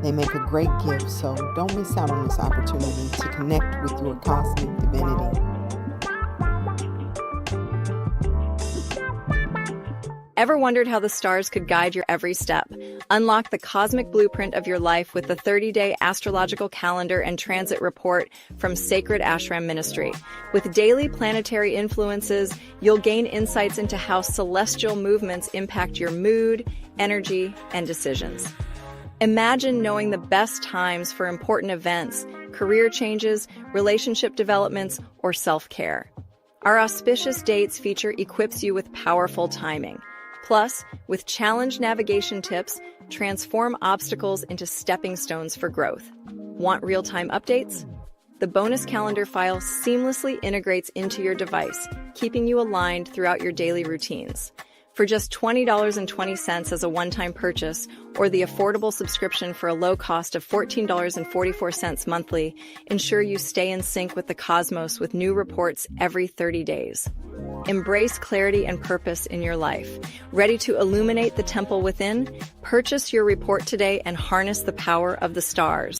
They make a great gift, so don't miss out on this opportunity to connect with your cosmic divinity. Ever wondered how the stars could guide your every step? Unlock the cosmic blueprint of your life with the 30-day astrological calendar and transit report from Sacred Ashram Ministry. With daily planetary influences, you'll gain insights into how celestial movements impact your mood, energy, and decisions. Imagine knowing the best times for important events, career changes, relationship developments, or self-care. Our auspicious dates feature equips you with powerful timing. Plus, with challenge navigation tips, transform obstacles into stepping stones for growth. Want real-time updates? The bonus calendar file seamlessly integrates into your device, keeping you aligned throughout your daily routines. For just $20.20 as a one-time purchase, or the affordable subscription for a low cost of $14.44 monthly, ensure you stay in sync with the cosmos with new reports every 30 days. Embrace clarity and purpose in your life. Ready to illuminate the temple within? Purchase your report today and harness the power of the stars.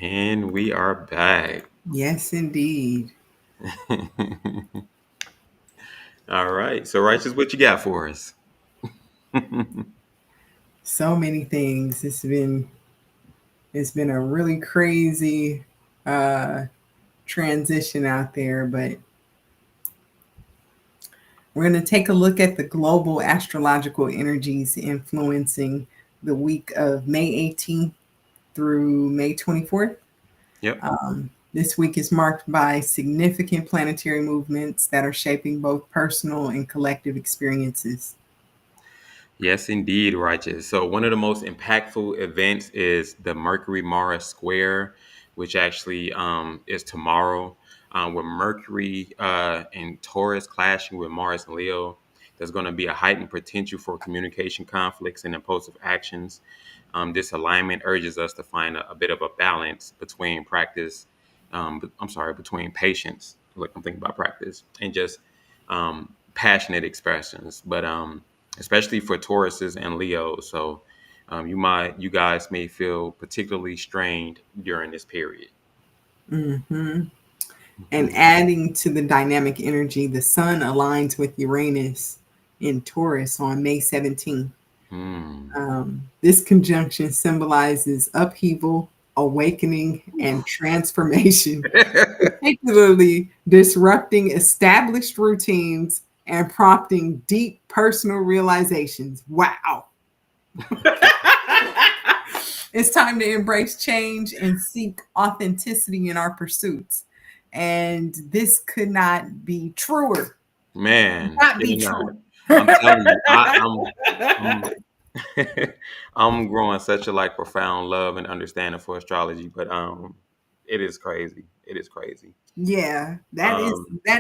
And we are back. Yes, indeed. All right. So, Righteous, what you got for us? So many things. It's been a really crazy transition out there, but we're going to take a look at the global astrological energies influencing the week of May 18th through May 24th. Yep. This week is marked by significant planetary movements that are shaping both personal and collective experiences. Yes, indeed, Righteous. So one of the most impactful events is the Mercury-Mars square, which actually is tomorrow, with Mercury in Taurus clashing with Mars and Leo. There's going to be a heightened potential for communication conflicts and impulsive actions. This alignment urges us to find a bit of a balance between practice, between patience, like I'm thinking about practice, and just passionate expressions. But especially for Tauruses and Leos. So you guys may feel particularly strained during this period. Mm-hmm. And adding to the dynamic energy, the sun aligns with Uranus in Taurus on May 17th. This conjunction symbolizes upheaval, awakening, and transformation, particularly disrupting established routines and prompting deep personal realizations. Wow. It's time to embrace change and seek authenticity in our pursuits. And this could not be truer. Man, Not be truer. I'm telling you, I'm growing such a profound love and understanding for astrology, but it is crazy. It is crazy. Yeah, that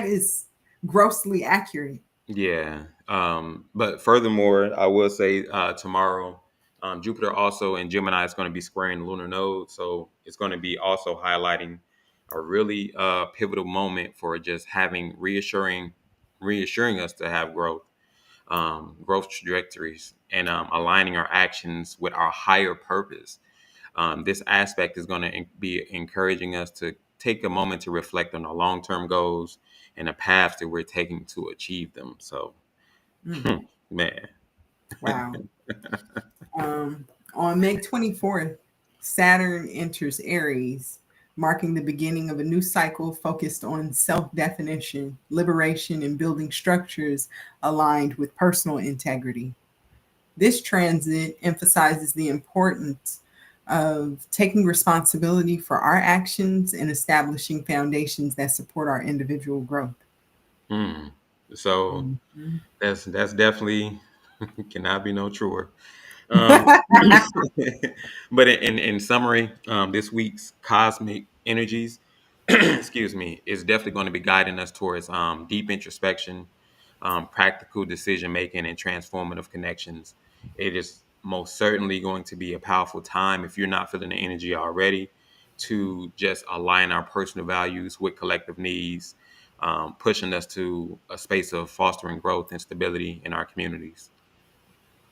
is grossly accurate. Yeah. But furthermore, I will say tomorrow, Jupiter also in Gemini is going to be squaring the lunar node. So it's going to be also highlighting a really pivotal moment for just having reassuring us to have growth trajectories and aligning our actions with our higher purpose. This aspect is going to be encouraging us to take a moment to reflect on our long-term goals and the paths that we're taking to achieve them. So, man. Wow. On May 24th, Saturn enters Aries, marking the beginning of a new cycle focused on self-definition, liberation, and building structures aligned with personal integrity. This transit emphasizes the importance of taking responsibility for our actions and establishing foundations that support our individual growth. Hmm. So Mhm. that's definitely cannot be no truer. Um, but in summary, this week's cosmic energies, excuse me, is definitely going to be guiding us towards deep introspection, practical decision making, and transformative connections. It is most certainly going to be a powerful time if you're not feeling the energy already to just align our personal values with collective needs, pushing us to a space of fostering growth and stability in our communities.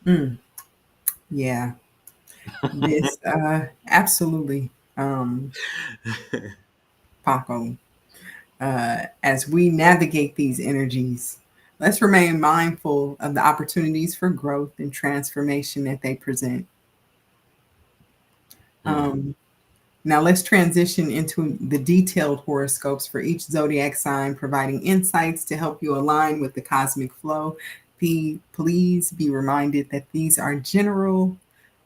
Mm, yeah, this absolutely, Paco. As we navigate these energies, let's remain mindful of the opportunities for growth and transformation that they present. Hmm. Um, Now let's transition into the detailed horoscopes for each zodiac sign, providing insights to help you align with the cosmic flow. Please be reminded that these are general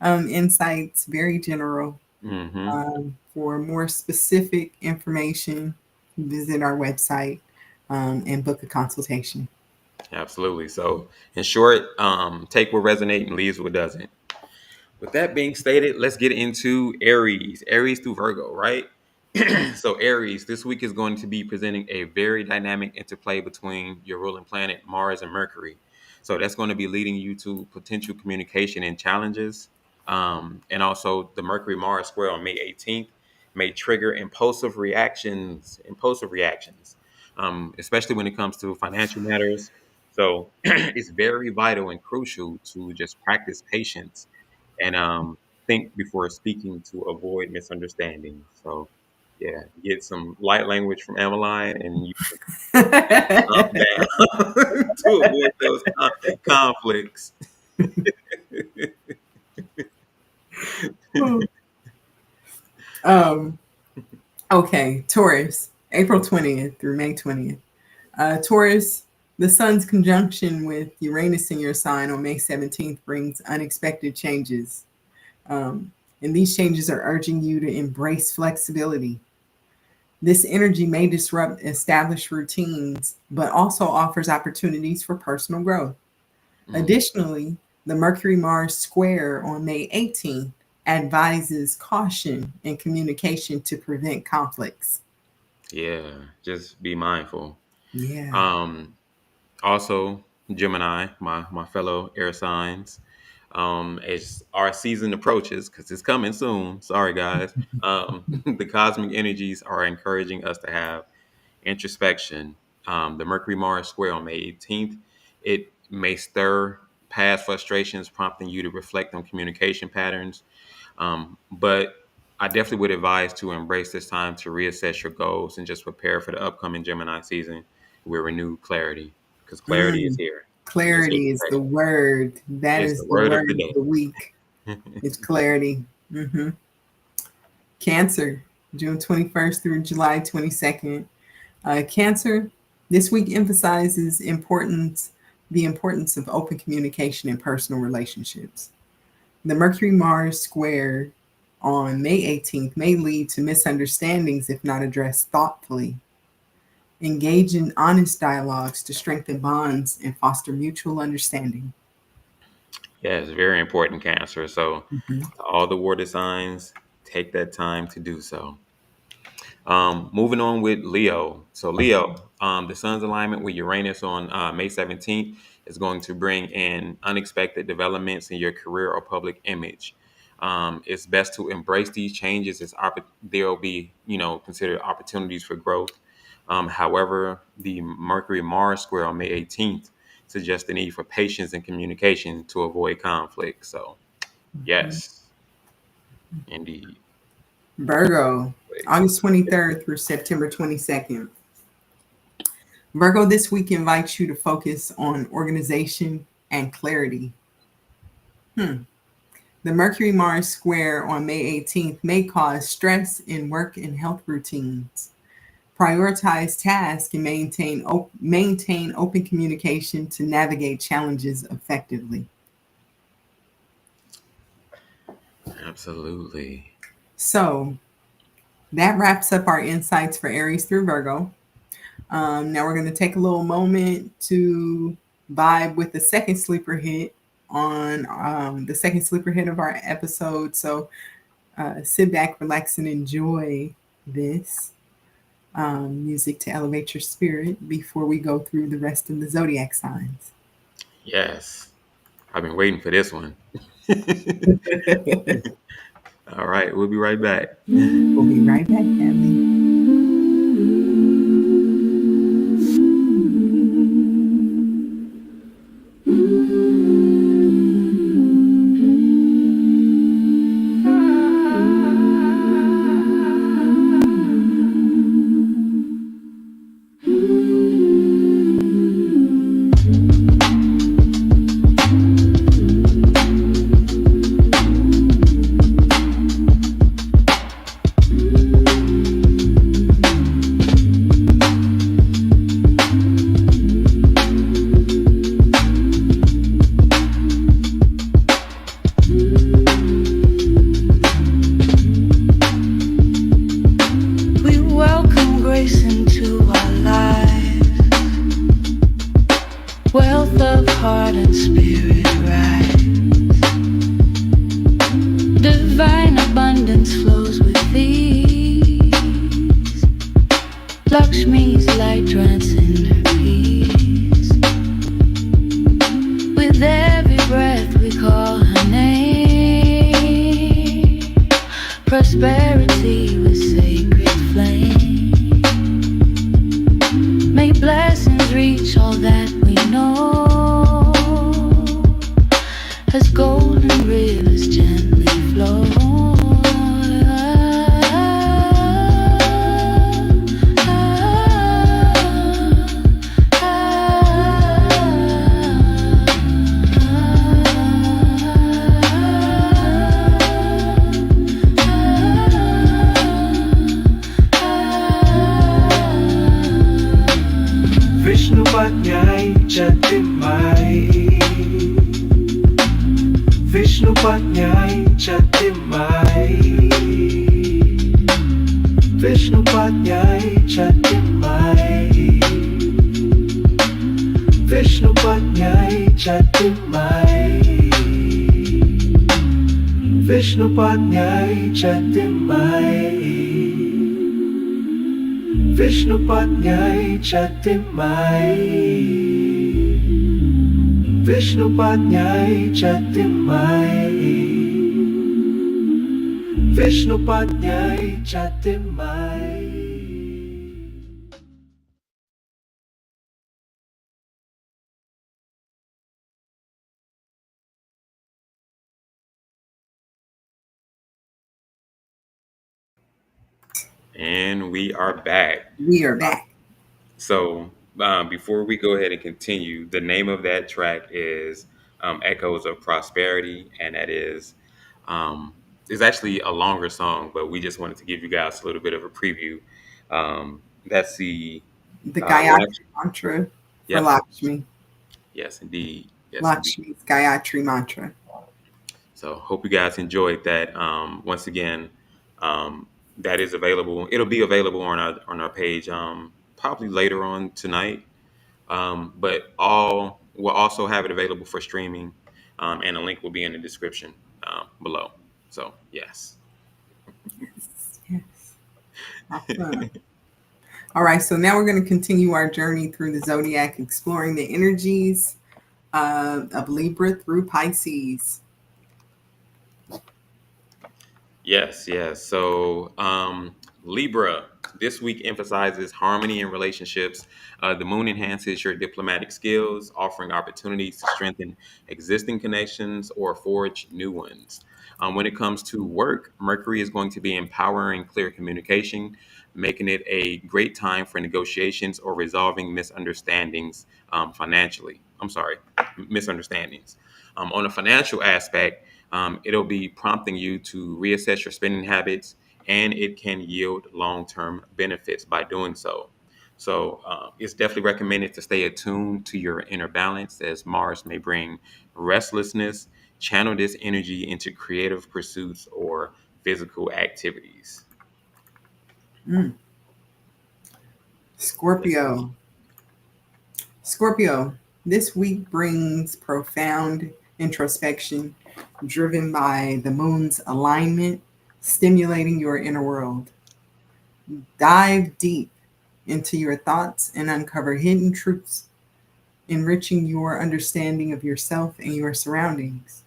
insights, very general. Hmm. For more specific information, visit our website and book a consultation. Absolutely. So, in short, take what resonates and leaves what doesn't. With that being stated, let's get into Aries. Aries through Virgo, right? So, Aries, this week is going to be presenting a very dynamic interplay between your ruling planet, Mars, and Mercury. So, that's going to be leading you to potential communication and challenges. And also, the Mercury Mars square on May 18th may trigger impulsive reactions, especially when it comes to financial matters. So, it's very vital and crucial to just practice patience and think before speaking to avoid misunderstandings. So, yeah, get some light language from Emmeline, and you calm down to avoid those conflicts. um, okay, Taurus, April 20th through May 20th. Taurus, the sun's conjunction with Uranus in your sign on May 17th brings unexpected changes. Um, and these changes are urging you to embrace flexibility. This energy may disrupt established routines, but also offers opportunities for personal growth. Mm, Additionally, the Mercury Mars square on May 18th advises caution in communication to prevent conflicts. yeah, just be mindful. Yeah. Um, Also, Gemini, my fellow air signs, as our season approaches, because it's coming soon. Sorry, guys. The cosmic energies are encouraging us to have introspection. The Mercury Mars square on May 18th, it may stir past frustrations, prompting you to reflect on communication patterns. But I definitely would advise to embrace this time to reassess your goals and just prepare for the upcoming Gemini season with renewed clarity, because clarity is Mm, here and it's here clarity to is the stay. word. That It's is the the word of word the of the week. day. It's clarity. Hmm. Cancer, June 21st through July 22nd. Cancer, this week emphasizes the importance of open communication in personal relationships. The Mercury Mars square on May 18th may lead to misunderstandings if not addressed thoughtfully. Engage in honest dialogues to strengthen bonds and foster mutual understanding. Yeah, it's very important, Cancer. So, Mhm. to all the water signs, take that time to do so. Moving on with Leo. So Leo, the sun's alignment with Uranus on May 17th is going to bring in unexpected developments in your career or public image. It's best to embrace these changes as there will be, considered opportunities for growth. However, the Mercury Mars square on May 18th suggests the need for patience and communication to avoid conflict. So, yes, indeed. Virgo, August 23rd through September 22nd. Virgo this week invites you to focus on organization and clarity. The Mercury Mars square on May 18th may cause stress in work and health routines. Prioritize tasks and maintain open communication to navigate challenges effectively. Absolutely. So that wraps up our insights for Aries through Virgo. Now we're going to take a little moment to vibe with the second sleeper hit on the second sleeper hit of our episode. So sit back, relax, and enjoy this music to elevate your spirit before we go through the rest of the zodiac signs. Yes. I've been waiting for this one. All right. We'll be right back. We'll be right back, family. And we are back. We are back. So before we go ahead and continue, the name of that track is Echoes of Prosperity, and that is actually a longer song, but we just wanted to give you guys a little bit of a preview. That's the Gayatri mantra for Yep. Lakshmi. Yes, indeed. Yes, indeed. Lakshmi's Gayatri mantra. So hope you guys enjoyed that. Once again, that is available. It'll be available on our page probably later on tonight. But we'll also have it available for streaming, and a link will be in the description below. So yes. Yes. Awesome. All right, so now we're going to continue our journey through the zodiac, exploring the energies of Libra through Pisces. Yes, yes. So Libra this week emphasizes harmony in relationships. The moon enhances your diplomatic skills, offering opportunities to strengthen existing connections or forge new ones. When it comes to work, Mercury is going to be empowering clear communication, making it a great time for negotiations or resolving misunderstandings financially. I'm sorry, misunderstandings. On a financial aspect, it'll be prompting you to reassess your spending habits, and it can yield long-term benefits by doing so. So it's definitely recommended to stay attuned to your inner balance, as Mars may bring restlessness, channel this energy into creative pursuits or physical activities. Scorpio. Scorpio, this week brings profound introspection driven by the moon's alignment, stimulating your inner world. Dive deep into your thoughts and uncover hidden truths, enriching your understanding of yourself and your surroundings.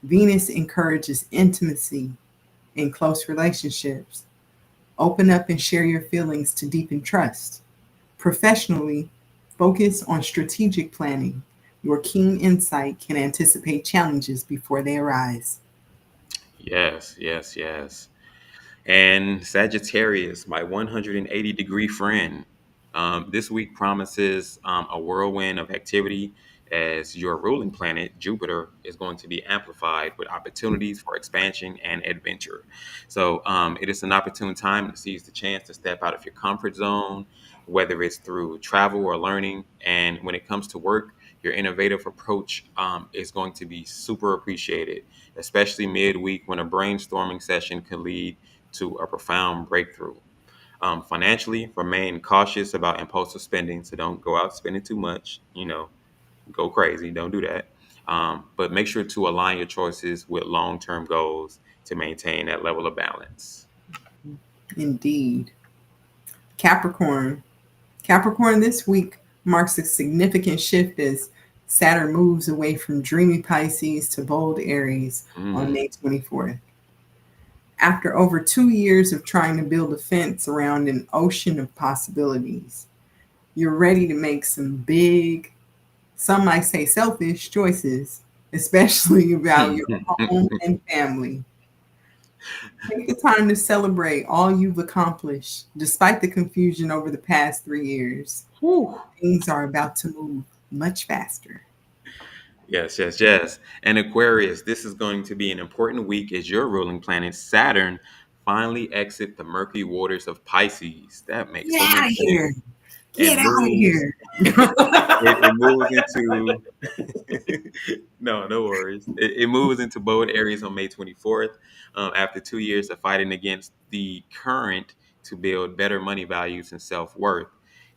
Venus encourages intimacy in close relationships. Open up and share your feelings to deepen trust. Professionally, focus on strategic planning. Your keen insight can anticipate challenges before they arise. Yes, yes, yes. And Sagittarius, my 180-degree friend. This week promises a whirlwind of activity as your ruling planet, Jupiter, is going to be amplified with opportunities for expansion and adventure. So it is an opportune time to seize the chance to step out of your comfort zone, whether it's through travel or learning. And when it comes to work, your innovative approach is going to be super appreciated, especially midweek when a brainstorming session could lead to a profound breakthrough. Financially, remain cautious about impulsive spending, so don't go out spending too much. Go crazy. Don't do that. But make sure to align your choices with long-term goals to maintain that level of balance. Indeed. Capricorn. Capricorn this week marks a significant shift as Saturn moves away from dreamy Pisces to bold Aries on May 24th. After over 2 years of trying to build a fence around an ocean of possibilities, you're ready to make some big, some might say selfish choices, especially about your home and family. Take the time to celebrate all you've accomplished, despite the confusion over the past 3 years. Things are about to move much faster. Yes, yes, yes. And Aquarius, this is going to be an important week as your ruling planet, Saturn, finally exit the murky waters of Pisces. That makes Get so out much of sense. here. And Get out of moves here. it moves into no worries. It moves into bold areas on May 24th after 2 years of fighting against the current to build better money values and self-worth.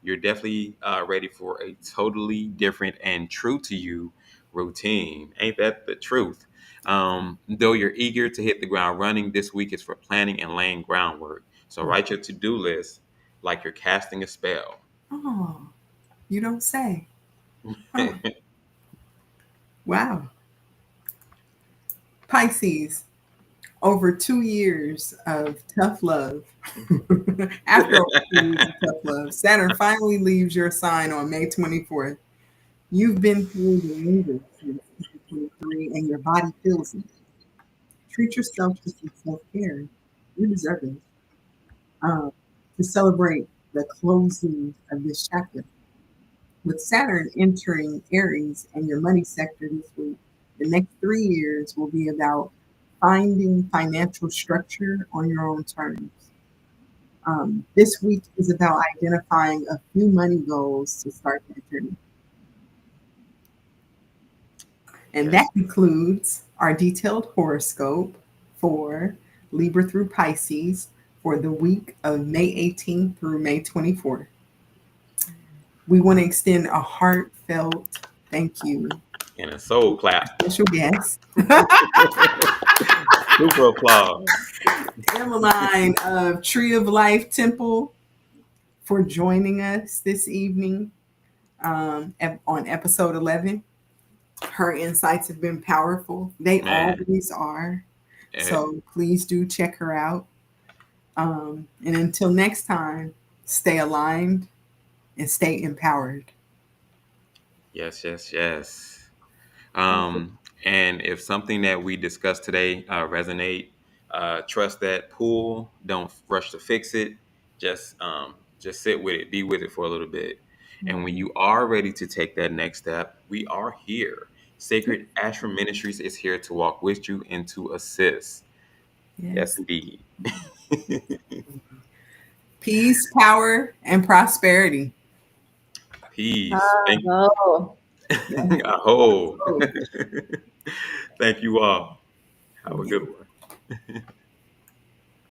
You're definitely ready for a totally different and true to you routine. Ain't that the truth? Though you're eager to hit the ground running, this week is for planning and laying groundwork. So write your to-do list like you're casting a spell. Oh, you don't say. Oh, wow. Pisces, over 2 years of tough love. After over 2 years of tough love, Saturn finally leaves your sign on May 24th. You've been through the ringer since 2023 and your body feels it. Treat yourself to some self-care. You deserve it. To celebrate the closing of this chapter. With Saturn entering Aries and your money sector this week, the next 3 years will be about finding financial structure on your own terms. This week is about identifying a few money goals to start that journey. And that concludes our detailed horoscope for Libra through Pisces for the week of May 18th through May 24th. We want to extend a heartfelt thank you And a soul clap. special guest, Super applause. Emmeline of Tree of Life Temple, for joining us this evening on episode 11. Her insights have been powerful. They always are. So please do check her out. And until next time, stay aligned and stay empowered. Yes, yes, yes. And if something that we discussed today resonate, trust that pull. Don't rush to fix it. Just sit with it. Be with it for a little bit. And when you are ready to take that next step, we are here. Sacred Ashram Ministries is here to walk with you and to assist. Yes, indeed. Peace, power, and prosperity. Peace. Thank you. Oh. Aho. Thank you all. Have a good one.